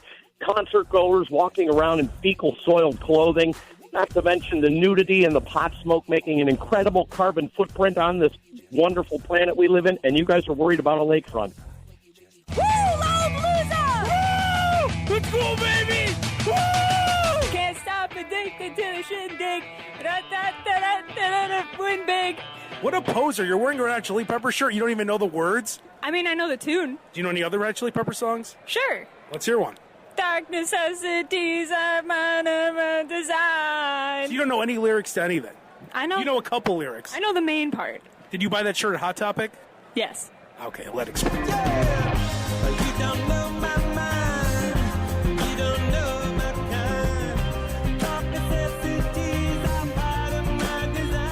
concert goers walking around in fecal soiled clothing, not to mention the nudity and the pot smoke making an incredible carbon footprint on this wonderful planet we live in, and you guys are worried about a lakefront. Woo! Lollapalooza! Woo! Let's go, baby! Woo! Can't stop addicted to the shindig. Win big. What a poser. You're wearing a Red Hot Chili Pepper shirt. You don't even know the words? I mean, I know the tune. Do you know any other Red Hot Chili Pepper songs? Sure. Let's hear one. Dark necessities are my design. So you don't know any lyrics to anything? I know. You know a couple lyrics. I know the main part. Did you buy that shirt at Hot Topic? Yes. Okay, let it explain. You don't know my mind. You don't know my kind. Dark necessities are part of my design.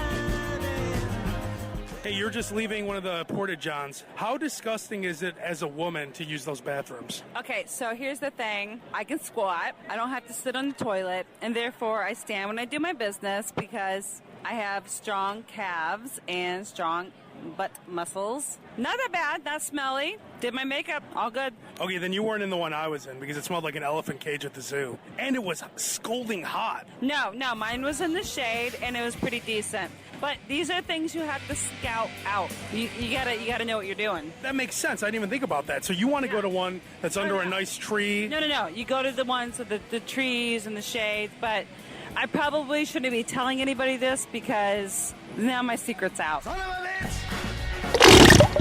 Hey, you're just leaving one of the porta-johns. How disgusting is it as a woman to use those bathrooms? Okay, so here's the thing. I can squat. I don't have to sit on the toilet, and therefore I stand when I do my business because I have strong calves and strong butt muscles. Not that bad, not smelly. Did my makeup, all good. Okay, then you weren't in the one I was in because it smelled like an elephant cage at the zoo. And it was scalding hot. No, mine was in the shade, and it was pretty decent. But these are things you have to scout out. You gotta know what you're doing. That makes sense. I didn't even think about that. So you want to go to one that's under a nice tree? No. You go to the ones with the trees and the shades, but I probably shouldn't be telling anybody this because now my secret's out. Son of a bitch!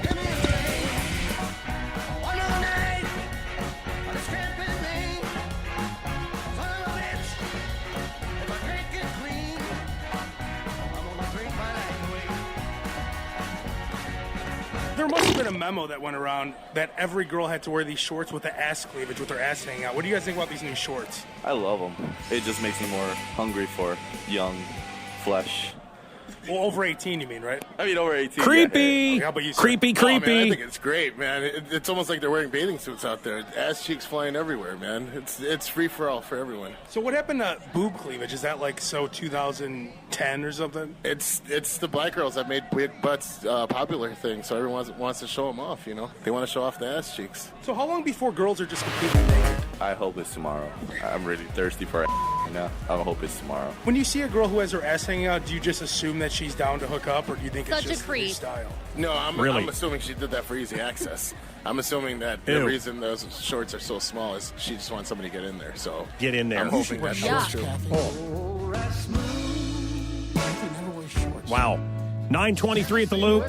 Give me a drink. One of the night. On a scrapping thing. Son of a bitch. If I drink it clean, I'm gonna drink my life away. There must have been a memo that went around that every girl had to wear these shorts with the ass cleavage, with their ass hanging out. What do you guys think about these new shorts? I love them. It just makes me more hungry for young flesh. Well, over 18, you mean, right? I mean, over 18. Creepy! Yeah. How about you, sir? Creepy. Oh, man, I think it's great, man. It's almost like they're wearing bathing suits out there. Ass cheeks flying everywhere, man. It's free for all for everyone. So what happened to boob cleavage? Is that like 2010 or something? It's the black girls that made big butts popular thing. So everyone wants to show them off. You know, they want to show off the ass cheeks. So how long before girls are just completely naked? I hope it's tomorrow. I'm really thirsty for it. You know, I hope it's tomorrow. When you see a girl who has her ass hanging out, do you just assume that she's down to hook up, or do you think Such it's just a creep. new style? No, I'm Really? assuming she did that for easy access. I'm assuming that the reason those shorts are so small is she just wants somebody to get in there. So Get in there. I'm hoping that's true. Wow. 9:23 at the Loop.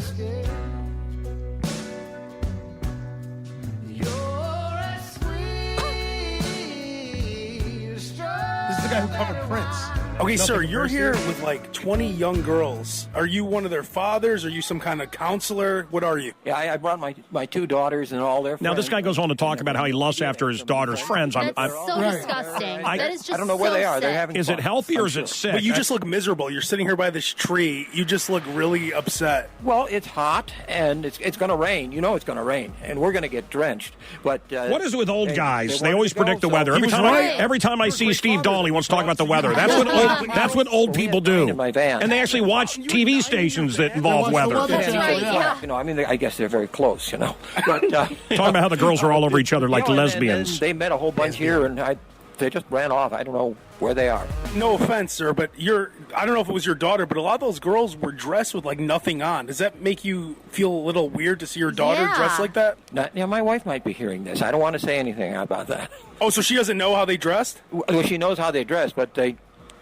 This is the guy who covered Prince. Okay, sir, you're here with like 20 young girls. Are you one of their fathers? Are you some kind of counselor? What are you? Yeah, I brought my two daughters and all their friends. Now, this guy goes on to talk about how he lusts after his daughter's friends. That's so disgusting. That is just I don't know where so they are. They're sick. having Is fun. it healthy or is it sick? But you just look miserable. You're sitting here by this tree. You just look really upset. Well, it's hot, and it's going to rain. You know it's going to rain, and we're going to get drenched. But What is it with old guys? They want always to go, predict the so- weather. He was right. Every time I see Steve Dahl, he wants to talk about the weather. That's what old people do. In my van. And they actually watch TV stations that involve weather. That's right, yeah. You know, I mean, I guess they're very close, you know. But, Talking about how the girls are all over each other like you know, and lesbians. then they met a whole bunch here, and they just ran off. I don't know where they are. No offense, sir, but I don't know if it was your daughter, but a lot of those girls were dressed with like nothing on. Does that make you feel a little weird to see your daughter dressed like that? Yeah, my wife might be hearing this. I don't want to say anything about that. Oh, so she doesn't know how they dressed? Well, she knows how they dress, but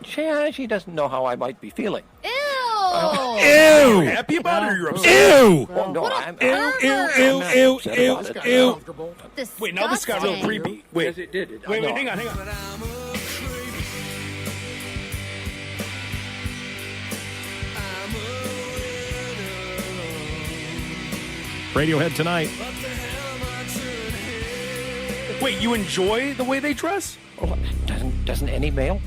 she doesn't know how I might be feeling. Ew. Are you happy about it or you're upset? Ew! Well, no, I'm Ew! Disgusting. Wait, now this got real creepy. Wait, Yes, it did. wait, No. hang on. Radiohead tonight. Wait, you enjoy the way they dress? Oh, doesn't any male?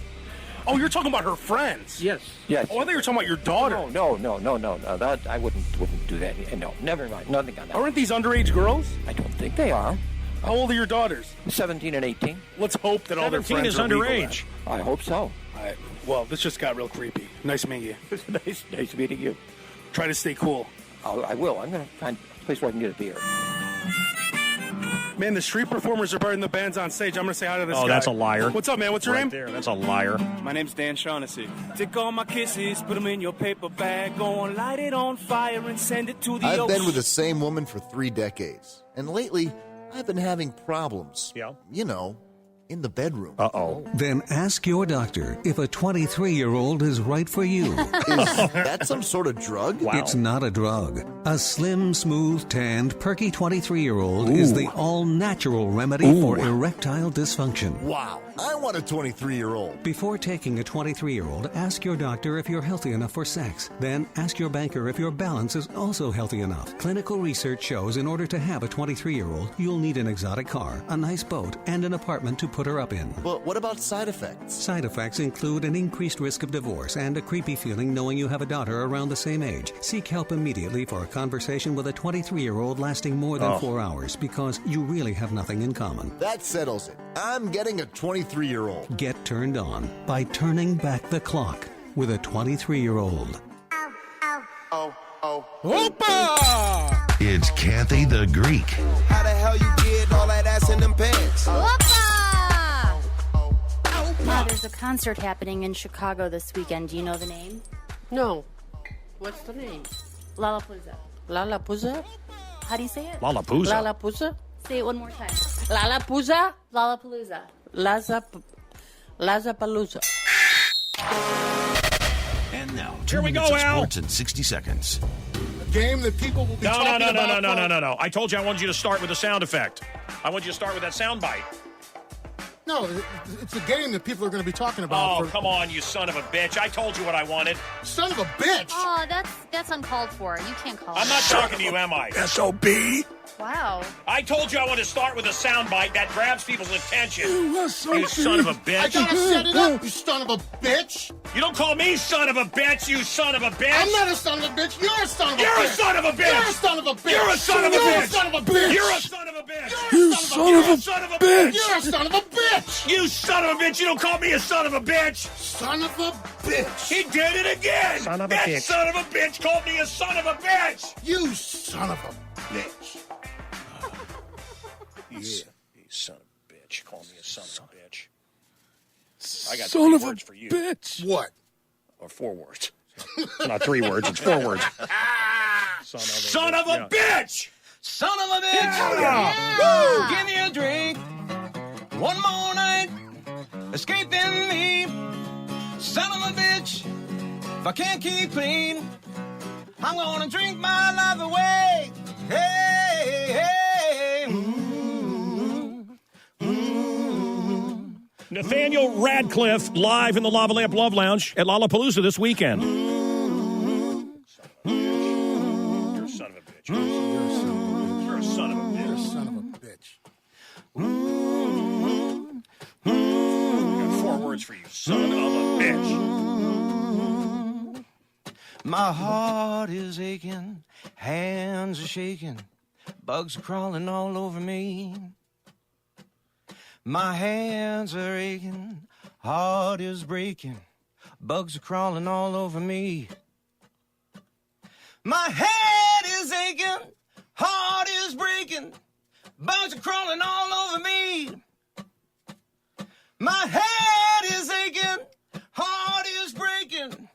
Oh, you're talking about her friends? Yes. Oh, I thought you were talking about your daughter. No. That I wouldn't do that. No, never mind. Nothing on that. Aren't these underage girls? I don't think they are. How old are your daughters? 17 and 18. Let's hope that all their 17 friends is are legal underage. I hope so. All right. Well, this just got real creepy. Nice meeting you. Nice meeting you. Try to stay cool. I will. I'm going to find a place where I can get a beer. Man, the street performers are better than the bands on stage. I'm going to say hi to this guy. Oh, that's a liar. What's up, man? What's your name? There, that's a liar. My name's Dan Shaughnessy. Take all my kisses, put them in your paper bag, go on, light it on fire and send it to the I've ocean. been with the same woman for 3 decades, and lately I've been having problems. Yeah. You know, in the bedroom. Uh-oh. Then ask your doctor if a 23-year-old is right for you. Is that some sort of drug? Wow. It's not a drug. A slim, smooth, tanned, perky 23-year-old is the all-natural remedy for erectile dysfunction. Wow. I want a 23-year-old. Before taking a 23-year-old, ask your doctor if you're healthy enough for sex. Then ask your banker if your balance is also healthy enough. Clinical research shows in order to have a 23-year-old, you'll need an exotic car, a nice boat, and an apartment to put put her up in. But what about side effects? Side effects include an increased risk of divorce and a creepy feeling knowing you have a daughter around the same age. Seek help immediately for a conversation with a 23-year-old lasting more than 4 hours because you really have nothing in common. That settles it. I'm getting a 23-year-old. Get turned on by turning back the clock with a 23-year-old. Opa! It's Kathy the Greek. How the hell you get all that ass in them pants? There's a concert happening in Chicago this weekend. Do you know the name? No. What's the name? Lollapalooza. Lollapalooza? How do you say it? Lollapalooza. Lollapalooza? Say it one more time. Lollapalooza? Lollapalooza. Lollapalooza. And now, Here we go, minutes of Al. sports in 60 seconds. A game that people will be talking about. No. I told you I wanted you to start with a sound effect. I want you to start with that sound bite. No, it's a game that people are going to be talking about. Oh, come on, you son of a bitch. I told you what I wanted. Son of a bitch! Oh, that's uncalled for. You can't call I'm it. not talking to you, am I? S.O.B. Wow. I told you I want to start with a sound bite that grabs people's attention. You son of a bitch. I gotta set it up, you son of a bitch! You don't call me son of a bitch, you son of a bitch. I'm not a son of a bitch. You're a son of a bitch. You're a son of a bitch. You're a son of a bitch. You're a son of a You're bitch. a son of a bitch. You're a son of a bitch. You son of a bitch. You're a son of a bitch. You son of a bitch. You don't call me a son of a bitch. Son of a bitch. He did it again. Son of a that bitch. son of a bitch called me a son of a bitch. You son of a bitch. You son of a bitch. Call me a son of a bitch. I got Son 3 of a words for you. bitch. What? Or 4 words. It's not 3 words. It's 4 words. Son of a bitch. Son of a bitch! Yeah. Woo! Give me a drink. One more night. Escaping me. Son of a bitch. If I can't keep clean, I'm gonna drink my life away. Hey, hey. Nathaniel Radcliffe live in the Lava Lamp Love Lounge at Lollapalooza this weekend. You're a son of a bitch. You're a son of a bitch. You're a son of a bitch. I got 4 words for you. Son of a bitch. My heart is aching, hands are shaking, bugs are crawling all over me. My hands are aching, heart is breaking, bugs are crawling all over me. My head is aching, heart is breaking, bugs are crawling all over me. My head is aching, heart is breaking,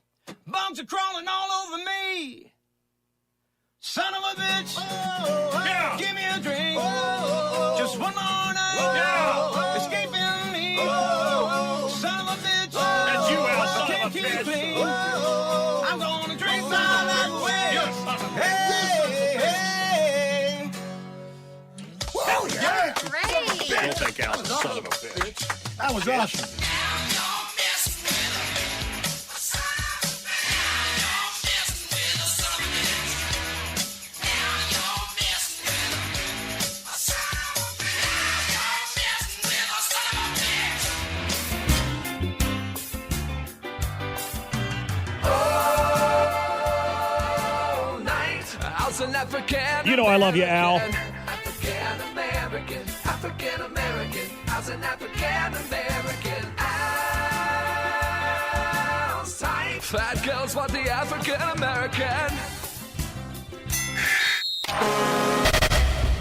bugs are crawling all over me. Son of a bitch, Yeah. give me a drink, just one more night. Yeah. Escaping me. Son of a bitch. That's you, Al, son I can't of a keep bitch. clean. I'm gonna drink my life away. You're a son of a bitch. Hey, hey. Hell yeah. Great. Don't take Al, son of a bitch. That was awesome. You know I love you, Al. African-American, I was an African-American. Al's type. Fat girls want the African-American.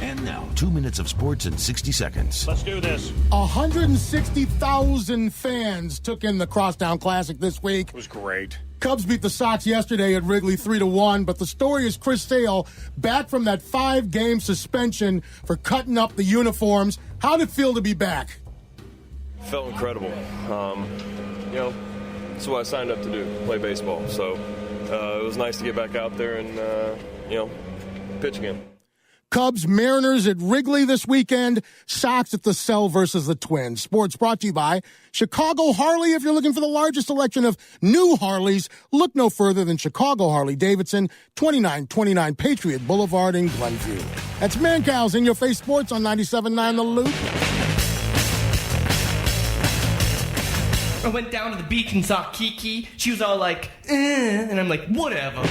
And now, 2 minutes of sports in 60 seconds. Let's do this. 160,000 fans took in the Crosstown Classic this week. It was great. Cubs beat the Sox yesterday at Wrigley 3-1, but the story is Chris Sale back from that 5-game suspension for cutting up the uniforms. How'd it feel to be back? Felt incredible. That's what I signed up to do, play baseball. So it was nice to get back out there and, pitch again. Cubs, Mariners at Wrigley this weekend. Sox at the Cell versus the Twins. Sports brought to you by Chicago Harley. If you're looking for the largest selection of new Harleys, look no further than Chicago Harley-Davidson, 2929 Patriot Boulevard in Glenview. That's Mancow's In Your Face Sports on 97.9 The Loop. I went down to the beach and saw Kiki. She was all like, and I'm like, whatever.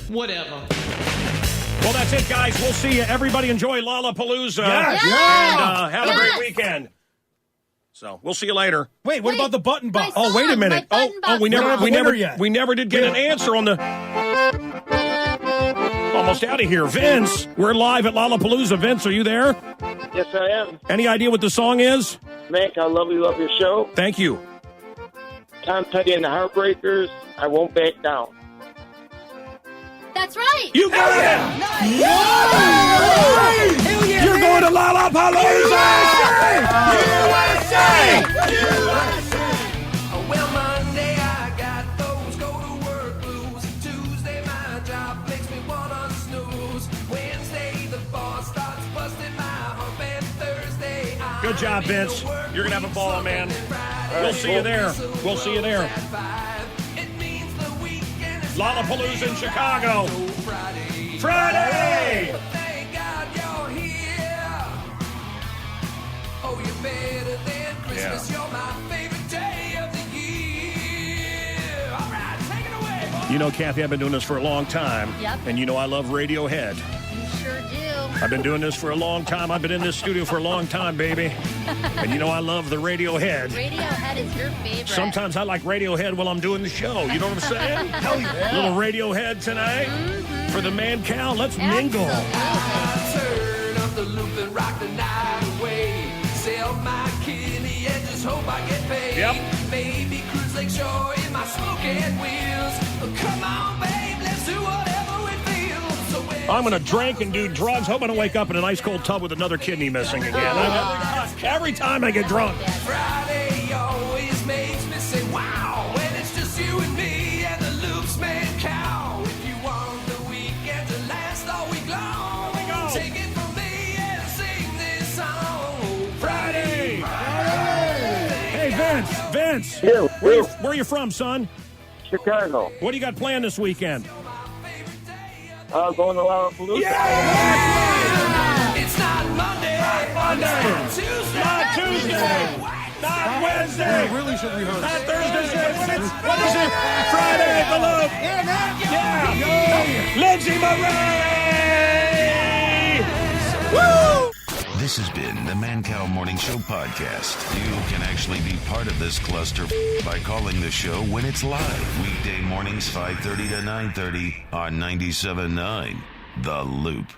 Whatever. Well, that's it, guys. We'll see you. Everybody enjoy Lollapalooza. Yes. And have a great weekend. So we'll see you later. Wait, what about the button box? Oh, wait a minute. We never did get an answer on the. Almost out of here. Vince, we're live at Lollapalooza. Vince, are you there? Yes, I am. Any idea what the song is? Mank, I love your show. Thank you. Tom Petty and the Heartbreakers, I won't back down. That's right. You got it. Nice. Hell yeah, you're going to Lollapalooza. USA! Well, Monday I got those go to work blues. Tuesday my job makes me wanna snooze. Wednesday the boss starts busting my hump, and Thursday I Good job, Vince. You're going to have a ball, man. We'll see you there. We'll see you there. Lollapalooza in Chicago. Friday! Thank God you're here. Oh, you're better than Christmas. You're my favorite day of the year. All right, take it away, boy. You know, Kathy, I've been doing this for a long time. Yep. And you know I love Radiohead. You sure do. I've been doing this for a long time. I've been in this studio for a long time, baby. And you know I love the Radiohead. Radiohead is your favorite. Sometimes I like Radiohead while I'm doing the show. You know what I'm saying? Hell yeah. Little Radiohead tonight for the ManCow. Let's mingle. Turn up the loop and rock the night away. Sell my kidney and just hope I get paid. Yep. Maybe cruise Lakeshore in my smoking wheels. Come on, babe, let's do whatever we feel. So I'm going to drink and do drugs. Hope I don't wake up in an ice cold tub with another kidney missing again. Every time I get drunk. Friday always makes me say, wow, when it's just you and me and the loops ManCow. If you want the weekend to last all week long, take it from me and sing this song. Friday! Hey, Vince. Yeah, where are you from, son? Chicago. What do you got planned this weekend? Going to Lollapalooza. It's not Monday. Not Tuesday. Not Wednesday. We really should rehearse. Not Thursday. What is it? Friday at the Loop. Yeah. Lindsay Murray. Woo! This has been the ManCow Morning Show podcast. You can actually be part of this cluster by calling the show when it's live. Weekday mornings 5:30 to 9:30 on 97.9 The Loop.